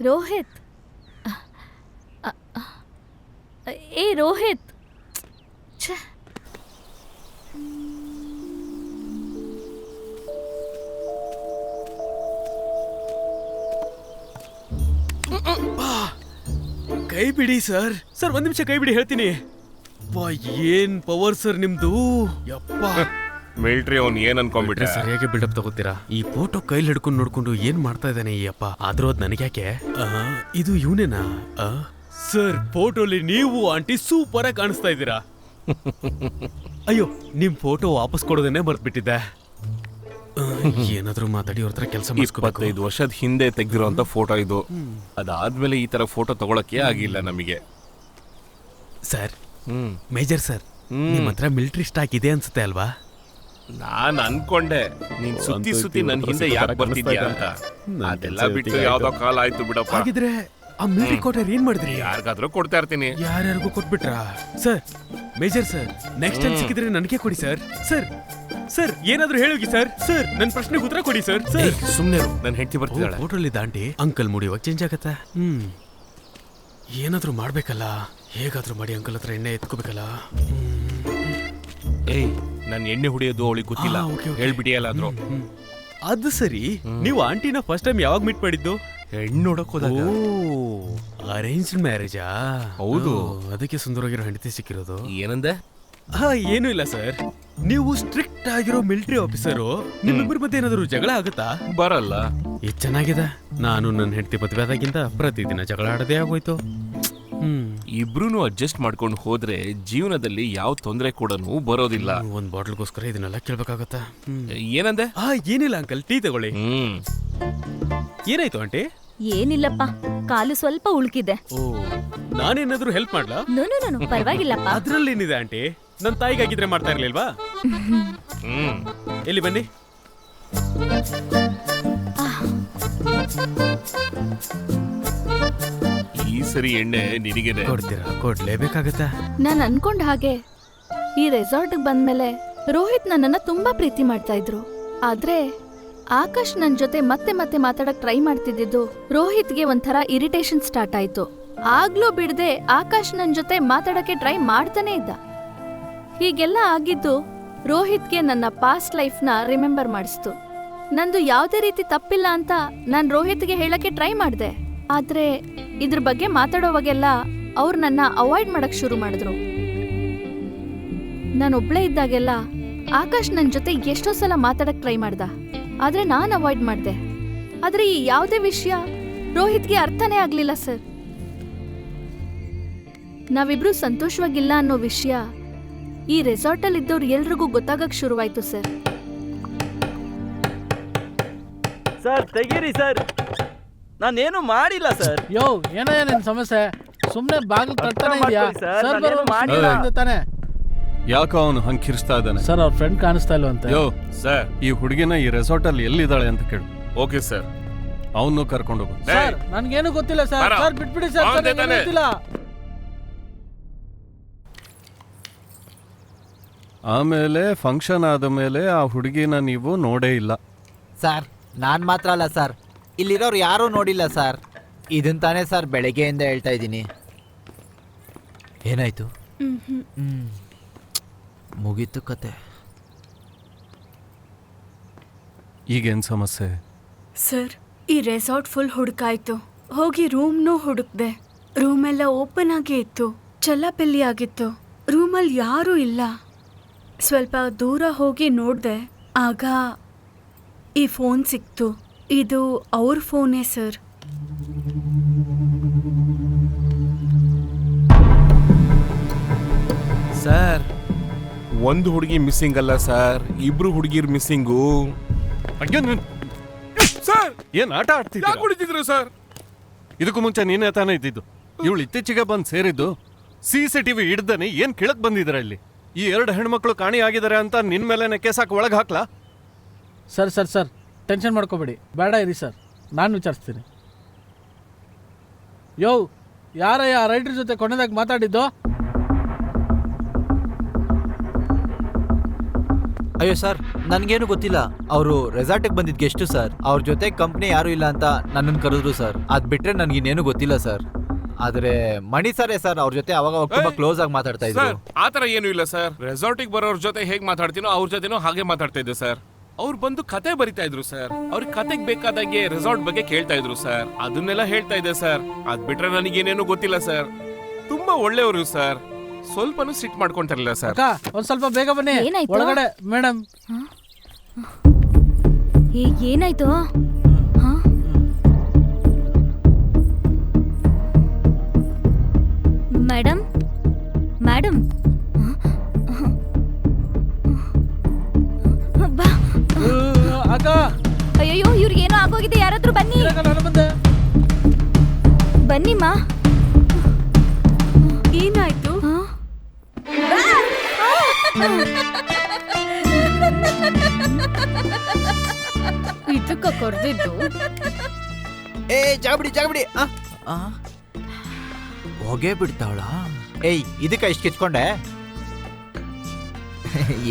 ರೋಹಿತ್, ಏ ರೋಹಿತ್, ಛೆ. ಕೈ ಬಿಡಿ ಸರ್. ಸರ್ ಒಂದ್ ನಿಮಿಷ ಕೈ ಬಿಡಿ, ಹೇಳ್ತೀನಿ. ಏನ್ ಪವರ್ ಸರ್ ನಿಮ್ದು. ಯಪ್ಪ, ಮಿಲಿಟರಿ ಅವ್ನು ಏನ್ ಅನ್ಕೊಂಡ್ಬಿಟ್ರೆ ಸರಿಯಾಗಿ ಬಿಲ್ಡಪ್ ತಗೋತೀರಾ. ಈ ಫೋಟೋ ಕೈಲಿ ಹಿಡ್ಕೊಂಡು ನೋಡ್ಕೊಂಡು ಏನ್ ಮಾಡ್ತಾ ಇದ್ದಾನೆ ಈ ಅಪ್ಪ. ಆದ್ರೂ ಅದ್ ನನಗ್ಯಾಕೆ? ಇದು ಇವನೇನಾ? ಸರ್ ಫೋಟೋಲಿ ನೀವು ಆಂಟಿ ಸೂಪರ್ ಆಗಿ ಕಾಣಿಸ್ತಾ ಇದ್ದೀರಾ. ಅಯ್ಯೋ, ನಿಮ್ ಫೋಟೋ ವಾಪಸ್ ಕೊಡೋದನ್ನೇ ಮರ್ತ್ಬಿಟ್ಟಿದ್ದೆ. ಏನಾದ್ರೂ ಮಾತಾಡಿ ಅವ್ರ ಹತ್ರ ಕೆಲಸ ಮಾಡಿಸ್ಕೋಬೇಕು. 25 ವರ್ಷದ ಹಿಂದೆ ತೆಗ್ದಿರೋಂತ ಫೋಟೋ ಇದು. ಅದಾದ್ಮೇಲೆ ಈ ತರ ಫೋಟೋ ತಗೊಳಕ್ಕೆ ಆಗಿಲ್ಲ ನಮಗೆ. ಸರ್, ಮೇಜರ್ ಸರ್, ನಿಮ್ ಹತ್ರ ಮಿಲಿಟರಿ ಸ್ಟಾಕ್ ಇದೆ ಅನ್ಸುತ್ತೆ ಅಲ್ವಾ? ನಾನ್ ಅನ್ಕೊಂಡೆ ನೀನ್ ಸುತ್ತಿ ಸುತ್ತಿ ನನ್ ಹಿಂದೆ ಯಾಕೆ ಬರ್ತಿದ್ಯಾ ಅಂತ. ಅದೆಲ್ಲ ಬಿಟ್ಟು ಯಾವ್ದೋ ಕಾಲ ಆಯ್ತು ಬಿಡಪ್ಪ. ಹಾಗಿದ್ರೆ ಆ ಮಿಲಿಟರಿ ಕೋಟರ್ ಏನ್ ಮಾಡಿದ್ರಿ? ಯಾರಿಗಾದ್ರೂ ಕೊಡ್ತಾ ಇರ್ತೀನಿ. ಯಾರ್ಯಾರಿಗೂ ಕೊಟ್ಬಿಟ್ರಾ? Sir, major sir, next time ಸಿಕ್ಕಿದ್ರೆ ನನಗೆ ಕೊಡಿ ಸರ್. ಸರ್, ಸರ್ ಏನಾದ್ರೂ ಹೇಳೋಗಿ ಸರ್. ಸರ್ ನನ್ನ ಪ್ರಶ್ನೆಗೆ ಉತ್ತರ ಕೊಡಿ ಸರ್. ಸರ್ ಸುಮ್ನೆ ನನ್ನ ಹೆಂಡತಿ ಬರ್ತಿದ್ದಾಳೆ. ಹೋಟೆಲ್ ದಾಂಟಿ ಅಂಕಲ್ ಮುಡಿ ಇವಾಗ ಚೇಂಜ್ ಆಗತ್ತಾ? ಏನಾದ್ರೂ ಮಾಡ್ಬೇಕಲ್ಲ. ಹೇಗಾದ್ರೂ ಮಾಡಿ ಅಂಕಲ್ ಹತ್ರ ಎಣ್ಣೆ ಎತ್ಕೋಬೇಕಲ್ಲ. ಏಯ್, ನಾನು ಎಣ್ಣೆ ಹೊಡಿಯೋದು ಅವಳಿಗೆ ಗೊತ್ತಿಲ್ಲ, ಹೇಳ್ಬಿಡಿ ಎಲ್ಲಾದ್ರೂ. ಅದು ಸರಿ, ನೀವು ಆಂಟಿನ ಫಸ್ಟ್ ಟೈಮ್ ಯಾವಾಗ ಮೀಟ್ ಮಾಡಿದ್ದು? ಹೆಣ್ಣು ನೋಡಕ್ ಹೋದಾಗ. ಅರೇಂಜ್ಡ್ ಮ್ಯಾರೇಜಾ? ಹೌದು. ಅದಕ್ಕೆ ಸುಂದರವಾಗಿರೋ ಹೆಂಡತಿ ಸಿಕ್ಕಿರೋದು. ಏನಂದೆ? ಏನೂ ಇಲ್ಲ ಸರ್. ನೀವು ಸ್ಟ್ರಿಕ್ಟ್ ಆಗಿರೋ ಮಿಲಿಟರಿ ಆಫೀಸರು, ನಿಮ್ಮಿಬ್ಬರ ಮಧ್ಯೆ ಏನಾದ್ರು ಜಗಳ ಆಗುತ್ತಾ? ಬರಲ್ಲ. ಇದು ಚೆನ್ನಾಗಿದೆ. ನಾನು ನನ್ನ ಹೆಂಡತಿ ಮದುವೆ ಆದಾಗಿಂದ ಪ್ರತಿದಿನ ಜಗಳ ಆಡದೇ ಆಗೋಯ್ತು. ಇಬ್ರು ಅಡ್ಜಸ್ಟ್ ಮಾಡ್ಕೊಂಡು ಹೋದ್ರೆ ಜೀವನದಲ್ಲಿ ಯಾವ ತೊಂದರೆ ಕೂಡ ಬರೋದಿಲ್ಲ. ಒಂದ್ ಬಾಟ್ಲ್ಗೋಸ್ಕರ ಇದನ್ನೆಲ್ಲ ಕೇಳ್ಬೇಕಾಗತ್ತಾ? ಏನಂದೆ? ಏನಿಲ್ಲ ಅಂಕಲ್, ಟೀ ತಗೊಳ್ಳಿ. ಏನಾಯ್ತು ಆಂಟಿ? ಏನಿಲ್ಲಪ್ಪ, ಕಾಲು ಸ್ವಲ್ಪ ಉಳ್ಕಿದೆ. ನಾನೇನಾದ್ರೂ ಹೆಲ್ಪ್ ಮಾಡ್ಲಾ? ನೋ ಪರವಾಗಿಲ್ಲಪ್ಪ. ಅದ್ರಲ್ಲಿ ಏನಿದೆ ಆಂಟಿ? ನನ್ನ ತಾಯಿಗಾಗಿದ್ರೆ ಮಾಡ್ತಾ ಇರ್ಲಿಲ್ವಾ? ಎಲ್ಲಿ ಬನ್ನಿ. ಈ ಸರಿ ಎಣ್ಣೆ ನಿನಗೇನೆ ಕೊಡ್ತೀರಾ? ಕೊಡ್ಲೇಬೇಕಾಗತ್ತಾ? ನಾನು ಅನ್ಕೊಂಡ ಹಾಗೆ ಈ ರೆಸಾರ್ಟ್ಗೆ ಬಂದ್ಮೇಲೆ ರೋಹಿತ್ ನನ್ನನ್ನ ತುಂಬಾ ಪ್ರೀತಿ ಮಾಡ್ತಾ ಇದ್ರು. ಆದ್ರೆ ಆಕಾಶ್ ನನ್ ಜೊತೆ ಮತ್ತೆ ಮತ್ತೆ ಮಾತಾಡಕ್ ಟ್ರೈ ಮಾಡ್ತಿದ್ದು ರೋಹಿತ್ಗೆ ಒಂಥರ ಇರಿಟೇಷನ್ ಸ್ಟಾರ್ಟ್ ಆಯ್ತು. ಆಗ್ಲೂ ಬಿಡದೆ ಆಕಾಶ್ ನನ್ ಜೊತೆ ಮಾತಾಡಕ್ಕೆ ಟ್ರೈ ಮಾಡ್ತಾನೆ ಇದ್ದ. ಹೀಗೆಲ್ಲ ಆಗಿದ್ದು ರೋಹಿತ್ಗೆ ನನ್ನ ಪಾಸ್ಟ್ ಲೈಫ್ನ ರಿಮೆಂಬರ್ ಮಾಡಿಸ್ತು. ನಂದು ಯಾವುದೇ ರೀತಿ ತಪ್ಪಿಲ್ಲ ಅಂತ ನಾನು ರೋಹಿತ್ಗೆ ಹೇಳಕ್ಕೆ ಟ್ರೈ ಮಾಡಿದೆ. ಆದ್ರೆ ಇದ್ರ ಬಗ್ಗೆ ಮಾತಾಡೋವಾಗೆಲ್ಲ ಅವ್ರು ನನ್ನ ಅವಾಯ್ಡ್ ಮಾಡಕ್ ಶುರು ಮಾಡಿದ್ರು. ನಾನೊಬ್ಳೇ ಇದ್ದಾಗೆಲ್ಲ ಆಕಾಶ್ ನನ್ನ ಜೊತೆ ಎಷ್ಟೋ ಸಲ ಮಾತಾಡಕ್ ಟ್ರೈ ಮಾಡ್ದ, ಆದ್ರೆ ನಾನು ಅವಾಯ್ಡ್ ಮಾಡಿದೆ. ಆದ್ರೆ ಈ ಯಾವುದೇ ವಿಷಯ ರೋಹಿತ್ಗೆ ಅರ್ಥನೇ ಆಗ್ಲಿಲ್ಲ ಸರ್. ನಾವಿಬ್ರು ಸಂತೋಷವಾಗಿಲ್ಲ ಅನ್ನೋ ವಿಷಯ ಈ ರೆಸಾರ್ಟಲ್ಲಿ ಇದ್ದವ್ರು ಎಲ್ರಿಗೂ ಗೊತ್ತಾಗಕ್ ಶುರುವಾಯ್ತು ಸರ್. ಸರ್ ತೆಗೀರಿ ಸರ್, ನಾನೇನು ಮಾಡಿಲ್ಲ ಸರ್. ಯೋ, ಏನಯ್ಯ ನಿನ್ ಸಮಸ್ಯೆ? ಸುಮ್ನೆ ಬಾಗಿಲು ತಟ್ತಾನೆ ಇದೆಯಾ? ಸರ್ ಬರೋ ಮಾಡಿಲ್ಲ ತಾನೆ. ಯಾಕೋ ಅವನು ಹಂಗೆ ಕಿರಿಸ್ತಾ ಇದ್ದಾನೆ? ಸರ್ ಅವ್ರ ಫ್ರೆಂಡ್ ಕಾಣಿಸ್ತಾ ಇಲ್ವಂತೆ. ಯೋ ಸರ್, ಈ ಹುಡುಗಿನ ಈ ರೆಸಾರ್ಟ್ ಅಲ್ಲಿ ಎಲ್ಲಿದ್ದಾಳೆ ಅಂತ ಕೇಳು. Okay sir. ಅವನು ಕರ್ಕೊಂಡು ಹೋಗು. ಸರ್ ನನ್ಗೇನು ಗೊತ್ತಿಲ್ಲ ಸರ್. ಸರ್ ಬಿಟ್ಬಿಡಿ ಸರ್, ಗೊತ್ತಿಲ್ಲ. ಆಮೇಲೆ ಫಂಕ್ಷನ್ ಆದ ಮೇಲೆ ಆ ಹುಡುಗಿನ ನೀವು ನೋಡೇ ಇಲ್ಲ. ಸರ್ ನಾನು ಮಾತ್ರ ಅಲ್ಲ ಸರ್, ಇಲ್ಲಿರೋರು ಯಾರೂ ನೋಡಿಲ್ಲ ಸರ್. ಇದನ್ ತಾನೇ ಸರ್ ಬೆಳಗ್ಗೆಯಿಂದ ಹೇಳ್ತಾ ಇದ್ದೀನಿ. ಏನಾಯ್ತು? ಮುಗೀತು ಕತೆ. ಈಗೇನು ಸಮಸ್ಯೆ? ಸರ್, ಈ ರೆಸಾರ್ಟ್ ಫುಲ್ ಹುಡುಕಾಯ್ತು. ಹೋಗಿ ರೂಮ್ನೂ ಹುಡುಕ್ದೆ. ರೂಮೆಲ್ಲ ಓಪನ್ ಆಗೇ ಇತ್ತು, ಚಲ್ಲಾಪಿಲ್ಲಿ ಆಗಿತ್ತು. ರೂಮಲ್ಲಿ ಯಾರೂ ಇಲ್ಲ. ಸ್ವಲ್ಪ ದೂರ ಹೋಗಿ ನೋಡಿದೆ, ಆಗ ಈ ಫೋನ್ ಸಿಕ್ತು. ಇದು ಅವ್ರ ಫೋನೇ ಸರ್. ಸರ್, ಒಂದು ಹುಡುಗಿ ಮಿಸ್ಸಿಂಗ್ ಅಲ್ಲ ಸರ್, ಇಬ್ರು ಹುಡುಗಿರ್ ಮಿಸ್ಸಿಂಗು. ಸರ್, ಏನ್ ಆಟ ಆಡ್ತಿದ್ಯಾ? ಯಾಕೆ ಹೊಡಿತಿದ್ರು ಸರ್? ಇದಕ್ಕೂ ಮುಂಚೆ ನೀನೇ ತಾನೇ ಇದ್ದಿದ್ದು. ಇವಳು ಇತ್ತೀಚೆಗೆ ಬಂದು ಸೇರಿದ್ದು. CCTV ಹಿಡ್ದನೆ ಏನ್ ಕೇಳಕ್ ಬಂದಿದ್ದಾರೆ ಇಲ್ಲಿ? ಈ 2 ಹೆಣ್ಮಕ್ಳು ಕಾಣಿ ಆಗಿದ್ದಾರೆ ಅಂತ ನಿನ್ ಮೇಲೆನೆ ಕೇಸ್ ಹಾಕಿ ಒಳಗೆ ಹಾಕ್ಲಾ? ಸರ್ ಸರ್ ಸರ್ ಟೆನ್ಷನ್ ಮಾಡ್ಕೋಬೇಡಿ, ಬೇಡ ಇರಿ ಸರ್, ನಾನು ವಿಚಾರಿಸ್ತೀನಿ. ಯೋ, ಯಾರಯ್ಯ ರೈಟ್ರ್ ಜೊತೆ ಕೊನೆದಾಗ ಮಾತಾಡಿದ್ದು? ಅಯ್ಯೋ ಸರ್, ನನಗೇನು ಗೊತ್ತಿಲ್ಲ. ಅವರು ರೆಸಾರ್ಟಿಗೆ ಬಂದಿದ್ದು ಗೆಸ್ಟು ಸರ್. ಅವ್ರ ಜೊತೆ ಕಂಪ್ನಿ ಯಾರೂ ಇಲ್ಲ ಅಂತ ನನ್ನನ್ನು ಕರೆದ್ರು ಸರ್. ಅದು ಬಿಟ್ಟರೆ ನನಗಿನ್ನೇನು ಗೊತ್ತಿಲ್ಲ ಸರ್. ಆದರೆ ಮಣಿ ಸರೇ ಸರ್ ಅವ್ರ ಜೊತೆ ಅವಾಗ ತುಂಬಾ ಕ್ಲೋಸ್ ಆಗಿ ಮಾತಾಡ್ತಾ ಇದ್ರು. ಸರ್, ಆತರ ಏನು ಇಲ್ಲ ಸರ್. ರೆಸಾರ್ಟಿಗೆ ಬರೋರ್ ಜೊತೆ ಹೇಗ್ ಮಾತಾಡ್ತೀನೋ ಅವ್ರ ಜೊತೆನೂ ಹಾಗೆ ಮಾತಾಡ್ತಾ ಇದ್ದೆ ಸರ್. ಅವ್ರು ಬಂದು ಕತೆ ಬರಿತಾ ಇದ್ರು ಸರ್. ಅವ್ರಿಗೆ ಕತೆಗೆ ಬೇಕಾದಂಗೆ ರೆಸಾರ್ಟ್ ಬಗ್ಗೆ ಕೇಳ್ತಾ ಇದ್ರು ಸರ್. ಅದನ್ನೆಲ್ಲ ಹೇಳ್ತಾ ಇದ್ದೆ ಸರ್. ಅದ್ ಬಿಟ್ರೆ ನನಗೇನೇನು ಗೊತ್ತಿಲ್ಲ ಸರ್. ತುಂಬಾ ಒಳ್ಳೆಯವರು ಸರ್, ಸ್ವಲ್ಪನೂ ಸಿಟ್ ಮಾಡ್ಕೊಂತಾರಿಲ್ಲ ಸರ್. ಒಂದ್ ಸ್ವಲ್ಪ ಬೇಗ ಬನ್ನಿ ಒಳಗಡೆ. ಮೇಡಮ್, ಏನಾಯ್ತು? ಮೇಡಮ್ ಮೇಡಮ್ ಅಕ್ಕ, ಅಯ್ಯೋ ಇವ್ರಿಗೇನೋ ಆಗೋಗಿದೆ. ಯಾರಾದ್ರೂ ಬನ್ನಿ ಬನ್ನಿಮ್ಮ. ಏನಾಯ್ತು? ಇದಕ್ಕ ಕೊಡ್ದಿದ್ದು? ಏ ಜಾಗ್ಬಿಡಿ ಜಾಗ್ಬಿಡಿ. ಹೋಗೇ ಬಿಡ್ತಾವಳ. ಏಯ್, ಇದಕ್ಕ ಇಷ್ಟು ಕಿಚ್ಕೊಂಡೆ?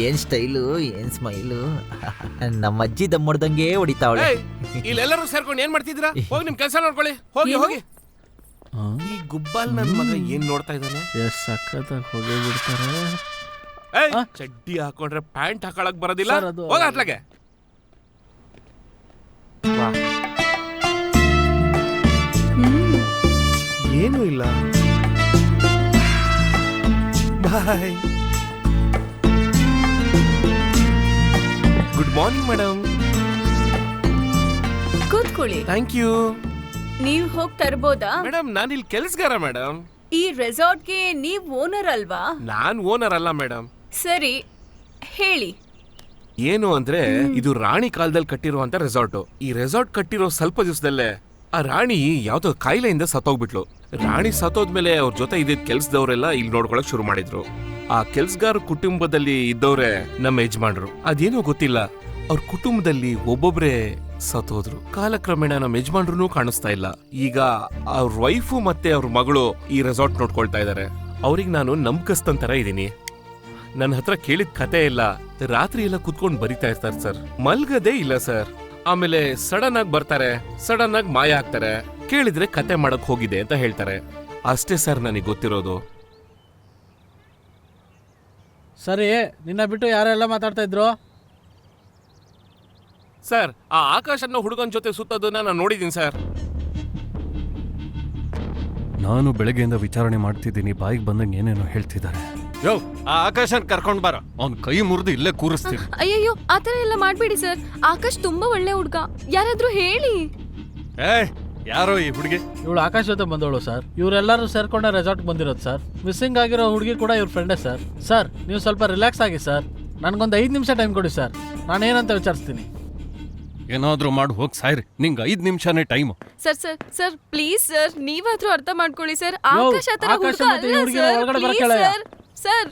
ಏನ್ ಸ್ಟೈಲು, ಏನ್ ಸ್ಮೈಲು. ನಮ್ಮ ಅಜ್ಜಿ ದಮ್ಮಡ್ದಂಗೆ ಹೊಡಿತಾವಳೆ. ಇಲ್ಲೆಲ್ಲರೂ ಸೇರ್ಕೊಂಡು ಏನ್ ಮಾಡ್ತಿದ್ದೀರಾ? ಹೋಗಿ ನಿಮ್ ಕೆಲಸ ನೋಡ್ಕೊಳ್ಳಿ. ಹೋಗಿ ಹೋಗಿ. ಈ ಗುಬ್ಬಾಲ್ ನನ್ ಮಗ ಏನ್ ನೋಡ್ತಾ ಇದ್ದಾನೆ? ಎಷ್ಟು ಸಖತ್ತಾಗಿ ಹೋಗೇ ಬಿಡ್ತಾರೆ. ಚಡ್ಡಿ ಹಾಕೊಂಡ್ರೆ ಪ್ಯಾಂಟ್ ಹಾಕೊಳಕ್ ಬರೋದಿಲ್ಲ. ಹೋಗ ಅತ್ಲಾಗೆ. ಏನು ಇಲ್ಲ. ಬಾಯ್. Good morning madam. ಕೂತ್ಕೊಳ್ಳಿ. Thank you. ನೀವ್ ಹೋಗ್ ತರ್ಬೋದಾ? ಮೇಡಮ್, ನಾನಿಲ್ಲಿ ಕೆಲ್ಸಗಾರ ಮೇಡಮ್. ಈ ರೆಸಾರ್ಟ್ಗೆ ನೀವ್ ಓನರ್ ಅಲ್ವಾ? ನಾನ್ ಓನರ್ ಅಲ್ಲ ಮೇಡಮ್. ಸರಿ, ಹೇಳಿ. ಏನು ಅಂದ್ರೆ, ಇದು ರಾಣಿ ಕಾಲದಲ್ಲಿ ಕಟ್ಟಿರುವಂತ ರೆಸಾರ್ಟ್. ಈ ರೆಸಾರ್ಟ್ ಕಟ್ಟಿರೋ ಸ್ವಲ್ಪ ದಿವಸದಲ್ಲೇ ಆ ರಾಣಿ ಯಾವ್ದೋ ಕಾಯಿಲೆಯಿಂದ ಸತ್ತೋಗ್ಬಿಟ್ಲು. ರಾಣಿ ಸತ್ತೋದ್ಮೇಲೆ ಅವ್ರ ಜೊತೆ ಇದ್ದಿದ್ ಕೆಲ್ಸದವ್ರೆಲ್ಲ ಇಲ್ಲಿ ನೋಡ್ಕೊಳಕ್ ಶುರು ಮಾಡಿದ್ರು. ಆ ಕೆಲ್ಸಗಾರ ಕುಟುಂಬದಲ್ಲಿ ಇದ್ದವ್ರೆ ನಮ್ಮ ಯಜಮಾನ್ರು. ಅದೇನೋ ಗೊತ್ತಿಲ್ಲ, ಅವ್ರ ಕುಟುಂಬದಲ್ಲಿ ಒಬ್ಬೊಬ್ರೆ ಸತ್ತೋದ್ರು. ಕಾಲಕ್ರಮೇಣ ನಮ್ಮ ಯಜಮಾನ್ರು ಕಾಣಿಸ್ತಾ ಇಲ್ಲ. ಈಗ ಅವ್ರ ವೈಫು ಮತ್ತೆ ಅವ್ರ ಮಗಳು ಈ ರೆಸಾರ್ಟ್ ನೋಡ್ಕೊಳ್ತಾ ಇದಾರೆ. ಅವ್ರಿಗೆ ನಾನು ನಂಬಿಕಸ್ತನ್ ತರ ಇದೀನಿ. ನನ್ನ ಹತ್ರ ಕೇಳಿದ ಕತೆ ಇಲ್ಲ. ರಾತ್ರಿ ಎಲ್ಲ ಕುತ್ಕೊಂಡು ಬರಿತಾ ಇರ್ತಾರೆ ಸರ್. ಮಲ್ಗದೇ ಇಲ್ಲ ಸರ್. ಆಮೇಲೆ ಸಡನ್ ಆಗಿ ಬರ್ತಾರೆ, ಸಡನ್ ಆಗಿ ಮಾಯ ಆಗ್ತಾರೆ. ಕೇಳಿದ್ರೆ ಕತೆ ಮಾಡಕ್ ಹೋಗಿದೆ ಅಂತ ಹೇಳ್ತಾರೆ. ಅಷ್ಟೇ ಸರ್ ನನಗೆ ಗೊತ್ತಿರೋದು. ಸರಿ, ನಿನ್ನ ಬಿಟ್ಟು ಯಾರೆಲ್ಲ ಮಾತಾಡ್ತಾ ಇದ್ರು? ಸರ್, ಆ ಆಕಾಶ್ ಅನ್ನೋ ಹುಡುಗನ ಜೊತೆ ಸುತ್ತೋದನ್ನ ನಾನು ನೋಡಿದ್ದೀನಿ ಸರ್. ನಾನು ಬೆಳಗ್ಗೆಯಿಂದ ವಿಚಾರಣೆ ಮಾಡ್ತಿದ್ದೀನಿ. ಬಾಯಿಗೆ ಬಂದಂಗೆ ಏನೇನೋ ಹೇಳ್ತಿದ್ದಾರೆ. ಯೋ, ಆ ಆಕಾಶನ್ ಕರ್ಕೊಂಡ್ ಬಾರ. ಅವ್ನ್ ಕೈ ಮುರಿದು ಇಲ್ಲೇ ಕೂರಿಸ್ತೀನಿ. ಅಯ್ಯಯ್ಯೋ, ಆತರ ಎಲ್ಲ ಮಾಡ್ಬೇಡಿ ಸರ್. ಆಕಾಶ್ ತುಂಬಾ ಒಳ್ಳೆ ಹುಡ್ಗ, ಯಾರಾದ್ರೂ ಹೇಳಿ. ಯಾರೋ ಈ ಹುಡುಗಿ? ಇವಳು ಆಕಾಶ್ ಜೊತೆ ಬಂದವಳು ಸರ್. ಇವರೆಲ್ಲರೂ ಸೇರ್ಕೊಂಡೆ ರೆಸಾರ್ಟ್ ಬಂದಿರೋದು ಸರ್. ಮಿಸ್ಸಿಂಗ್ ಆಗಿರೋ ಹುಡುಗಿ ಕೂಡ ಇವ್ರ ಫ್ರೆಂಡೇ ಸರ್. ಸರ್, ನೀವು ಸ್ವಲ್ಪ ರಿಲ್ಯಾಕ್ಸ್ ಆಗಿ ಸರ್. ನನ್ಗೊಂದು 5 ನಿಮಿಷ ಟೈಮ್ ಕೊಡಿ ಸರ್, ನಾನೇನಂತ ವಿಚಾರಿಸ್ತೀನಿ. ಏನಾದ್ರೂ ಮಾಡಿ ಹೋಗಿ ಸಾಯ್ರಿ. ನಿಂಗೆ 5 ನಿಮಿಷನೇ time. Sir sir sir please sir, ನೀವಾದ್ರೂ ಅರ್ಥ ಮಾಡ್ಕೊಳ್ಳಿ ಸರ್. ಆಕಾಶ್ ಆತರ ಹುಡುಗ ಅಲ್ಲ sir. Please sir. Sir,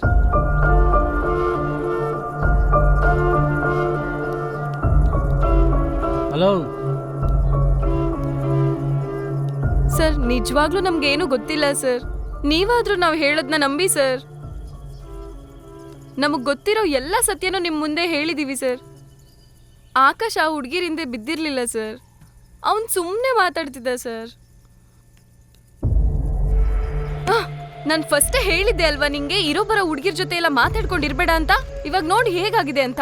hello sir, ನಿಜವಾಗ್ಲೂ ನಮ್ಗೇನು ಗೊತ್ತಿಲ್ಲ ಸರ್. ನೀವಾದ್ರೂ ನಾವು ಹೇಳೋದನ್ನ ನಂಬಿ ಸರ್. ನಮಗ್ ಗೊತ್ತಿರೋ ಎಲ್ಲ ಸತ್ಯನೂ ನಿಮ್ ಮುಂದೆ ಹೇಳಿದೀವಿ ಸರ್. ಆಕಾಶ್ ಆ ಹುಡುಗಿರಿಂದೆ ಬಿದ್ದಿರ್ಲಿಲ್ಲ ಸರ್. ಅವನ್ ಸುಮ್ಮನೆ ಮಾತಾಡ್ತಿದ್ದ ಸರ್. ನಾನು ಫಸ್ಟೇ ಹೇಳಿದ್ದೆ ಅಲ್ವಾ ನಿಂಗೆ ಇರೋ ಬರೋ ಹುಡುಗಿರ್ ಜೊತೆ ಎಲ್ಲ ಮಾತಾಡ್ಕೊಂಡಿರ್ಬೇಡ ಅಂತ. ಇವಾಗ ನೋಡಿ ಹೇಗಾಗಿದೆ ಅಂತ.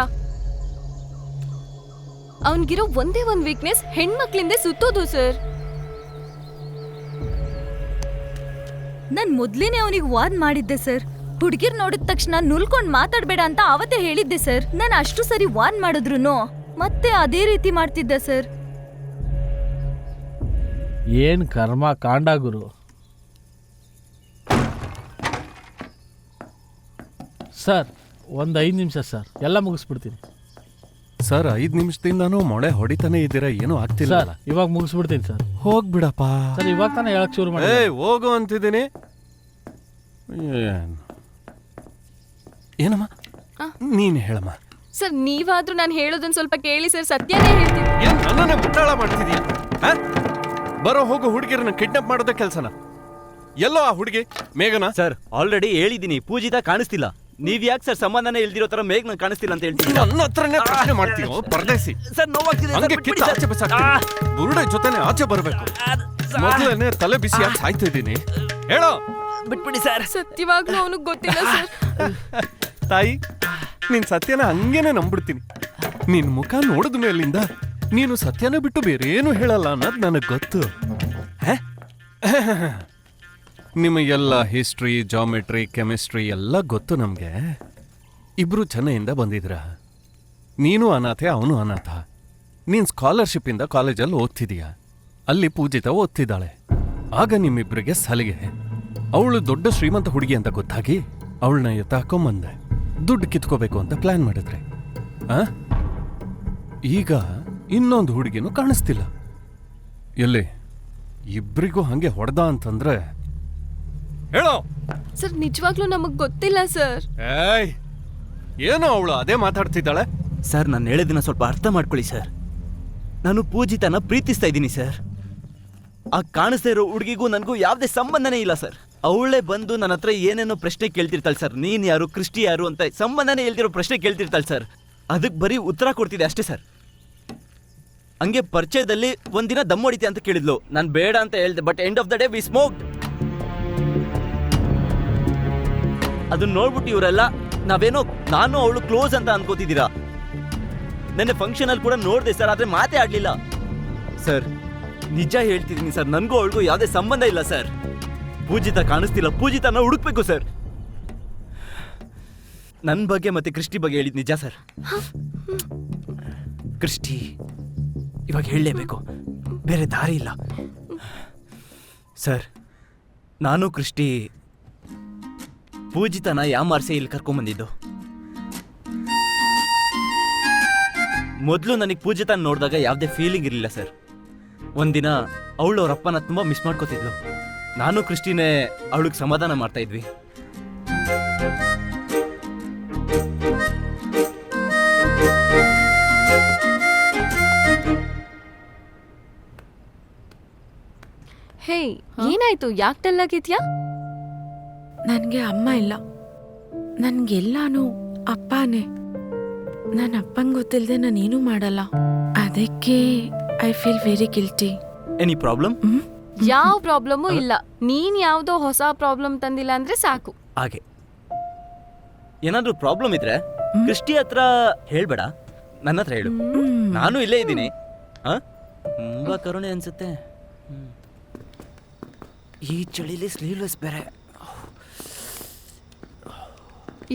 ಅವನ್ಗಿರೋ ಒಂದೇ ಒಂದು ವೀಕ್ನೆಸ್ ಹೆಣ್ಮಕ್ಳಿಂದ ಸುತ್ತೋದು ಸರ್. ನಾನ್ ಮೊದ್ಲೇನೆ ಅವನಿಗೆ ವಾರ್ನ್ ಮಾಡಿದ್ದೆ ಸರ್. ಹುಡುಗಿರ್ ನೋಡಿದ ತಕ್ಷಣ ನುಲ್ಕೊಂಡ್ ಮಾತಾಡ್ಬೇಡ ಅಂತ ಅವತ್ತೇ ಹೇಳಿದ್ದೆ ಸರ್. ನಾನು ಅಷ್ಟು ಸರಿ ವಾರ್ನ್ ಮಾಡಿದ್ರು ಮತ್ತೆ ಅದೇ ರೀತಿ ಮಾಡ್ತಿದ್ದ ಸರ್. ಏನ್ ಕರ್ಮ ಕಾಂಡ ಗುರು. ಸರ್ ಒಂದು 5 ನಿಮಿಷ ಸರ್, ಎಲ್ಲ ಮುಗಿಸ್ಬಿಡ್ತೀನಿ ಸರ್. 5 ನಿಮಿಷದಿಂದಾನು ಮೊಳೆ ಹೊಡಿತಾನೆ ಇದ್ದೀರಾ, ಏನೂ ಆಗ್ತಿಲ್ಲ. ಸರ್ ಇವಾಗ ಮುಗಿಸ್ಬಿಡ್ತೀನಿ ಸರ್. ಹೋಗ್ಬಿಡಪ್ಪ ಸರ್ ಇವಾಗ ತಾನೇ ಹೇಳಕ್ ಶುರು ಮಾಡಿ. ಹೋಗು ಅಂತಿದ್ದೀನಿ. ಏನಮ್ಮ ನೀನ್ ಹೇಳಮ್ಮ. ಸರ್ ನೀವಾದ್ರೂ ನಾನು ಹೇಳೋದನ್ನ ಸ್ವಲ್ಪ ಕೇಳಿ ಸರ್. ಸತ್ಯನೇ ಹೇಳ್ತೀನಿ. ಏನ್ ನನ್ನನ್ನೇ ಮುಟ್ಟಾಳ ಮಾಡ್ತಿದೀಯ? ಬರೋ ಹೋಗೋ ಹುಡುಗಿರನ್ನ ಕಿಡ್ನಾಪ್ ಮಾಡೋದೇ ಕೆಲ್ಸನ? ಎಲ್ಲೋ ಆ ಹುಡುಗಿ ಮೇಘನಾ? ಸರ್ ಆಲ್ರೆಡಿ ಹೇಳಿದೀನಿ, ಪೂಜಿತಾ ಕಾಣಿಸ್ತಿಲ್ಲ. ನೀವ್ ಯಾಕೆ ಸರ್ ಸಂಬಂಧನೇ ಇಲ್ದಿರೋ ತರ ಮೇಘನ ಕಾಣಿಸ್ತಿಲ್ಲ ಅಂತ ಹೇಳ್ತೀನಿ. ನನ್ನ ಹತ್ರನೇ ಪ್ರಶ್ನೆ ಮಾಡ್ತೀವೋ ಪರದೇಸಿ? ಸರ್ ನೋವಾಗ್ತಿದೆ. ಹಂಗೆ ಕಿತ್ತು ಆಚೆ ಬಿಸಾಕ್ತೀನಿ. ಬುರುಡೆ ಜೊತೆನೆ ಆಚೆ ಬರಬೇಕು. ಮೊದಲನೇ ತಲೆ ಬಿಸಿಯಾಗಿ ಸಾಯ್ತಾ ಇದ್ದೀನಿ. ಹೇಳೋ. ಬಿಟ್ಬಿಡಿ ಸರ್. ಸತ್ಯವಾಗ್ಲೂ ಅವನಿಗೆ ಗೊತ್ತಿಲ್ಲ ಸರ್. ತಾಯಿ, ನೀನ್ ಸತ್ಯನ ಹಂಗೇನೆ ನಂಬಿಡ್ತೀನಿ. ನಿನ್ ಮುಖ ನೋಡಿದ ಮೇಲಿಂದ ನೀನು ಸತ್ಯನ ಬಿಟ್ಟು ಬೇರೆ ಏನು ಹೇಳಲ್ಲ ಅನ್ನೋದು ನನಗೆ ಗೊತ್ತು. ನಿಮಗೆಲ್ಲ ಹಿಸ್ಟ್ರಿ, ಜಾಮೆಟ್ರಿ, ಕೆಮಿಸ್ಟ್ರಿ ಎಲ್ಲ ಗೊತ್ತು ನಮಗೆ. ಇಬ್ರು ಚೆನ್ನೈಯಿಂದ ಬಂದಿದ್ರ. ನೀನು ಅನಾಥೆ, ಅವನು ಅನಾಥ. ನೀನ್ ಸ್ಕಾಲರ್ಶಿಪ್ಪಿಂದ ಕಾಲೇಜಲ್ಲಿ ಓದ್ತಿದೀಯ. ಅಲ್ಲಿ ಪೂಜಿತ ಓದ್ತಿದ್ದಾಳೆ. ಆಗ ನಿಮ್ಮಿಬ್ಬರಿಗೆ ಸಲಿಗೆ. ಅವಳು ದೊಡ್ಡ ಶ್ರೀಮಂತ ಹುಡುಗಿ ಅಂತ ಗೊತ್ತಾಗಿ ಅವಳನ್ನ ಎತ್ತಾಕೊಂಬಂದೆ. ದುಡ್ಡು ಕಿತ್ಕೋಬೇಕು ಅಂತ ಪ್ಲಾನ್ ಮಾಡಿದ್ರೆ. ಈಗ ಇನ್ನೊಂದು ಹುಡುಗಿನೂ ಕಾಣಿಸ್ತಿಲ್ಲ. ಎಲ್ಲಿ ಇಬ್ರಿಗೂ ಹಂಗೆ ಹೊಡೆದ ಅಂತಂದ್ರೆ ಹೇಳೋ. ಸರ್ ನಿಜವಾಗ್ಲೂ ನಮಗ್ ಗೊತ್ತಿಲ್ಲ ಸರ್. ಏನೋ ಅವಳು ಅದೇ ಮಾತಾಡ್ತಿದ್ದಾಳೆ. ಸರ್ ನಾನು ಹೇಳಿದ್ದನ್ನ ಸ್ವಲ್ಪ ಅರ್ಥ ಮಾಡ್ಕೊಳ್ಳಿ ಸರ್. ನಾನು ಪೂಜಿತನ ಪ್ರೀತಿಸ್ತಾ ಇದ್ದೀನಿ ಸರ್. ಆ ಕಾಣಿಸ್ತಾ ಇರೋ ಹುಡುಗಿಗೂ ನನಗೂ ಯಾವುದೇ ಸಂಬಂಧನೇ ಇಲ್ಲ ಸರ್. ಅವಳೇ ಬಂದು ನನ್ನ ಹತ್ರ ಏನೇನೋ ಪ್ರಶ್ನೆ ಕೇಳ್ತಿರ್ತಾಳೆ ಸರ್. ನೀನ್ ಯಾರು, ಕ್ರಿಸ್ಟಿ ಯಾರು ಅಂತ ಸಂಬಂಧನೇ ಇಲ್ದಿರೋ ಪ್ರಶ್ನೆ ಕೇಳ್ತಿರ್ತಾಳೆ ಸರ್. ಅದಕ್ಕೆ ಬರೀ ಉತ್ತರ ಕೊಡ್ತಿದ್ದೆ ಅಷ್ಟೇ ಸರ್. ಹಂಗೆ ಪರಿಚಯದಲ್ಲಿ ಒಂದಿನ ದಮ್ ಹೊಡಿತೆ ಅಂತ ಕೇಳಿದ್ಲು. ನಾನು ಬೇಡ ಅಂತ ಹೇಳ್ದೆ. But end of the day we smoked. ಅದನ್ನ ನೋಡ್ಬಿಟ್ಟು ಇವರೆಲ್ಲ ನಾವೇನೋ ನಾನು ಅವಳು ಕ್ಲೋಸ್ ಅಂತ ಅನ್ಕೋತಿದ್ದೀರಾ. ನೆನ್ನೆ ಫಂಕ್ಷನ್ ಅಲ್ಲಿ ಕೂಡ ನೋಡಿದೆ ಸರ್, ಆದ್ರೆ ಮಾತೇ ಆಡ್ಲಿಲ್ಲ ಸರ್. ನಿಜ ಹೇಳ್ತಿದ್ದೀನಿ ಸರ್, ನನಗೂ ಅವಳಿಗೂ ಯಾವುದೇ ಸಂಬಂಧ ಇಲ್ಲ ಸರ್. ಪೂಜಿತ ಕಾಣಿಸ್ತಿಲ್ಲ. ಪೂಜಿತನ ಹುಡುಕ್ಬೇಕು ಸರ್. ನನ್ನ ಬಗ್ಗೆ ಮತ್ತೆ ಕ್ರಿಸ್ಟಿ ಬಗ್ಗೆ ಹೇಳಿದ್ ನಿಜ ಸರ್. ಕ್ರಿಸ್ಟಿ ಇವಾಗ ಹೇಳಲೇಬೇಕು, ಬೇರೆ ದಾರಿ ಇಲ್ಲ ಸರ್. ನಾನು ಕ್ರಿಸ್ಟಿ ಪೂಜಿತನ ಯಾಮಾರ್ಸೆ ಇಲ್ಲಿ ಕರ್ಕೊಂಬಂದಿದ್ದು. ಮೊದಲು ನನಗೆ ಪೂಜಿತನ ನೋಡಿದಾಗ ಯಾವುದೇ ಫೀಲಿಂಗ್ ಇರಲಿಲ್ಲ ಸರ್. ಒಂದಿನ ಅವಳು ಅವ್ರ ಅಪ್ಪನ ತುಂಬ ಮಿಸ್ ಮಾಡ್ಕೋತಿದ್ಲು. ನಾನು ಕ್ರಿಸ್ಟಿನೇ ಅವಳಿಗೆ ಸಮಾಧಾನ ಮಾಡ್ತಾ ಇದ್ವಿ. ಹೇ ಏನಾಯ್ತು? ಯಾಕೆ ಡಲ್ ಆಗಿದ್ಯಾ? ನನಗೆ ಅಮ್ಮ ಇಲ್ಲ, ನನ್ಗೆಲ್ಲಾನು ಅಪ್ಪನೇ. ನನ್ನ ಅಪ್ಪಂಗೆ ಗೊತ್ತಿಲ್ಲದೆ ನಾನೇನು ಮಾಡಲ್ಲ. ಅದಕ್ಕೆ I feel very guilty. Any problem? ಯಾವ ಪ್ರಾಬ್ಲಮೂ ಇಲ್ಲ. ನೀನ್ ಯಾವ್ದೋ ಹೊಸ ಪ್ರಾಬ್ಲಮ್ ತಂದಿಲ್ಲ ಅಂದ್ರೆ ಸಾಕು. ಹಾಗೆ ಏನಾದ್ರೂ ಪ್ರಾಬ್ಲಮ್ ಇದ್ರೆ ಕ್ರಿಸ್ಟಿ ಹತ್ರ ಹೇಳ್ಬೇಡ, ನನ್ನ ಹತ್ರ ಹೇಳು. ನಾನು ಇಲ್ಲೇ ಇದ್ದೀನಿ. ತುಂಬಾ ಕರುಣೆ ಅನ್ಸುತ್ತೆ. ಈ ಚಳಿಲಿ ಸ್ಲೀವ್ಲೆಸ್ ಬೇರೆ.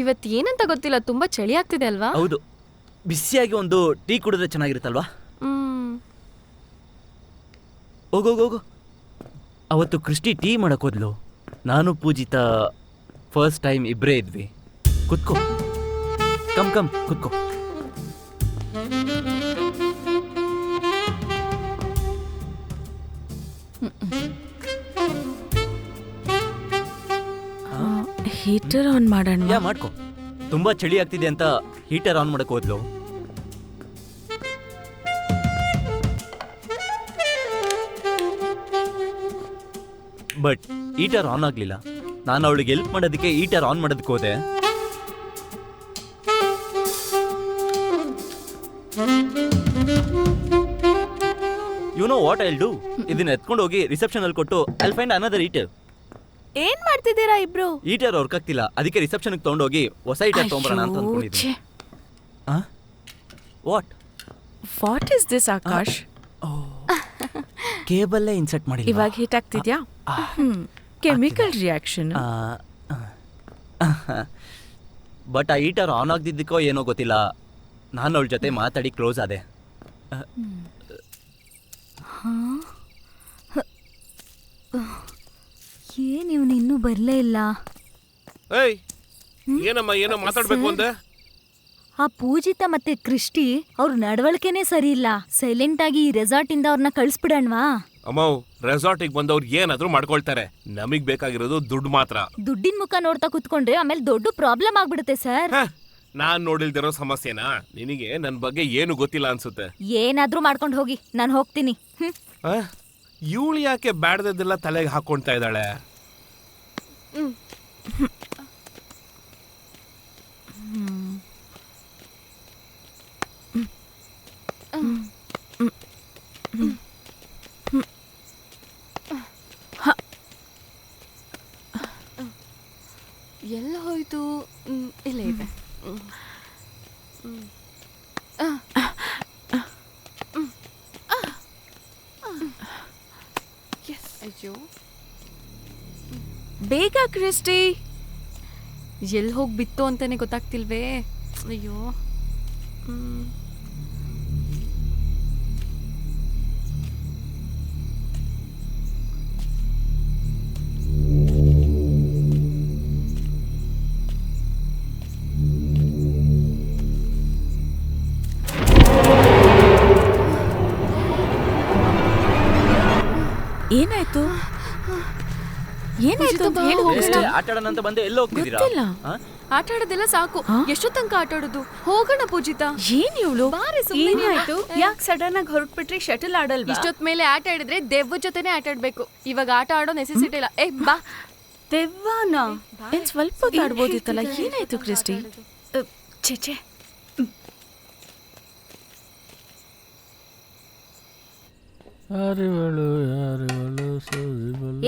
ಇವತ್ತು ಏನಂತ ಗೊತ್ತಿಲ್ಲ, ತುಂಬಾ ಚಳಿ ಆಗ್ತಿದೆ ಅಲ್ವಾ? ಹೌದು, ಬಿಸಿಯಾಗಿ ಒಂದು ಟೀ ಕುಡಿದ್ರೆ ಚೆನ್ನಾಗಿರುತ್ತಲ್ವಾ? ಹೋಗೋಗೋಗು. ಅವತ್ತು ಕ್ರಿಸ್ಟಿ ಟೀ ಮಾಡಕ್ ಹೋದ್ಲು. ನಾನು ಪೂಜಿತಾ ಫಸ್ಟ್ ಟೈಮ್ ಇಬ್ಬರೇ ಇದ್ವಿ. ಕುತ್ಕೋ, ಕಮ್ ಕಮ್ ಕುತ್ಕೋ. ಹೀಟರ್ ಆನ್ ಮಾಡೋಣ? ಯಾ ಮಾಡ್ಕೋ. ತುಂಬಾ ಚಳಿ ಆಗ್ತಿದೆ ಅಂತ ಹೀಟರ್ ಆನ್ ಮಾಡಕ್ ಹೋದ್ಲು. ಬಟ್ ಹೀಟರ್ ಆನ್ ಆಗ್ಲಿಲ್ಲ. ನಾನು ಅವಳಿಗೆ ಹೆಲ್ಪ್ ಮಾಡೋದಕ್ಕೆ ಹೀಟರ್ ಆನ್ ಮಾಡೋದಕ್ಕೆ ಹೋದೆ. You know what I do, ಇದನ್ನ ಎತ್ಕೊಂಡು ಹೋಗಿ ರಿಸೆಪ್ಷನ್ ಅಲ್ಲಿ ಕೊಟ್ಟು ಐ ಫೈಂಡ್ ಅನದರ್ ಈಟರ್. ಏನ್ ಮಾಡ್ತಿದ್ದೀರಾ ಇಬ್ರು? ಈಟರ್ ವರ್ಕ್ ಆಗ್ತಿಲ್ಲ, ಅದಕ್ಕೆ ರಿಸೆಪ್ಷನ್ಗೆ ತಗೊಂಡೋಗಿ ಹೊಸ ಈಟರ್ ತೊಗೊಂಬರೋಣ ಅಂತ ಅನ್ಕೊಂಡಿದ್ದೀನಿ. What is this Akash? ಕೇಬಲ್ಲೇ ಇನ್ಸರ್ಟ್ ಮಾಡಿ. ಇವಾಗ ಹೀಟ್ ಆಗ್ತಿದ್ಯಾ? Chemical reaction. ಬಟ್ ಆ ಈಟರ್ ಆನ್ ಆಗದಿದ್ದಕ್ಕೋ ಏನೋ ಗೊತ್ತಿಲ್ಲ, ನಾನು ಅವಳ ಜೊತೆ ಮಾತಾಡಿ ಕ್ಲೋಸ್ ಆದೆ. ಏನ್ ಇವನು ಇನ್ನೂ ಬರ್ಲೇ ಇಲ್ಲ? ಏಯ್ ಏನಮ್ಮ ಏನೋ ಮಾತಾಡ್ಬೇಕು ಅಂದೆ? ಆ ಪೂಜಿತ ಮತ್ತೆ ಕ್ರಿಸ್ಟಿ ಅವ್ರ ನಡವಳಿಕೆನೇ ಸರಿ ಇಲ್ಲ. ಸೈಲೆಂಟ್ ಆಗಿ ಈ ರೆಸಾರ್ಟ್ ಇಂದ ಅವ್ರನ್ನ ಕಳ್ಸ್ಬಿಡಣ್ವಾ? ಅಮ್ಮವ್, ರೆಸಾರ್ಟಿಗೆ ಬಂದವ್ರು ಏನಾದ್ರೂ ಮಾಡ್ಕೊಳ್ತಾರೆ, ನಮಗ್ ಬೇಕಾಗಿರೋದು ದುಡ್ಡು ಮಾತ್ರ. ದುಡ್ಡಿನ ಮುಖ ನೋಡ್ತಾ ಕುತ್ಕೊಂಡ್ರೆ ಆಮೇಲೆ ದೊಡ್ಡ ಪ್ರಾಬ್ಲಮ್ ಆಗ್ಬಿಡುತ್ತೆ ಸರ್. ನಾನ್ ನೋಡಿಲ್ದಿರೋ ಸಮಸ್ಯೆನಾ? ನಿನಗೆ ನನ್ ಬಗ್ಗೆ ಏನು ಗೊತ್ತಿಲ್ಲ ಅನ್ಸುತ್ತೆ. ಏನಾದ್ರೂ ಮಾಡ್ಕೊಂಡು ಹೋಗಿ, ನಾನು ಹೋಗ್ತೀನಿ. ಇವಳು ಯಾಕೆ ಬ್ಯಾಡ್ದೆಲ್ಲ ತಲೆಗೆ ಹಾಕೊಳ್ತಾ ಇದ್ದಾಳೆ? ಎಲ್ಲ ಹೋಯ್ತು? ಇಲ್ಲೇ ಇದೆ. ಅಯ್ಯೋ, ಬೇಗ ಕ್ರಿಸ್ಟಿ. ಎಲ್ಲಿ ಹೋಗಿ ಬಿತ್ತು ಅಂತಾನೆ ಗೊತ್ತಾಗ್ತಿಲ್ವೇ? ಅಯ್ಯೋ. ಏನಾಯ್ತು? ಏನಾಯ್ತು? ಆಟ ಆಡೋಣ ಅಂತ ಬಂದೆ, ಎಲ್ಲ ಹೋಗ್ತಿದ್ದೀರಾ? ಗೊತ್ತಿಲ್ಲ. ಆಟ ಆಡೋದೆಲ್ಲ ಸಾಕು. ಎಷ್ಟು ತನಕ ಆಟ ಆಡೋದು? ಹೋಗೋಣ ಪೂಜಿತ. ಏನ್ ಇವಳು? ಏನಾಯ್ತು? ಯಾಕೆ ಸಡನ್ ಆಗಿ ಹೊರಟ್ಬಿಟ್ರಿ? ಶಟಲ್ ಆಡಲ್ವಾ? ಇಷ್ಟೊತ್ ಮೇಲೆ ಆಟ ಆಡಿದ್ರೆ ದೆವ್ವ ಜೊತೆನೆ ಆಟ ಆಡ್ಬೇಕು. ಇವಾಗ ಆಟ ಆಡೋ ನೆಸೆಸಿಟಿ ಇಲ್ಲ. ಬಾ. ದೆವ್ವನಾ? ಏನ್ ಸ್ವಲ್ಪ ಹೊತ್ತು ಆಡ್ಬೋದಿತ್ತಲ್ಲ. ಏನಾಯ್ತು ಕ್ರಿಸ್ಟಿ? ಛೆ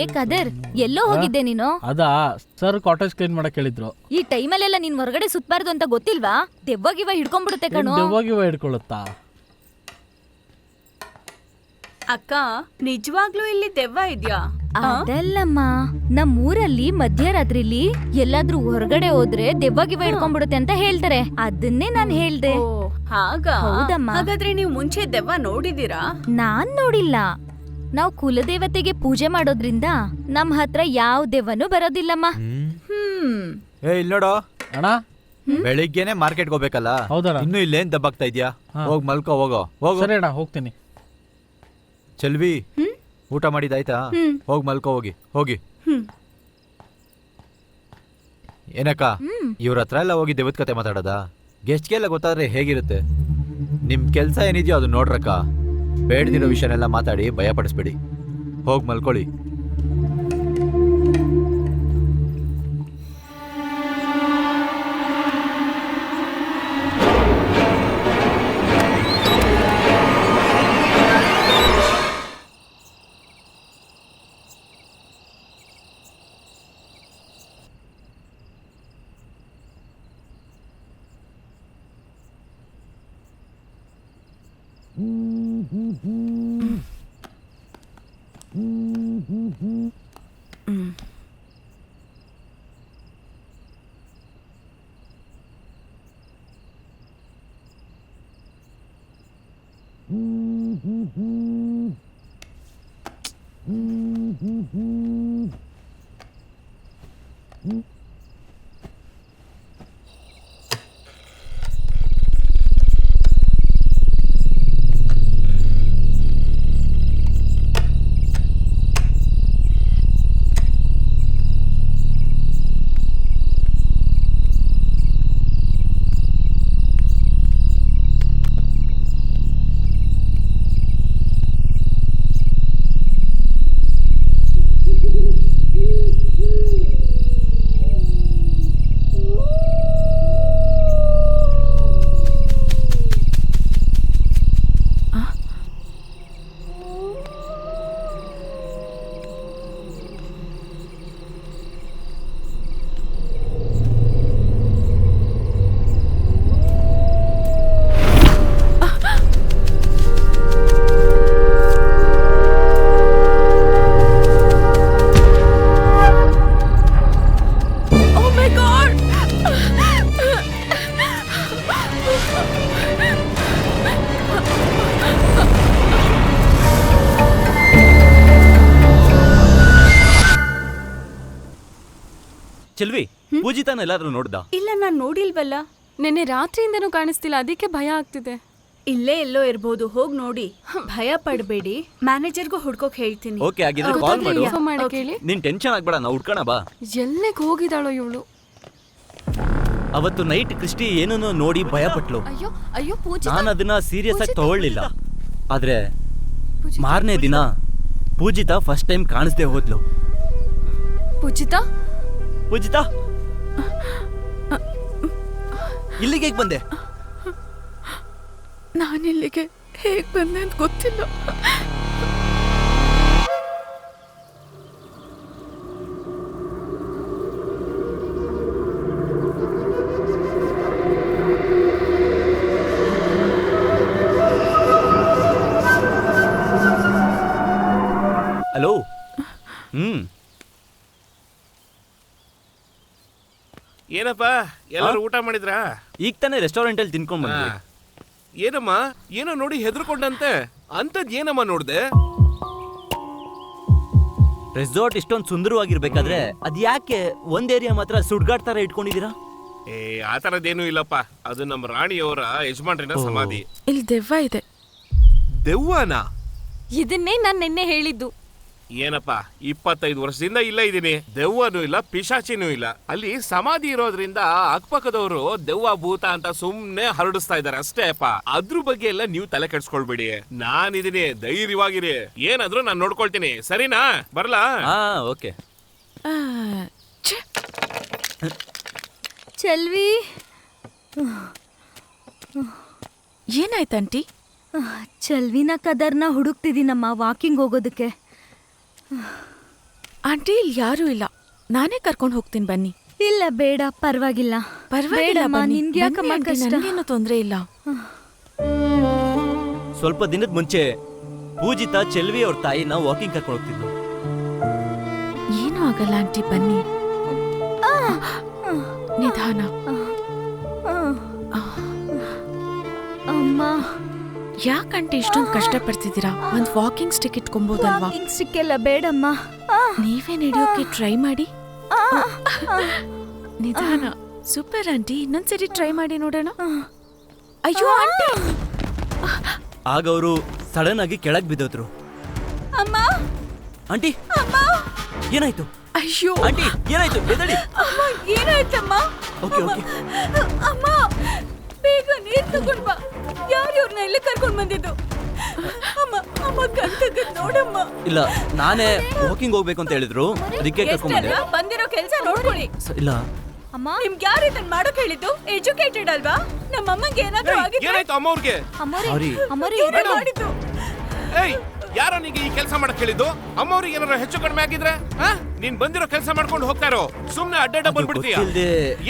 ಏ ಕದರ್, ಎಲ್ಲೋ ಹೋಗಿದ್ದೆ ನೀನು? ಅದಾ ಸರ್ ಕಾಟೇಜ್ ಕ್ಲೀನ್ ಮಾಡಕ್ ಹೇಳಿದ್ರು. ಈ ಟೈಮಲ್ಲೆಲ್ಲ ನೀನ್ ಹೊರಗಡೆ ಸುತ್ತಬಾರ್ದು ಅಂತ ಗೊತ್ತಿಲ್ವಾ? ದೆವ್ವಾಗಿವ ಹಿಡ್ಕೊಂಡ್ಬಿಡುತ್ತೆ ಕಣೋ. ದೆವ್ವಾಗಿವ ಹಿಡ್ಕೊಳುತ್ತಾ? ಅಕ್ಕ, ನಿಜವಾಗ್ಲೂ ಇಲ್ಲಿ ದೆವ್ವ ಇದ್ಯಾ? ಅದಲ್ಲಮ್ಮ, ನಮ್ಮೂರಲ್ಲಿ ಮಧ್ಯರಾತ್ರಿಲಿ ಎಲ್ಲಾದ್ರೂ ಹೊರಗಡೆ ಹೋದ್ರೆ ದೆವ್ವಾಗಿವ ಹಿಡ್ಕೊಂಡ್ಬಿಡುತ್ತೆ ಅಂತ ಹೇಳ್ತಾರೆ. ಅದನ್ನೇ ನಾನ್ ಹೇಳ್ದೆ. ಹೌದಮ್ಮ. ಹಾಗಾದ್ರೆ ನೀವು ಮುಂಚೆ ದೆವ್ವ ನೋಡಿದೀರಾ? ನಾನ್ ನೋಡಿಲ್ಲ. ನಾವ್ ಕುಲದೇವತೆಗೆ ಪೂಜೆ ಮಾಡೋದ್ರಿಂದ ನಮ್ ಹತ್ರ ಯಾವ ದೆವ್ವನೂ ಬರೋದಿಲ್ಲಮ್ಮ. ಇಲ್ಲಿ ನೋಡೋ ಅಣ್ಣ, ಬೆಳಿಗ್ಗೆನೆ ಮಾರ್ಕೆಟ್ಗೆ ಹೋಗ್ಬೇಕಲ್ಲ? ಹೌದಣ್ಣ. ಇನ್ನು ಇಲ್ಲೇನ್ ದಬ್ಬಾಗ್ತಾ ಇದ್ಯಾ? ಹೋಗ್ ಮಲ್ಕೋ, ಹೋಗೋ ಹೋಗೋ. ಸರಿ ಅಣ್ಣ, ಹೋಗ್ತೀನಿ. ಚೆಲ್ವಿ, ಊಟ ಮಾಡಿದಾಯ್ತಾ? ಹೋಗ್ ಮಲ್ಕೋ, ಹೋಗಿ ಹೋಗಿ. ಏನಕ್ಕ ಇವ್ರ ಹತ್ರ ಎಲ್ಲ ಹೋಗಿ ದೇವದ ಕತೆ ಮಾತಾಡೋದ? ಗೆಸ್ಟ್ಗೆಲ್ಲ ಗೊತ್ತಾದ್ರೆ ಹೇಗಿರುತ್ತೆ? ನಿಮ್ ಕೆಲ್ಸ ಏನಿದೆಯೋ ಅದು ನೋಡ್ರಕ್ಕ. ಬೇಡದಿರೋ ವಿಷಯನೆಲ್ಲ ಮಾತಾಡಿ ಭಯ ಪಡಿಸ್ಬೇಡಿ. ಹೋಗ್ ಮಲ್ಕೊಳ್ಳಿ. ಚೆಲ್ವಿ, ಪೂಜಿತಾನ ಎಲ್ಲಾದ್ರೂ ನೋಡ್ದ? ಇಲ್ಲ, ನಾನ್ ನೋಡಿಲ್ವಲ್ಲ. ನಿನ್ನೆ ರಾತ್ರಿಯಿಂದನೂ ಕಾಣಿಸ್ತಿಲ್ಲ, ಅದಕ್ಕೆ ಭಯ ಆಗ್ತಿದೆ. ಇಲ್ಲೇ ಎಲ್ಲೋ ಇರ್ಬೋದು, ಹೋಗ್ ನೋಡಿ. ಭಯ ಪಡ್ಬೇಡಿ, ಮ್ಯಾನೇಜರ್ಗೂ ಹುಡ್ಕೋಕ್ ಹೇಳ್ತೀನಿ. ಓಕೆ, ಆಗಿದ್ರೆ ಕಾಲ್ ಮಾಡು. ಇನ್ಫಾರ್ಮ್ ಮಾಡಿ ಕೇಳಿ. ನೀನ್ ಟೆನ್ಷನ್ ಆಗ್ಬೇಡ, ನಾವು ಹುಡ್ಕೋಣ ಬಾ. ಎಲ್ಲಿಗೆ ಹೋಗಿದ್ದಾಳೋ ಇವಳು? ಅವತ್ತು ನೈಟ್ ಕ್ರಿಸ್ಟಿ ಏನನ್ನೋ ನೋಡಿ ಭಯ ಪಟ್ಲು. ಅಯ್ಯೋ ಅಯ್ಯೋ ಪೂಜಿತಾ, ನಾನು ಅದನ್ನ ಸೀರಿಯಸ್ ಆಗಿ ತಗೊಳ್ಳಿಲ್ಲ. ಆದ್ರೆ ಮಾರನೇ ದಿನ ಪೂಜಿತಾ ಫಸ್ಟ್ ಟೈಮ್ ಕಾಣಿಸ್ದೆ ಹೋದ್ಲು. ಪೂಜಿತಾ, ಪೂಜಿತಾ, ಇಲ್ಲಿಗೆ ಹೇಗ್ ಬಂದೆ? ನಾನಿಲ್ಲಿಗೆ ಹೇಗ್ ಬಂದೆ ಅಂತ ಗೊತ್ತಿಲ್ಲ. ಹಲೋ. ಏನಪ್ಪ, ಎಲ್ಲರೂ ಊಟ ಮಾಡಿದ್ರಾ? ಈಗ ತಾನೇ ರೆಸ್ಟೋರೆಂಟ್ ಅಲ್ಲಿ ತಿನ್ಕೊಂಡ್ ಬಂದ್ವಿ. ಏನಮ್ಮ, ಏನೋ ನೋಡಿ ಹೆದರ್ಕೊಂಡಂತೆ. ಅಂತದ್ ಏನಮ್ಮ ನೋಡ್ದೆ? ರೆಸಾರ್ಟ್ ಇಷ್ಟೊಂದು ಸುಂದರವಾಗಿರ್ಬೇಕಾದ್ರೆ ಅದ್ ಯಾಕೆ ಒಂದ್ ಏರಿಯಾ ಮಾತ್ರ ಸುಡ್ಗಾಡ್ ತರ ಇಟ್ಕೊಂಡಿದೀರಾ? ಆ ತರದ್ದೇನು ಇಲ್ಲಪ್ಪ, ಅದು ನಮ್ಮ ರಾಣಿಯವರ ಯಜಮಾನ್ರಿನ ಸಮಾಧಿ. ಇಲ್ಲಿ ದೆವ್ವ ಇದೆ. ದೆವ್ವನಾ? ಇದನ್ನೇ ನಾನು ನಿನ್ನೆ ಹೇಳಿದ್ದು. ಏನಪ್ಪ, 25 ವರ್ಷದಿಂದ ಇಲ್ಲ ಇದೀನಿ. ದೆವ್ವನೂ ಇಲ್ಲ, ಪಿಶಾಚಿನೂ ಇಲ್ಲ. ಅಲ್ಲಿ ಸಮಾಧಿ ಇರೋದ್ರಿಂದ ಅಕ್ಕಪಕ್ಕದವರು ದೆವ್ವ ಭೂತ ಅಂತ ಸುಮ್ನೆ ಹರಡಿಸ್ತಾ ಇದಾರೆ ಅಷ್ಟೇ ಅಪ್ಪ. ಅದ್ರ ಬಗ್ಗೆ ಎಲ್ಲ ನೀವು ತಲೆ ಕೆಡ್ಸ್ಕೊಳ್ಬೇಡಿ. ನಾನಿದೀನಿ, ಧೈರ್ಯವಾಗಿರಿ. ಏನಾದ್ರೂ ನಾನು ನೋಡ್ಕೊಳ್ತೀನಿ, ಸರಿನಾ? ಬರ್ಲಾ? ಓಕೆ. ಚೆಲ್ವಿ, ಏನಾಯ್ತಂಟಿ? ಚೆಲ್ವಿನ ಕದರ್ನ ಹುಡುಕ್ತಿದ್ದೀನಮ್ಮ ವಾಕಿಂಗ್ ಹೋಗೋದಕ್ಕೆ. ಆಂಟಿ, ಇಲ್ಲಿ ಯಾರೂ ಇಲ್ಲ, ನಾನೇ ಕರ್ಕೊಂಡು ಹೋಗ್ತೀನಿ, ಬನ್ನಿ. ಇಲ್ಲ ಬೇಡ, ಪರವಾಗಿಲ್ಲ. ಪರವಾಗಿಲ್ಲಮ್ಮ, ನಿನ್ಗೆ ಯಾಕಮ್ಮ ಕಷ್ಟ? ನನಗೇನು ತೊಂದರೆ ಇಲ್ಲ. ಸ್ವಲ್ಪ ದಿನದ ಮುಂಚೆ ಪೂಜಿತಾ ಚೆಲ್ವಿ ಅವ್ರ ತಾಯಿನ ವಾಕಿಂಗ್ ಕರ್ಕೊಂಡು ಹೋಗ್ತಿದ್ಲು. ಏನೂ ಆಗಲ್ಲ ಆಂಟಿ, ಬನ್ನಿ. ನಿಧಾನ. ಅಮ್ಮ, ಯಾಕಂటే ಇಷ್ಟೊಂದು ಕಷ್ಟಪಡ್ತಿದ್ದೀರಾ? ಒಂದು ವಾಕಿಂಗ್ ಸ್ಟಿಕ್ ಇಟ್ಕೊಂಬೋದಲ್ವಾ? ವಾಕಿಂಗ್ ಸ್ಟಿಕ್ ಎಲ್ಲ ಬೇಡಮ್ಮ. ನೀವೇ ನಡೆಯೋಕೆ ಟ್ರೈ ಮಾಡಿ. ನಿಧಾನ. ಸೂಪರ್ ಆಂಟಿ, ಇನ್ನೊಂದ್ಸರಿ ಟ್ರೈ ಮಾಡಿ ನೋಡೋಣ. ಅಯ್ಯೋ ಆಂಟಿ! ಆಗ ಅವರು ಸಡನ್ ಆಗಿ ಕೆಳಗ್ ಬಿದ್ದೋದ್ರು. ಅಮ್ಮ, ಆಂಟಿ, ಏನಾಯ್ತು? ಅಯ್ಯೋ ಆಂಟಿ, ಏನಾಯ್ತು? ಎದಳಿ. ಅಮ್ಮ, ಏನಾಯ್ತಮ್ಮ? Okay okay. ಅಮ್ಮ, ಬೇಗ ನೀರ್ ತಗೊಂಡ್ ಬಾ. ಯಾರು ಇವ್ರನ್ನ ಇಲ್ಲಿ ಕರ್ಕೊಂಡ್ ಬಂದಿದ್ದು? ಅಮ್ಮ, ಅಮ್ಮ ಕಣ್ ತೆಗೆದ್ ನೋಡಮ್ಮ. ಇಲ್ಲ, ನಾನೇ ವಾಕಿಂಗ್ ಹೋಗ್ಬೇಕು ಅಂತ ಹೇಳಿದ್ರು, ಅದಕ್ಕೆ ಕರ್ಕೊಂಡ್ ಬಂದೆ. ಎಷ್ಟೆಲ್ಲ ಬಂದಿರೋ ಕೆಲ್ಸ ನೋಡ್ಕೊಳ್ಳಿ. ಇಲ್ಲ, ಅಮ್ಮ, ನಿಮ್ಗೆ ಯಾರು ಇದನ್ನ ಮಾಡೋಕ್ ಹೇಳಿದ್ದು? ಎಜುಕೇಟೆಡ್ ಅಲ್ವಾ? ನಮ್ಮ ಅಮ್ಮಂಗೆ ಏನಾದ್ರೂ ಆಗಿದ್ರೆ ಏನಾಯ್ತು ಅಮ್ಮ ಅವ್ರಿಗೆ? ಇವ್ರೇ ಮಾಡಿದ್ದು. ಏಯ್, ಯಾರೋ ನಿಂಗೆ ಈ ಕೆಲಸ ಮಾಡಕ್ ಹೇಳಿದ್ದು? ಅಮ್ಮ ಅವ್ರಿಗೆ ಏನಾರ ಹೆಚ್ಚು ಕಡಿಮೆ ಆಗಿದ್ರೆ ನೀನ್ ಬಂದಿರೋ ಕೆಲಸ ಮಾಡ್ಕೊಂಡು ಹೋಗ್ತಾರೋ? ಸುಮ್ನೆ ಅಡ್ಡ ಬಂದ್ಬಿಡ್ತೀಯ?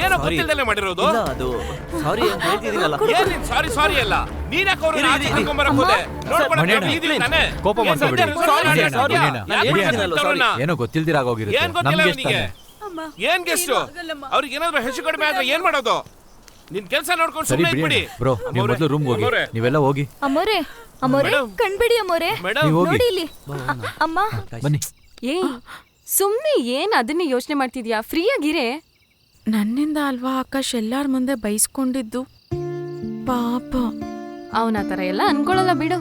ಏನೋ ಗೊತ್ತಿಲ್ದಲೆ ಮಾಡಿರೋದು? ಇಲ್ಲ, ಅದು ಸಾರಿ ಅಂತ ಹೇಳ್ತಿದ್ದೀನಲ್ಲ. ಏನ್ ನೀನ್ ಸಾರಿ ಸಾರಿ ಅಲ್ಲ, ನೀನ್ ಯಾಕೆ ಅವ್ರನ್ನ ಆಚೆ ಕರ್ಕೊಂಡ್ ಬರಕ್ ಹೋದೆ? ನೋಡ್ಕೊಳಕ್ಕೆ ಇದೀವಿ ತಾನೇ? ಕೋಪ ಮಾಡ್ಕೊಬೇಡಿ. ಏನೋ ಗೊತ್ತಿಲ್ದಿರಾಗೋಗಿರುತ್ತೆ. ಏನ್ ಗೊತ್ತಿಲ್ಲ ನಮ್ಗೆ ಅವನಿಗೆ? ಏನ್ ಗೆಸ್ಟ್? ಅವ್ರಿಗೆ ಏನಾದ್ರು ಹೆಚ್ಚು ಕಡಿಮೆ ಆದ್ರೆ ಏನ್ ಮಾಡೋದು? ನಿನ್ ಕೆಲಸ ನೋಡ್ಕೊಂಡು ಸರಿ ಸುಮ್ಮನೆ ಬಿಡಿ ಇಟ್ಬಿಡಿ. ಬ್ರೋ, ನೀವು ಮೊದಲು ರೂಮ್ ಹೋಗಿ. ನೀವೆಲ್ಲ ಹೋಗಿ. ಅಮ್ಮೋರೆ, ಅಮ್ಮೋರೆ, ಕಣ್ಬಿಡಿ ಅಮ್ಮೋರೆ. ನೀವು ಹೋಗಿ. ನೋಡಿ ಇಲ್ಲಿ. ಅಮ್ಮ, ಬನ್ನಿ. ಏಯ್, ಸುಮ್ನೆ ಏನ್ ಅದನ್ನೇ ಯೋಚನೆ ಮಾಡ್ತಿದ್ಯಾ? ಫ್ರೀ ಆಗಿರೇ. ನನ್ನಿಂದ ಅಲ್ವಾ ಆಕಾಶ್ ಎಲ್ಲಾರ ಮುಂದೆ ಬೈಸ್ಕೊಂಡಿದ್ದು? ಪಾಪ. ಅವನ ತರ ಎಲ್ಲ ಅನ್ಕೊಳಲ್ಲ ಬಿಡು.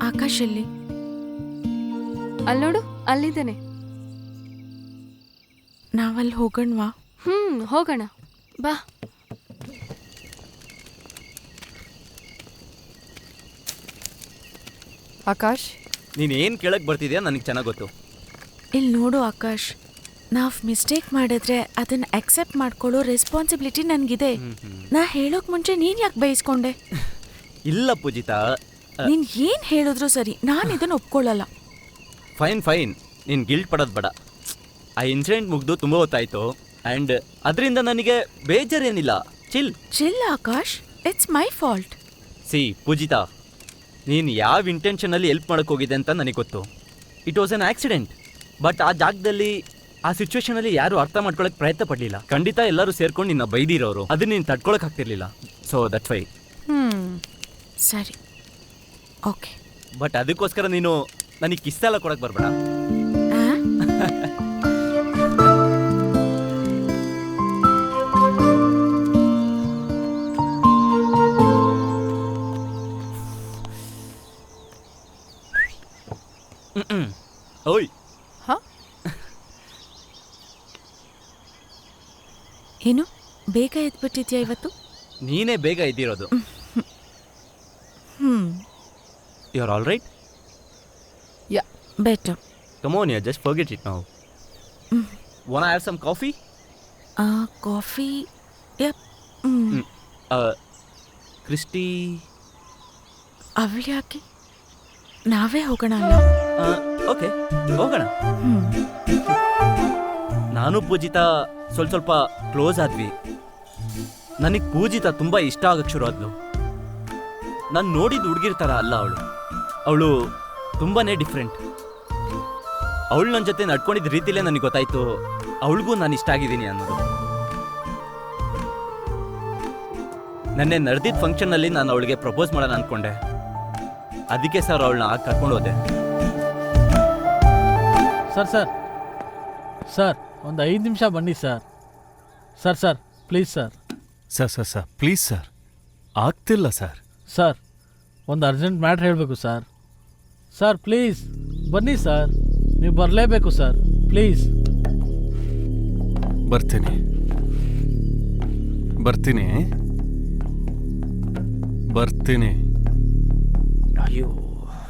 ಆಕಾಶ್ ಎಲ್ಲಿ? ಅಲ್ಲಿ ನೋಡು, ಅಲ್ಲಿದ್ದಾನೆ. ನಾವಲ್ಲಿ ಹೋಗೋಣವಾ? ಹೋಗೋಣ ಬಾ. ಆಕಾಶ್, ನೀನ್ ಏನ್ ಕೇಳಕ್ ಬರ್ತಿದ್ಯಾ ನನಗೆ ಚೆನ್ನಾಗ್ ಗೊತ್ತು. ಇಲ್ಲಿ ನೋಡು ಆಕಾಶ್, ನಾವು ಮಿಸ್ಟೇಕ್ ಮಾಡಿದ್ರೆ ಅದನ್ನ ಅಕ್ಸೆಪ್ಟ್ ಮಾಡ್ಕೊಳ್ಳೋ ರೆಸ್ಪಾನ್ಸಿಬಿಲಿಟಿ ನನ್ಗಿದೆ. ನಾ ಹೇಳೋಕ್ ಮುಂಚೆ ನೀನ್ ಯಾಕೆ ಬಯಸ್ಕೊಂಡೆ? ಇಲ್ಲ ಪೂಜಿತಾ, ನೀನ್ ಏನ್ ಹೇಳಿದ್ರು ಸರಿ, ನಾನು ಇದನ್ನ ಒಪ್ಕೊಳ್ಳಲ್ಲ. ಫೈನ್ ಫೈನ್, ನೀನ್ ಗಿಲ್ಟ್ ಪಡೋದ್ ಬೇಡ. ಆ ಇನ್ಸಿಡೆಂಟ್ ಮುಗ್ದು ತುಂಬಾ ಹೊತ್ತಾಯ್ತು, ಅಂಡ್ ಅದರಿಂದ ನನಗೆ ಬೇಜಾರೇನಿಲ್ಲ. Chill Akash, it's my fault. See Pujita, ನೀನು ಯಾವ ಇಂಟೆನ್ಷನಲ್ಲಿ ಹೆಲ್ಪ್ ಮಾಡಕ್ ಹೋಗಿದೆ ಅಂತ ನನಗೆ ಗೊತ್ತು. It was an accident. But ಆ ಜಾಗದಲ್ಲಿ, ಆ ಸಿಚುವೇಶನಲ್ಲಿ ಯಾರು ಅರ್ಥ ಮಾಡ್ಕೊಳಕ್ ಪ್ರಯತ್ನ ಪಡಲಿಲ್ಲ. ಖಂಡಿತ ಎಲ್ಲರೂ ಸೇರ್ಕೊಂಡು ನಿನ್ನ ಬೈದಿರೋರು, ಅದನ್ನ ನೀನು ತಡ್ಕೊಳಕ್ ಆಗ್ತಿರ್ಲಿಲ್ಲ. So that's why. ಸರಿ, ಓಕೆ. ಬಟ್ ಅದಕ್ಕೋಸ್ಕರ ನೀನು ನನಗೆ ಕಿಸ್ ಎಲ್ಲ ಕೊಡಕ್ ಬರ್ಬೇಡ. ಓಯ್ ಏನು ಬೇಗ ಎದ್ಬಿಟ್ಟಿದ್ಯಾ ಇವತ್ತು? ನೀನೇ ಬೇಗ ಇದ್ದಿರೋದು. You are all right? Yeah better. Come on, yeah just forget it now. Want have some coffee? Coffee? Yup. Christy ಅವಳು ಯಾಕೆ? ನಾವೇ ಹೋಗೋಣ ಅಲ್ಲ? ಓಕೆ ಹೋಗೋಣ. ನಾನು ಪೂಜಿತಾ ಸ್ವಲ್ಪ ಕ್ಲೋಸ್ ಆದ್ವಿ. ನನಗೆ ಪೂಜಿತಾ ತುಂಬ ಇಷ್ಟ ಆಗಕ್ಕೆ ಶುರು ಆದ್ಲು. ನಾನು ನೋಡಿದ ಹುಡುಗಿರ್ ಥರ ಅಲ್ಲ ಅವಳು ತುಂಬಾ ಡಿಫ್ರೆಂಟ್. ಅವಳು ನನ್ನ ಜೊತೆ ನಡ್ಕೊಂಡಿದ್ದ ರೀತಿಲೇ ನನಗೆ ಗೊತ್ತಾಯ್ತು ಅವಳಿಗೂ ನಾನು ಇಷ್ಟ ಆಗಿದ್ದೀನಿ ಅನ್ನೋದು. ನೆನ್ನೆ ನಡೆದಿದ್ದ ಫಂಕ್ಷನ್ನಲ್ಲಿ ನಾನು ಅವಳಿಗೆ ಪ್ರಪೋಸ್ ಮಾಡೋಣ ಅಂದ್ಕೊಂಡೆ. ಅದಕ್ಕೆ ಸರ್ ಅವಳನ್ನ ಕರ್ಕೊಂಡು ಹೋದೆ. ಸರ್ ಒಂದು 5 ನಿಮಿಷ ಬನ್ನಿ sir please sir please sir, ಆಗ್ತಿಲ್ಲ ಸರ್ ಒಂದು ಅರ್ಜೆಂಟ್ ಮ್ಯಾಟ್ರ್ ಹೇಳಬೇಕು ಸರ್ ಪ್ಲೀಸ್ ಬನ್ನಿ ಸರ್, ನೀವು ಬರಲೇಬೇಕು ಸರ್ ಪ್ಲೀಸ್. ಬರ್ತೀನಿ. ಅಯ್ಯೋ,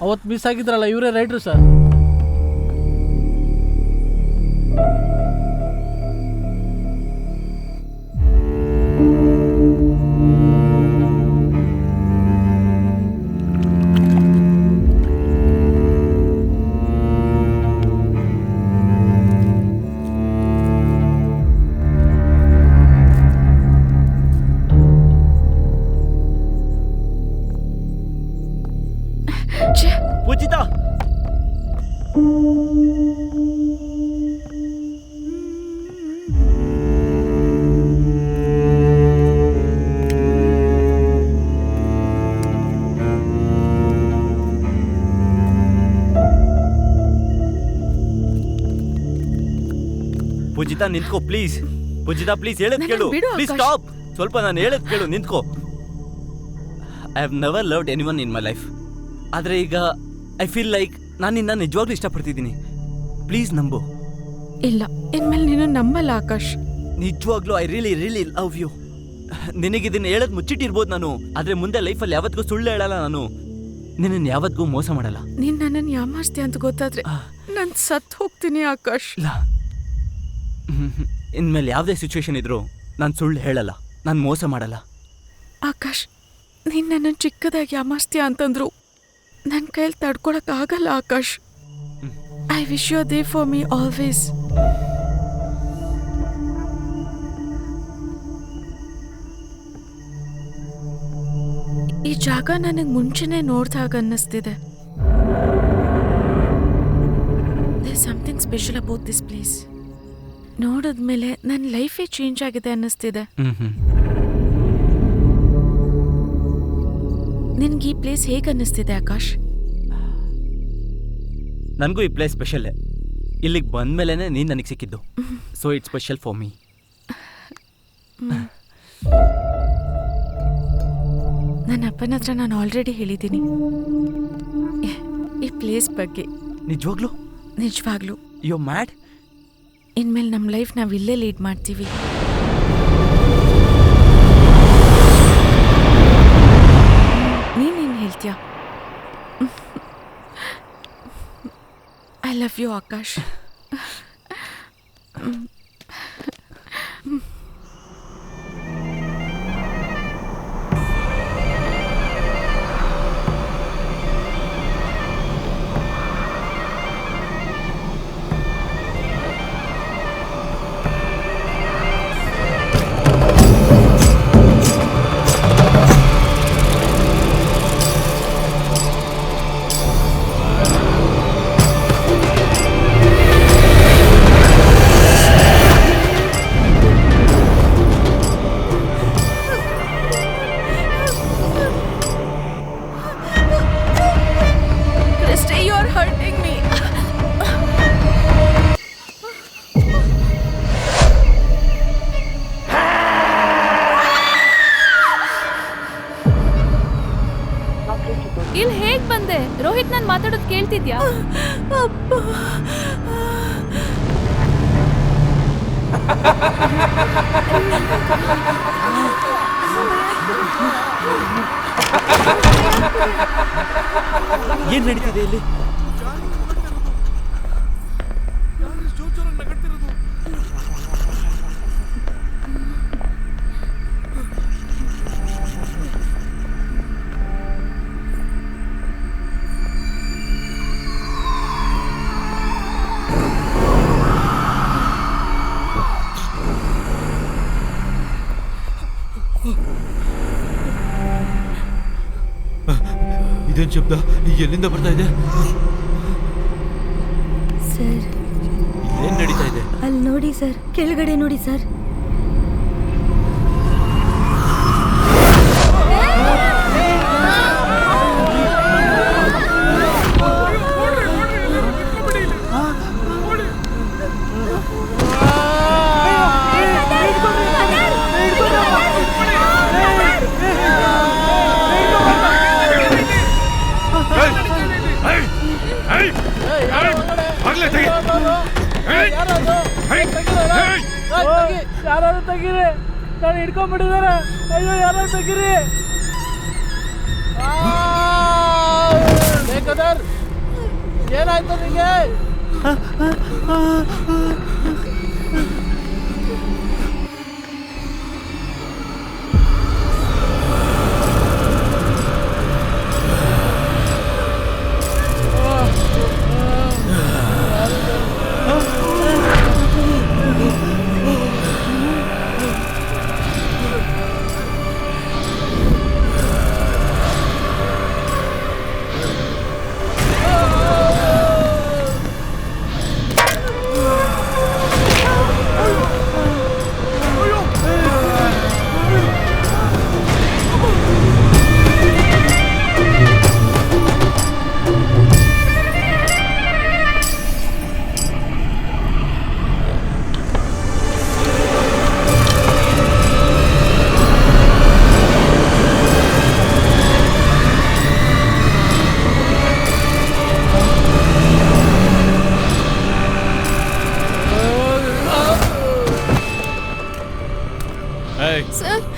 ಅವತ್ತು ಮಿಸ್ ಆಗಿದ್ರಲ್ಲ ಇವರೇ ರೈಟ್ರು ಸರ್. ಪೂಜಿತಾ, ಪೂಜಿತಾ ನಿಂತ್ಕೋ ಪ್ಲೀಸ್. ಪೂಜಿತಾ ಪ್ಲೀಸ್ ಹೇಳದ್ ಕೇಳು. Please stop. ಸ್ವಲ್ಪ ನಾನು ಹೇಳದ್ ಕೇಳು, ನಿಂತ್ಕೋ. I have never loved anyone in my life. ಆದರೆ ಈಗ ಐ ಫೀಲ್ ಲೈಕ್ ನಾನು ನಿನ್ನ ನಿಜವಾಗ್ಲೂ ಇಷ್ಟಪಡ್ತಿದ್ದೀನಿ. ಪ್ಲೀಸ್ ನಂಬು. ಇಲ್ಲ, ಇನ್ಮೇಲೆ ನೀನು ನಂಬಲ್ಲ ಆಕಾಶ್. ನಿಜವಾಗ್ಲೂ ಐ ರಿಯಲಿ ಲವ್ ಯು. ನಿನಗಿದನ್ನ ಹೇಳದ್ ಮುಚ್ಚಿಟ್ಟಿರ್ಬೋದು ನಾನು, ಆದರೆ ಮುಂದೆ ಲೈಫಲ್ಲಿ ಯಾವತ್ತಿಗೂ ಸುಳ್ಳು ಹೇಳಲ್ಲ ನಾನು. ನಿನ್ನನ್ನು ಯಾವತ್ತಿಗೂ ಮೋಸ ಮಾಡಲ್ಲ. ನೀನು ನನ್ನನ್ನು ಯಾಮಾರಿಸ್ತೀಯ ಅಂತ ಗೊತ್ತಾದ್ರೆ ನಾನು ಸತ್ತು ಹೋಗ್ತೀನಿ ಆಕಾಶ್. ಇಲ್ಲ, ಇನ್ಮೇಲೆ ಯಾವುದೇ ಸಿಚುವೇಶನ್ ಇದ್ರೂ ನಾನು ಸುಳ್ಳು ಹೇಳಲ್ಲ, ನಾನು ಮೋಸ ಮಾಡಲ್ಲ. ಆಕಾಶ್, ನೀನು ನನ್ನನ್ನು ಚಿಕ್ಕದಾಗಿ ಯಾಮಾರಿಸ್ತೀಯ ಅಂತಂದ್ರು ನನ್ನ ಕೈಯಲ್ಲಿ ತಡ್ಕೊಳಕ್ಕಾಗಲ್ಲ Akash. I wish you are there for me always. ಈ ಜಾಗ ನನಗೆ ಮುಂಚೆನೇ ನೋಡಿದಾಗ ಅನ್ನಿಸ್ತಿದೆ. There something special about this place. ನೋಡಿದ್ಮೇಲೆ ನನ್ನ ಲೈಫೇ ಚೇಂಜ್ ಆಗಿದೆ ಅನ್ನಿಸ್ತಿದೆ. ನಿನ್ಗೆ ಈ ಪ್ಲೇಸ್ ಹೇಗೆ ಅನ್ನಿಸ್ತಿದೆ ಆಕಾಶ್? ನನಗೂ ಈ ಪ್ಲೇಸ್ ಸ್ಪೆಷಲ್ಲೇ. ಇಲ್ಲಿಗೆ ಬಂದ್ಮೇಲೆ ನೀನು ನನಗೆ ಸಿಕ್ಕಿದ್ದು. So it's special for me. ನನ್ನ ಅಪ್ಪನ ಹತ್ರ ನಾನು ಆಲ್ರೆಡಿ ಹೇಳಿದ್ದೀನಿ ಈ ಪ್ಲೇಸ್ ಬಗ್ಗೆ. ನಿಜವಾಗ್ಲೂ? ನಿಜವಾಗ್ಲೂ. You mad? ಇನ್ಮೇಲೆ ನಮ್ಮ ಲೈಫ್ ನಾವು ಇಲ್ಲೇ ಲೀಡ್ ಮಾಡ್ತೀವಿ. ನೀನೇನು ಹೇಳ್ತೀಯ? I love you Akash. ಇಲ್ಲಿ ಹೇಗ್ ಬಂದೆ? ರೋಹಿತ್ ನಾನ್ ಮಾತಾಡೋದ್ ಕೇಳ್ತಿದ್ಯಾ? ಏನ್ ನಡೀತಿದೆ ಇಲ್ಲಿ? ಇದೇನ್ ಶಬ್ದ? ಎಲ್ಲಿಂದ ಬರ್ತಾ ಇದೆ? ಸರ್ ಏನ್ ನಡೀತಾ ಇದೆ? ಅಲ್ಲಿ ನೋಡಿ ಸರ್, ಕೆಳಗಡೆ ನೋಡಿ ಸರ್. ಯಾರು ತೆಗೀರಿ, ನಾನು ಹಿಡ್ಕೊಂಡ್ಬಿಟ್ಟಿದ್ದಾರೆ. ಅಯ್ಯೋ ಯಾರು ತೆಗೀರಿ. ಬೇಕಾದರ್ ಏನಾಯ್ತು ನಿಂಗೆ?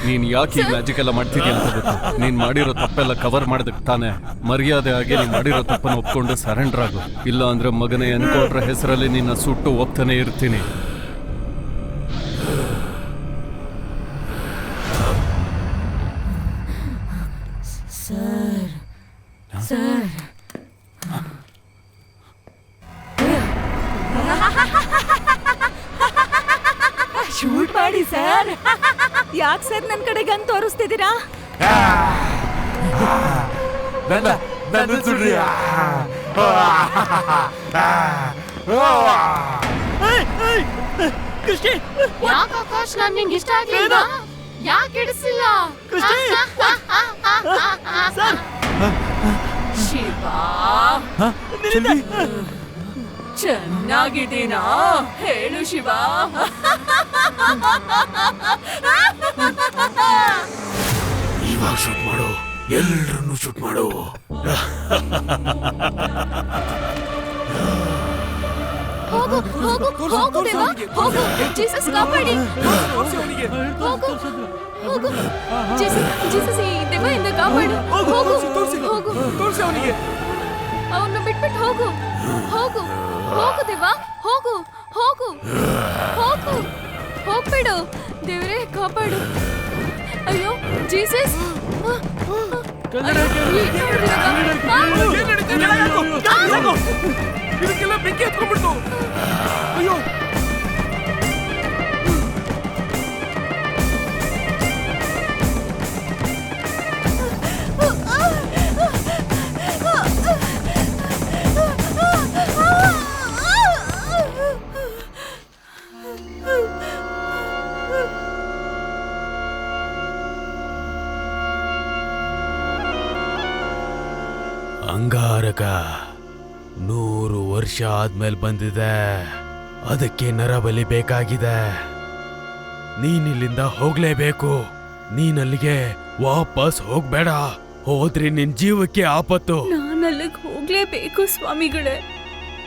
ನೀನ್ ಯಾಕೆ ಈ ಮ್ಯಾಜಿಕ್ ಎಲ್ಲ ಮಾಡ್ತಿದ್ಯಾ ಅಂತ ಗೊತ್ತು. ನೀನ್ ಮಾಡಿರೋ ತಪ್ಪೆಲ್ಲ ಕವರ್ ಮಾಡೋದಕ್ಕೆ ತಾನೆ. ಮರ್ಯಾದೆ ಆಗಿ ನೀನ್ ಮಾಡಿರೋ ತಪ್ಪನ್ನು ಒಪ್ಕೊಂಡು ಸರೆಂಡರ್ ಆಗು. ಇಲ್ಲ ಅಂದ್ರೆ ಮಗನೇ ಅನ್ಕೊಂಡ್ರ ಹೆಸರಲ್ಲಿ ನಿನ್ನ ಸುಟ್ಟು ಹೋಗ್ತಾನೆ ಇರ್ತೀನಿ. ಸರ್ ಸರ್ ಶೂಟ್ ಮಾಡಿ ಸರ್. ಯಾಕೆ ಸರ್ ನನ್ನ ಕಡೆ ಗನ್ ತೋರಿಸ್ತಿದ್ದೀರಾ? ಕೃಷ್ಣಿ, ಯಾಕೆ ಆಕಾಶ್ ನಾನು ನಿಂಗೆ ಇಷ್ಟ ಆಗ್ಲಿಲ್ಲ? ಯಾಕೆ ಇಡಿಸಿಲ್ಲ? ಶಿವ ಚೆನ್ನಾಗಿದ್ದೀನಾ? ಹೇಳು ಶಿವ. ಇವಾಗ ಶೂಟ್ ಮಾಡು, ಎಲ್ಲರನ್ನು ಶೂಟ್ ಮಾಡು. ಹೋಗು ಹೋಗು ಹೋಗು ದೇವ, ಹೋಗು. ಜೀಸಸ್ ಕಾಪಾಡಿ. ಹೋಗು ಹೋಗು. ಜೀಸಸ್ ಈ ದೆವ್ವದಿಂದ ಕಾಪಾಡು. ಹೋಗು ಹೋಗು. ಅವನ್ನ ಬಿಟ್ಬಿಟ್ಟು ಹೋಗು. ಹೋಗು ಹೋಗು ದೇವ, ಹೋಗು ಹೋಗು ಹೋಗು. ಹೋಗ್ಬಿಡು ದೇವ್ರೇ, ಕಾಪಾಡು. ಅಯ್ಯೋ ಜೀಸಸ್, ಇದಕ್ಕೆಲ್ಲ ಬೆಂಕಿ ಹತ್ಕೊಂಡ್ಬಿಡ್ತು. ಅಯ್ಯೋ ಅಂಗಾರಕ 100 ವರ್ಷ ಆದ್ಮೇಲೆ ಬಂದಿದೆ. ಅದಕ್ಕೆ ನರಬಲಿ ಬೇಕಾಗಿದೆ. ನೀನಿಲ್ಲಿಂದ ಹೋಗ್ಲೇಬೇಕು. ನೀನಲ್ಲಿಗೆ ವಾಪಸ್ ಹೋಗ್ಬೇಡ. ಹೋದ್ರೆ ನಿನ್ ಜೀವಕ್ಕೆ ಆಪತ್ತು. ನಾನು ಅಲ್ಲಿಗೆ ಹೋಗ್ಲೇಬೇಕು ಸ್ವಾಮಿಗಳೇ.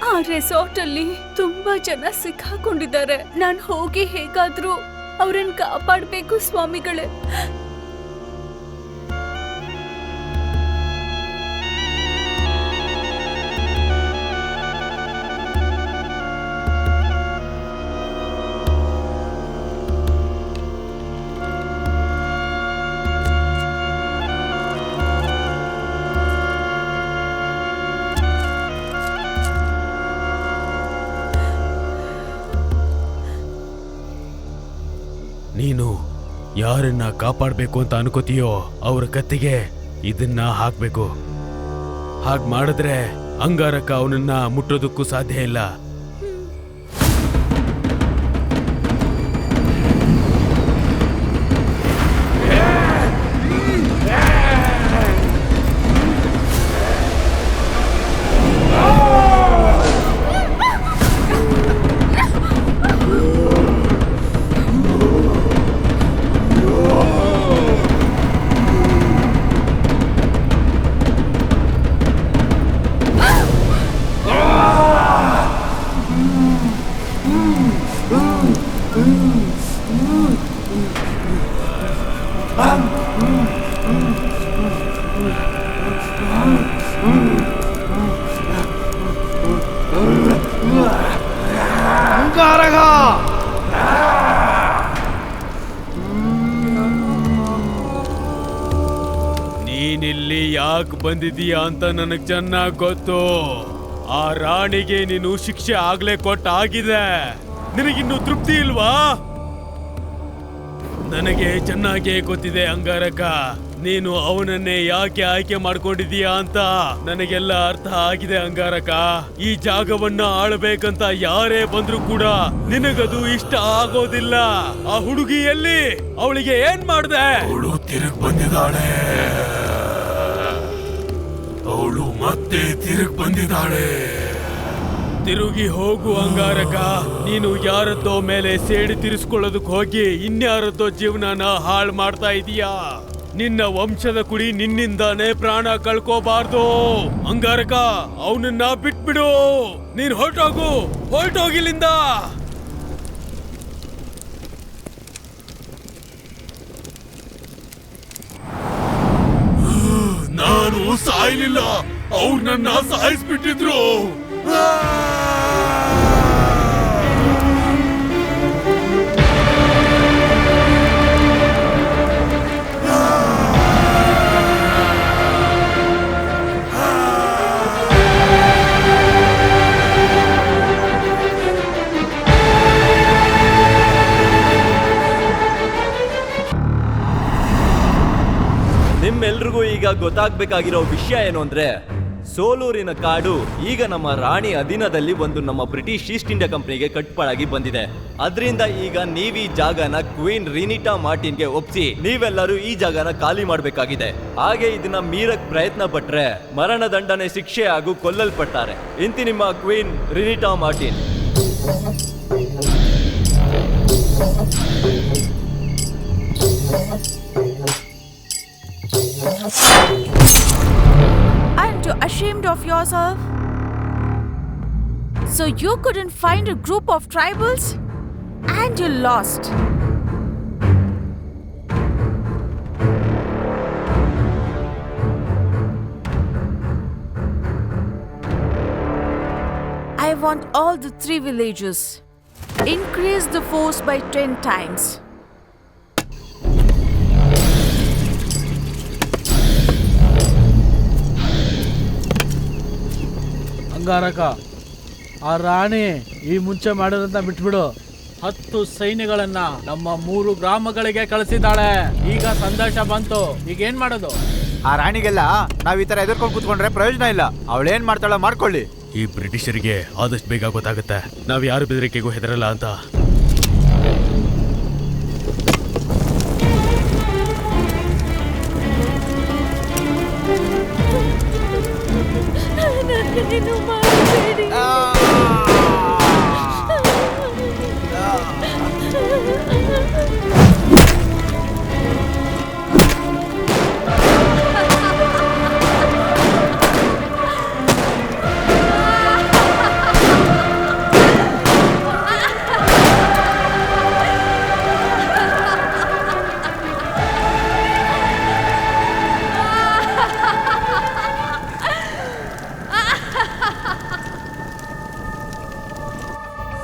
ಆ ರೆಸಾರ್ಟ್ ಅಲ್ಲಿ ತುಂಬಾ ಜನ ಸಿಕ್ಕಾಕೊಂಡಿದ್ದಾರೆ. ನಾನು ಹೋಗಿ ಹೇಗಾದ್ರೂ ಅವ್ರನ್ನ ಕಾಪಾಡ್ಬೇಕು ಸ್ವಾಮಿಗಳೇ. ನೀನು ಯಾರನ್ನ ಕಾಪಾಡ್ಬೇಕು ಅಂತ ಅನ್ಕೋತೀಯೋ ಅವ್ರ ಕತ್ತಿಗೆ ಇದನ್ನ ಹಾಕ್ಬೇಕು. ಹಾಗ್ ಮಾಡಿದ್ರೆ ಅಂಗಾರಕ ಅವನನ್ನ ಮುಟ್ಟೋದಕ್ಕೂ ಸಾಧ್ಯ ಇಲ್ಲ. ನೀನಿಲ್ಲಿ ಯಾಕೆ ಬಂದಿದೀಯಾ ಅಂತ ನನಗ್ ಚೆನ್ನಾಗ್ ಗೊತ್ತು. ಆ ರಾಣಿಗೆ ನೀನು ಶಿಕ್ಷೆ ಆಗ್ಲೇ ಕೊಟ್ಟಾಗಿದೆ. ನಿನಗಿನ್ನು ತೃಪ್ತಿ ಇಲ್ವಾ? ನನಗೆ ಚೆನ್ನಾಗೇ ಗೊತ್ತಿದೆ ಅಂಗಾರಕ, ನೀನು ಅವನನ್ನೇ ಯಾಕೆ ಆಯ್ಕೆ ಮಾಡ್ಕೊಂಡಿದೀಯಾ ಅಂತ ನನಗೆಲ್ಲ ಅರ್ಥ ಆಗಿದೆ ಅಂಗಾರಕ. ಈ ಜಾಗವನ್ನ ಆಳ್ಬೇಕಂತ ಯಾರೇ ಬಂದ್ರು ಕೂಡ ನಿನಗದು ಇಷ್ಟ ಆಗೋದಿಲ್ಲ. ಆ ಹುಡುಗಿ ಎಲ್ಲಿ? ಅವಳಿಗೆ ಏನ್ ಮಾಡ್ದೆ? ಅವಳು ತಿರುಗ್ ಬಂದಿದ್ದಾಳೆ. ಅವಳು ಮತ್ತೆ ತಿರುಗ್ ಬಂದಿದ್ದಾಳೆ. ತಿರುಗಿ ಹೋಗು ಅಂಗಾರಕ. ನೀನು ಯಾರದ್ದೋ ಮೇಲೆ ಸೇಡಿ ತಿರ್ಸ್ಕೊಳ್ಳೋದಕ್ ಹೋಗಿ ಇನ್ಯಾರದ್ದೋ ಜೀವನನ ಹಾಳು ಮಾಡ್ತಾ ಇದೀಯಾ. ನಿನ್ನ ವಂಶದ ಕುಡಿ ನಿನ್ನಿಂದಾನೇ ಪ್ರಾಣ ಕಳ್ಕೋಬಾರ್ದು ಅಂಗಾರಕ. ಅವನನ್ನ ಬಿಟ್ಬಿಡು. ನೀನ್ ಹೊರಟೋಗಿಲ್ಲಿಂದ. ನಾನು ಸಾಯ್ಲಿಲ್ಲ, ಅವ್ರು ನನ್ನ ಸಾಯಿಸ್ಬಿಟ್ಟಿದ್ರು. ನಿಮ್ಮೆಲ್ರಿಗೂ ಈಗ ಗೊತ್ತಾಗ್ಬೇಕಾಗಿರೋ ವಿಷಯ ಏನು ಅಂದ್ರೆ, ಸೋಲೂರಿನ ಕಾಡು ಈಗ ನಮ್ಮ ರಾಣಿ ಅಧೀನದಲ್ಲಿ ಒಂದು ನಮ್ಮ ಬ್ರಿಟಿಷ್ ಈಸ್ಟ್ ಇಂಡಿಯಾ ಕಂಪನಿಗೆ ಕಟ್ಪಾಳಾಗಿ ಬಂದಿದೆ. ಅದರಿಂದ ಈಗ ನೀವ್ ಈ ಜಾಗನ ಕ್ವೀನ್ ರಿನಿಟಾ ಮಾರ್ಟಿನ್ಗೆ ಒಪ್ಸಿ ನೀವೆಲ್ಲರೂ ಈ ಜಾಗನ ಖಾಲಿ ಮಾಡ್ಬೇಕಾಗಿದೆ. ಹಾಗೆ ಇದನ್ನ ಮೀರಕ್ ಪ್ರಯತ್ನ ಪಟ್ರೆ ಮರಣ ದಂಡನೆ ಶಿಕ್ಷೆ ಹಾಗೂ ಕೊಲ್ಲಲ್ಪಟ್ಟಾರೆ. ಇಂತಿ ನಿಮ್ಮ queen Renita Martin. Aren't you ashamed of yourself? So you couldn't find a group of tribals and you lost. I want all the 3 villages. Increase the force by 10 times. Angaraka, ಆ ರಾಣಿ ಈ ಮುಂಚೆ ಮಾಡಿರೋದನ್ನ ಬಿಟ್ಬಿಡು. 10 ಸೈನ್ಯಗಳನ್ನ ನಮ್ಮ 3 ಗ್ರಾಮಗಳಿಗೆ ಕಳಿಸಿದ್ದಾಳೆ. ಈಗ ಸಂದೇಶ ಬಂತು, ಈಗ ಏನ್ ಮಾಡೋದು? ಆ ರಾಣಿಗೆಲ್ಲ ನಾವ್ ಈ ತರ ಎದುರ್ಕೊಂಡು ಕೂತ್ಕೊಂಡ್ರೆ ಪ್ರಯೋಜನ ಇಲ್ಲ. ಅವಳೇನ್ ಮಾಡ್ತಾಳ ಮಾಡ್ಕೊಳ್ಳಿ. ಈ ಬ್ರಿಟಿಷರಿಗೆ ಆದಷ್ಟು ಬೇಗ ಗೊತ್ತಾಗುತ್ತೆ ನಾವ್ ಯಾರು ಬೆದರಿಕೆಗೂ ಹೆದರಲ್ಲ ಅಂತ.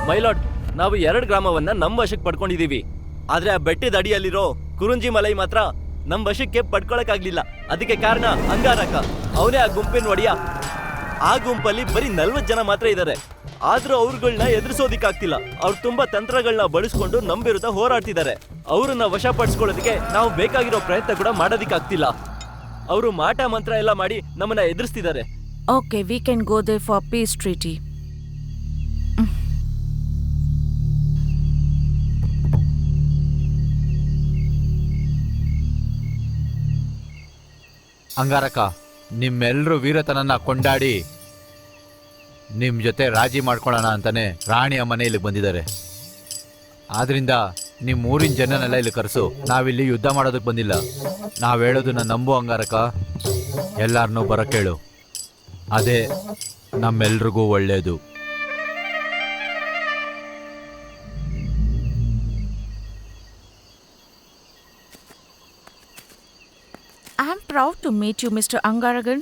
ಮೈಲಾಡ್, ನಾವು 2 ಗ್ರಾಮವನ್ನ ನಮ್ಮ ವಶಕ್ಕೆ ಪಡ್ಕೊಂಡಿದೀವಿ. ಆದ್ರೆ ಆ ಬೆಟ್ಟದ ಅಡಿಯಲ್ಲಿರೋ ಕುರುಂಜಿ ಮಲೈ ಮಾತ್ರ ನಮ್ಮ ವಶಕ್ಕೆ ಪಡ್ಕೊಳಕ್ಕಾಗ್ಲಿಲ್ಲ. ಅದಕ್ಕೆ ಕಾರಣ ಅಂಗಾರಕ. ಅವನೇ ಆ ಗುಂಪಿನ ಒಡೆಯ. ಆ ಗುಂಪಲ್ಲಿ ಬರೀ 40 ಜನ ಮಾತ್ರ ಇದ್ದಾರೆ. ಆದ್ರೂ ಅವ್ರುಗಳನ್ನ ಎದುರಿಸೋದಿಕ್ಕಾಗ್ತಿಲ್ಲ. ಅವ್ರು ತುಂಬಾ ತಂತ್ರಗಳನ್ನ ಬಳಸ್ಕೊಂಡು ನಮ್ಮ ವಿರುದ್ಧ ಹೋರಾಡ್ತಿದ್ದಾರೆ. ಅವ್ರನ್ನ ವಶಪಡಿಸ್ಕೊಳ್ಳೋದಕ್ಕೆ ನಾವು ಬೇಕಾಗಿರೋ ಪ್ರಯತ್ನ ಕೂಡ ಮಾಡೋದಿಕ್ಕಾಗ್ತಿಲ್ಲ. ಅವರು ಮಾಟ ಮಂತ್ರ ಎಲ್ಲ ಮಾಡಿ ನಮ್ಮನ್ನ ಎದುರಿಸ್ತಿದ್ದಾರೆ. Okay, we can go there for peace treaty. Angaraka, ನಿಮ್ಮೆಲ್ಲರೂ ವೀರತನನ್ನ ಕೊಂಡಾಡಿ ನಿಮ್ ಜೊತೆ ರಾಜಿ ಮಾಡ್ಕೊಳ್ಳೋಣ ಅಂತಾನೆ ರಾಣಿಯ ಮನೆ ಇಲ್ಲಿಗೆ ಬಂದಿದ್ದಾರೆ. ಆದ್ರಿಂದ ನಿಮ್ ಊರಿನ ಜನನೆಲ್ಲ ಇಲ್ಲಿ ಕರೆಸು. ನಾವಿಲ್ಲಿ ಯುದ್ಧ ಮಾಡೋದಕ್ಕೆ ಬಂದಿಲ್ಲ. ನಾವ್ ಹೇಳೋದನ್ನ ನಂಬು ಅಂಗಾರಕ. ಎಲ್ಲಾರನ್ನೂ ಬರಕೇಳು. ಅದೇ ನಮ್ಮೆಲ್ರಿಗೂ ಒಳ್ಳೇದು. I'm proud to meet you, Mr. Angaragan.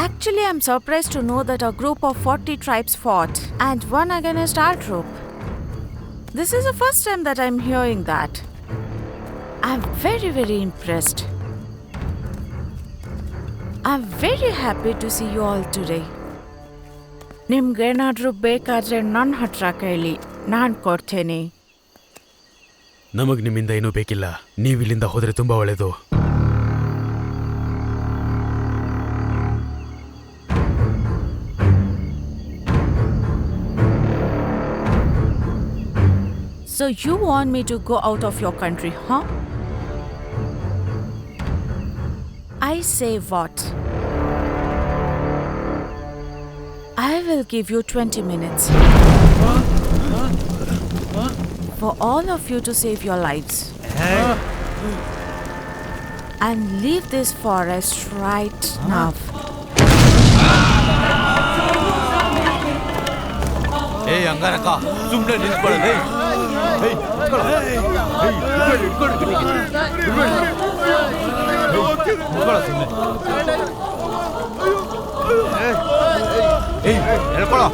Actually, I'm surprised to know that a group of 40 tribes fought and won against our group. This is the first time that I'm hearing that. I'm very, very impressed. I'm very happy to see you all today. ನಿಮ್ಗೇನಾದ್ರೂ ಬೇಕಾದ್ರೆ ನನ್ನ ಹತ್ರ ಕೇಳಿ, ನಾನು ಕೊಡ್ತೇನೆ. ನಮಗ್ ನಿಮ್ಮಿಂದ ಏನೂ ಬೇಕಿಲ್ಲ. ನೀವು ಇಲ್ಲಿಂದ ಹೋದ್ರೆ ತುಂಬಾ ಒಳ್ಳೇದು. So you want me to go out of your country, huh? I say what? I will give you 20 minutes. For all of you to save your lives. And leave this forest right now. Hey, Angaraka, ಸುಮ್ಮನೆ ನಿಂತ್ಕೊಳ್ಳೋದೇ. ಹೇಳ್ಕೊಳ್ಳೋ.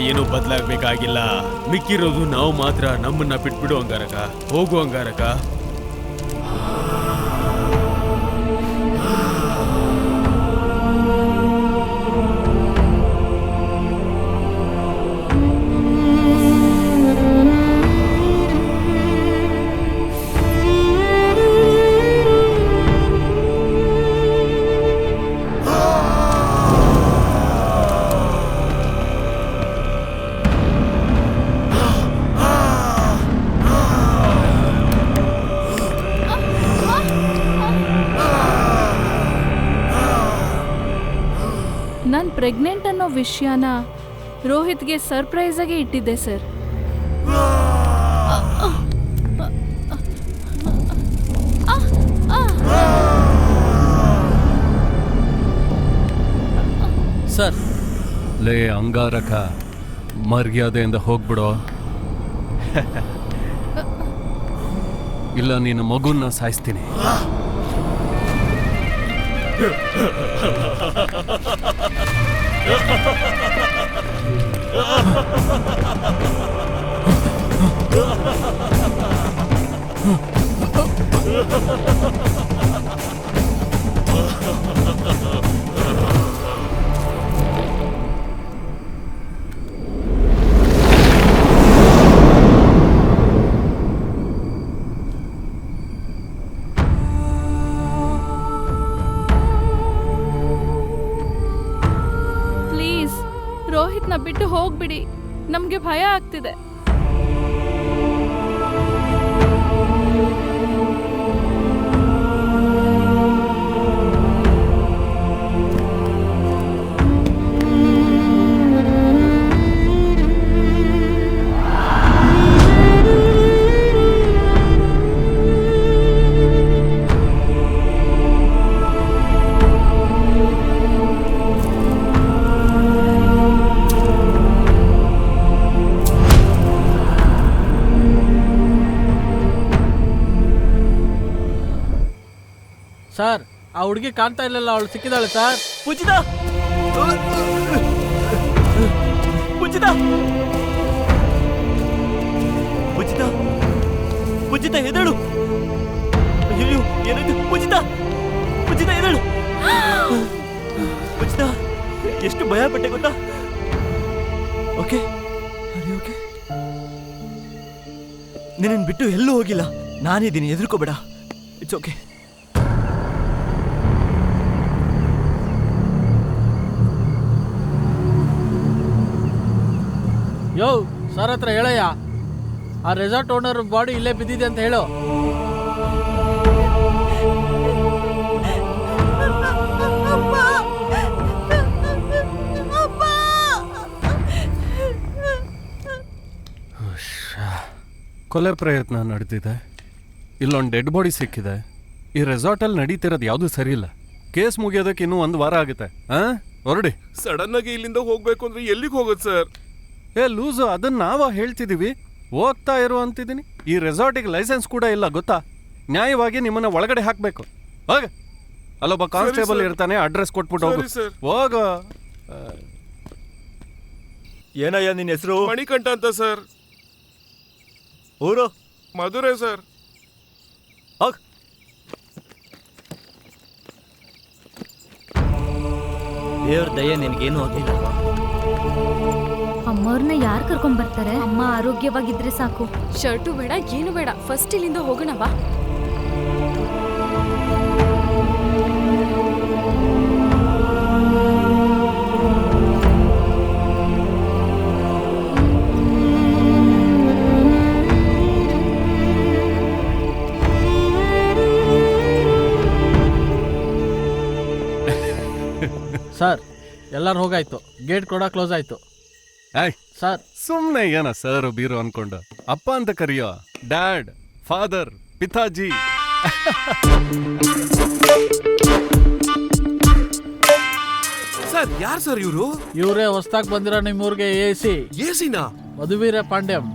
ಏನು ಬದಲಾಗ್ಬೇಕಾಗಿಲ್ಲ. ಮಿಕ್ಕಿರೋದು ನಾವು ಮಾತ್ರ. ನಮ್ಮನ್ನ ಬಿಟ್ಬಿಡು ಅಂಗಾರಕ, ಹೋಗು ಅಂಗಾರಕ. ನಾನು pregnant ಅನ್ನೋ ವಿಷಯನ ರೋಹಿತ್ಗೆ ಸರ್ಪ್ರೈಸ್ ಆಗಿ ಇಟ್ಟಿದ್ದೆ ಸರ್. ಸರ್, ಲೇ ಅಂಗಾರಕ, ಮರ್ಯಾದೆಯಿಂದ ಹೋಗ್ಬಿಡೋ. ಇಲ್ಲ ನೀನು ಮಗುನ್ನ ಸಾಯಿಸ್ತೀನಿ. ಪ್ಲೀಸ್ ರೋಹಿತ್ನ ಬಿಟ್ಟು ಹೋಗ್ಬಿಡಿ, ನಮ್ಗೆ ಭಯ ಆಗ್ತಿದೆ. ಸರ್, ಆ ಹುಡುಗಿ ಕಾಣ್ತಾ ಇಲ್ಲಲ್ಲ, ಅವಳು ಸಿಕ್ಕಿದಾಳೆ ಸರ್. ಪೂಜಿತಾ, ಪೂಜಿತಾ, ಪೂಜಿತಾ, ಪೂಜಿತಾ ಎದ್ದೇಳು. ಅಯ್ಯೋ ಏನಾಯ್ತು? ಪೂಜಿತಾ, ಪೂಜಿತಾ ಎದ್ದೇಳು. ಪೂಜಿತಾ, ಎಷ್ಟು ಭಯ ಪಟ್ಟೆ ಗೊತ್ತಾ? ಓಕೆ, ಓಕೆ, ನಿನ್ನನ್ನು ಬಿಟ್ಟು ಎಲ್ಲೂ ಹೋಗಿಲ್ಲ. ನಾನಿದ್ದೀನಿ, ಹೆದರ್ಕೋಬೇಡ. It's okay. ಯೋ ಸರ್ ಹತ್ರ ಹೇಳಯ್ಯ, ಆ ರೆಸಾರ್ಟ್ ಓನರ್ ಬಾಡಿ ಇಲ್ಲೇ ಬಿದ್ದಿದೆ ಅಂತ ಹೇಳು. ಕೊಲೆ ಪ್ರಯತ್ನ ನಡೆದಿದೆ, ಇಲ್ಲೊಂದು ಡೆಡ್ ಬಾಡಿ ಸಿಕ್ಕಿದೆ. ಈ ರೆಸಾರ್ಟಲ್ಲಿ ನಡೀತಿರೋದು ಯಾವುದು ಸರಿ ಇಲ್ಲ. ಕೇಸ್ ಮುಗಿಯೋದಕ್ಕೆ ಇನ್ನೂ 1 ವಾರ ಆಗುತ್ತೆ. ಹೊರಡಿ. ಸಡನ್ ಆಗಿ ಇಲ್ಲಿಂದ ಹೋಗ್ಬೇಕು ಅಂದ್ರೆ ಎಲ್ಲಿಗೆ ಹೋಗೋದು ಸರ್? ಲೂಸು, ಅದನ್ನ ನಾವ ಹೇಳ್ತಿದೀವಿ, ಹೋಗ್ತಾ ಇರು ಅಂತಿದ್ದೀನಿ. ಈ ರೆಸಾರ್ಟಿಗೆ ಲೈಸೆನ್ಸ್ ಕೂಡ ಇಲ್ಲ ಗೊತ್ತಾ? ನ್ಯಾಯವಾಗಿ ನಿಮ್ಮನ್ನ ಒಳಗಡೆ ಹಾಕ್ಬೇಕು. ಹೋಗ, ಅಲ್ಲೊಬ್ಬ ಕಾನ್ಸ್ಟೇಬಲ್ ಇರ್ತಾನೆ, ಅಡ್ರೆಸ್ ಕೊಟ್ಬಿಟ್ಟು ಹೋಗು. ಹೋಗ. ಏನಯ್ಯ ನಿನ್ನ ಹೆಸರು? ಮಣಿಕಂಠ ಅಂತ ಸರ್. ಊರು? ಮಧುರೈ ಸರ್. ಹೋಗ್. ದೇವ್ರ ದಯ ನಿನಗೇನು ಆಗಿಲ್ಲ. ಅಮ್ಮವ್ರನ್ನ ಯಾರು ಕರ್ಕೊಂಡ್ ಬರ್ತಾರೆ? ಅಮ್ಮ ಆರೋಗ್ಯವಾಗಿದ್ರೆ ಸಾಕು. ಶರ್ಟು ಬೇಡ, ಏನು ಬೇಡ, ಫಸ್ಟ್ ಇಲ್ಲಿಂದ ಹೋಗೋಣ ಬಾ. ಸರ್, ಎಲ್ಲರೂ ಹೋಗಾಯ್ತು, ಗೇಟ್ ಕೂಡ ಕ್ಲೋಸ್ ಆಯ್ತು. ಸರ್, ಸುಮ್ಮನೆ ಏನ ಸರ್ ಬೀರು ಅನ್ಕೊಂಡು ಅಪ್ಪ ಅಂತ ಕರಿಯೋ. ಡ್ಯಾಡ್, ಫಾದರ್, ಪಿತಾಜಿ. ಸರ್, ಯಾರು ಸರ್ ಇವರು? ಇವರೇ ಹೊಸ್ದಾಗ್ ಬಂದಿರೋ ನಿಮ್ಮೂರ್ಗೆ ಎಸಿನಾ? ಮಧುವೀರ ಪಾಂಡ್ಯಂ.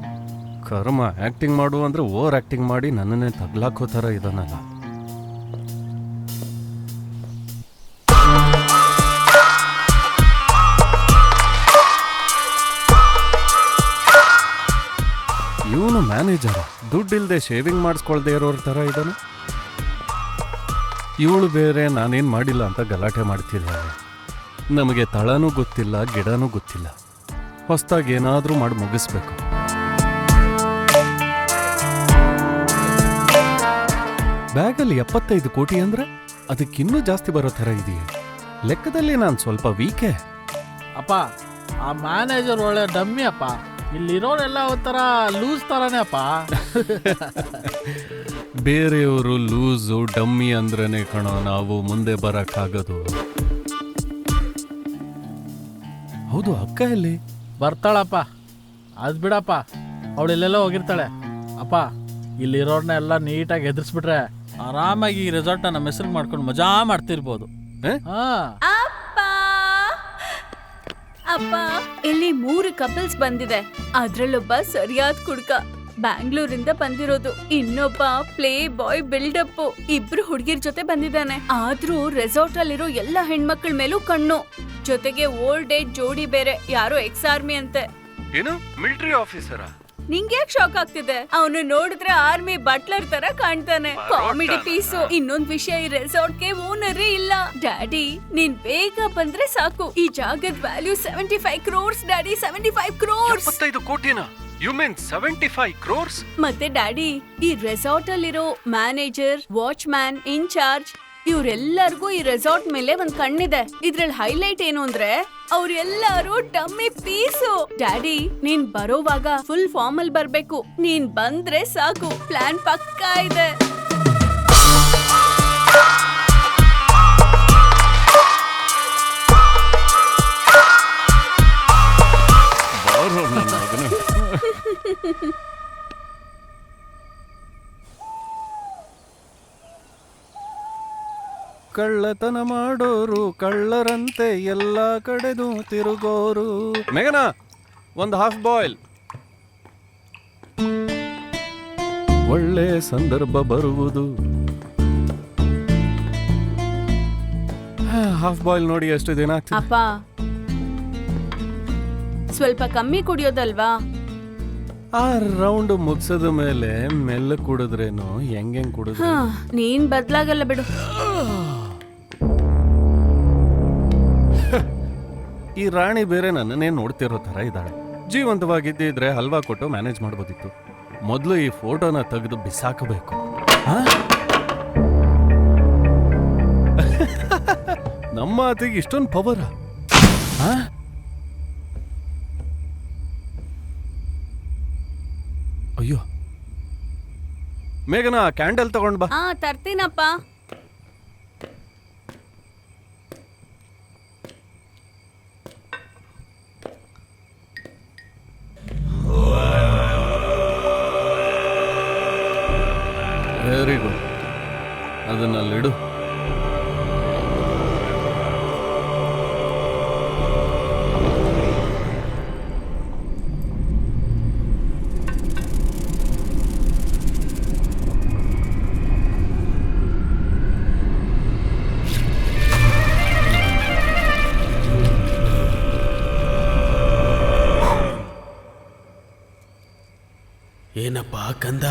ಕರ್ಮ, ಆಕ್ಟಿಂಗ್ ಮಾಡು ಅಂದ್ರೆ ಓವರ್ ಆಕ್ಟಿಂಗ್ ಮಾಡಿ ನನ್ನನ್ನೇ ತಗ್ಲಾಕೋ ಥರ ಇದನ್ನಲ್ಲ. ಇವನು ಮ್ಯಾನೇಜರ್ ದುಡ್ಡಿಲ್ದೆ ಶೇವಿಂಗ್ ಮಾಡಿಸ್ಕೊಳ್ದೆ ಇರೋರ ಥರ ಇದ್ದಾನೆ. ಇವಳು ಬೇರೆ ನಾನೇನು ಮಾಡಿಲ್ಲ ಅಂತ ಗಲಾಟೆ ಮಾಡ್ತಿದ್ದಾಳೆ. ನಮಗೆ ತಳನೂ ಗೊತ್ತಿಲ್ಲ, ಗಿಡನೂ ಗೊತ್ತಿಲ್ಲ. ಹೊಸ್ದಾಗಿ ಏನಾದರೂ ಮಾಡಿ ಮುಗಿಸ್ಬೇಕು. ಬ್ಯಾಗಲ್ಲಿ 75 ಕೋಟಿ ಅಂದ್ರೆ ಅದಕ್ಕಿನ್ನೂ ಜಾಸ್ತಿ ಬರೋ ಥರ ಇದೆಯೇ? ಲೆಕ್ಕದಲ್ಲಿ ನಾನು ಸ್ವಲ್ಪ ವೀಕೆ. ಅಪ್ಪ ಆ ಮ್ಯಾನೇಜರ್ ಒಳ್ಳೆ ಡಮ್ಮಿ ಅಪ್ಪ. ಇಲ್ಲಿರೋರೆಲ್ಲ ಒಂಥರ ಲೂಸ್ ತರಾನೇ ಅಪ್ಪ. ಬೇರೆಯವರು ಲೂಸು ಡಮ್ಮಿ ಅಂದ್ರೇನೆ ಕಣೋ ನಾವು ಮುಂದೆ ಬರಕ್ಕಾಗೋದು. ಹೌದು, ಅಕ್ಕ ಎಲ್ಲಿ? ಬರ್ತಾಳಪ್ಪ. ಅದ್ ಬಿಡಪ್ಪ, ಅವಳೆಲ್ಲೆಲ್ಲ ಹೋಗಿರ್ತಾಳೆ. ಅಪ್ಪ ಇಲ್ಲಿರೋರ್ನ ಎಲ್ಲ ನೀಟಾಗಿ ಎದುರಿಸ್ಬಿಟ್ರೆ ಆರಾಮಾಗಿ ಈ ರೆಸಾರ್ಟ್ನ ನಮ್ಮ ಹೆಸರು ಮಾಡ್ಕೊಂಡು ಮಜಾ ಮಾಡ್ತಿರ್ಬೋದು. ಅಪ್ಪ ಇಲ್ಲಿ 3 ಕಪಲ್ಸ್ ಬಂದಿದೆ. ಅದ್ರಲ್ಲೊಬ್ಬ ಸರಿಯಾದ ಕುಡ್ಕ, ಬ್ಯಾಂಗ್ಳೂರಿಂದ ಬಂದಿರೋದು. ಇನ್ನೊಬ್ಬ ಪ್ಲೇ ಬಾಯ್ ಬಿಲ್ಡಪ್. ಇಬ್ರು ಹುಡುಗಿರ್ ಜೊತೆ ಬಂದಿದ್ದಾನೆ. ಆದ್ರೂ ರೆಸಾರ್ಟ್ ಅಲ್ಲಿರೋ ಎಲ್ಲ ಹೆಣ್ಮಕ್ಳ ಮೇಲೂ ಕಣ್ಣು. ಜೊತೆಗೆ ಓಲ್ಡ್ ಏಜ್ ಜೋಡಿ ಬೇರೆ, ಯಾರೋ ಎಕ್ಸ್ ಆರ್ಮಿ ಅಂತೆ. ಏನು ಮಿಲಿಟರಿ ಆಫೀಸರ? ನಿಂಗೆ ಶಾಕ್ ಆಗ್ತಿದೆ? ಅವನು ನೋಡಿದ್ರೆ ಆರ್ಮಿ ಬಟ್ಲರ್ ತರ ಕಾಣ್ತಾನೆ. Comedy piece. ಇನ್ನೊಂದ್ ವಿಷಯ, ಈ ರೆಸಾರ್ಟ್ ಗೆ ಓನರೇ ಇಲ್ಲ. ಡ್ಯಾಡಿ ನೀನ್ ಬೇಗ ಬಂದ್ರೆ ಸಾಕು. ಈ ಜಾಗದ ವ್ಯಾಲ್ಯೂ 75 crores ಡ್ಯಾಡಿ. 75 crores. 75 ಕೋಟಿನ? You mean 75 crores? ಮತ್ತೆ ಡ್ಯಾಡಿ, ಈ ರೆಸಾರ್ಟ್ ಅಲ್ಲಿರೋ ಮ್ಯಾನೇಜರ್, ವಾಚ್ಮ್ಯಾನ್, ಇನ್ಚಾರ್ಜ್ ಇವ್ರೆಲ್ಲರಿಗೂ ಈ ರೆಸಾರ್ಟ್ ಮೇಲೆ ಒಂದ್ ಕಣ್ಣಿದೆ. ಇದ್ರಲ್ಲಿ ಹೈಲೈಟ್ ಏನು ಅಂದ್ರೆ ಅವ್ರೆಲ್ಲರೂ ಡಮ್ಮಿ ಪೀಸು. ಡ್ಯಾಡಿ ನೀನ್ ಬರೋವಾಗ ಫುಲ್ ಫಾರ್ಮ್ ಅಲ್ಲಿ ಬರ್ಬೇಕು. ನೀನ್ ಬಂದ್ರೆ ಸಾಕು, ಪ್ಲಾನ್ ಪಕ್ಕಾ ಇದೆ. ಕಳ್ಳತನ ಮಾಡೋರು ಕಳ್ಳರಂತೆ ಎಲ್ಲ ಕಡೆದು ತಿರುಗೋರು. ಮೇಘನಾ, ಒಂದು ಹಾಫ್ ಬಾಯ್ಲ್. ಒಳ್ಳೆ ಸಂದರ್ಭ ಬರುವುದು. ಹಾಫ್ ಬಾಯ್ಲ್ ನೋಡಿ ಎಷ್ಟು ದಿನ ಆಗ್ತದೆ. ಅಪ್ಪ ಸ್ವಲ್ಪ ಕಮ್ಮಿ ಕುಡಿಯೋದಲ್ವಾ? ಆ ರೌಂಡ್ ಮುಗಿಸದ ಮೇಲೆ ಮೆಲ್ಲ ಕುಡಿದ್ರೇನು ಹೆಂಗ್ ಕುಡಿದ್ರೆ? ನೀನ್ ಬದ್ಲಾಗಲ್ಲ ಬಿಡು. ಈ ರಾಣಿ ಬೇರೆ ನನ್ನನ್ನೇ ನೋಡ್ತಿರೋ ತರ ಇದ್ದಾಳೆ. ಜೀವಂತವಾಗಿದ್ದಿದ್ರೆ ಹಲ್ವಾ ಕೊಟ್ಟು ಮ್ಯಾನೇಜ್ ಮಾಡ್ಬೋದಿತ್ತು. ಮೊದಲು ಈ ಫೋಟೋನ ತೆಗೆದು ಬಿಸಾಕಬೇಕು. ನಮ್ಮ ಮಾತಿಗೆ ಇಷ್ಟೊಂದು ಪವರ? ಅಯ್ಯೋ ಮೇಘನಾ, ಕ್ಯಾಂಡಲ್ ತಗೊಂಡ್ ಬಾ. ತರ್ತೀನಪ್ಪ. ವೆರಿ ಗುಡ್, ಅದನ್ನಲ್ಲಿಡು. ಏನಪ್ಪ ಕಂದ,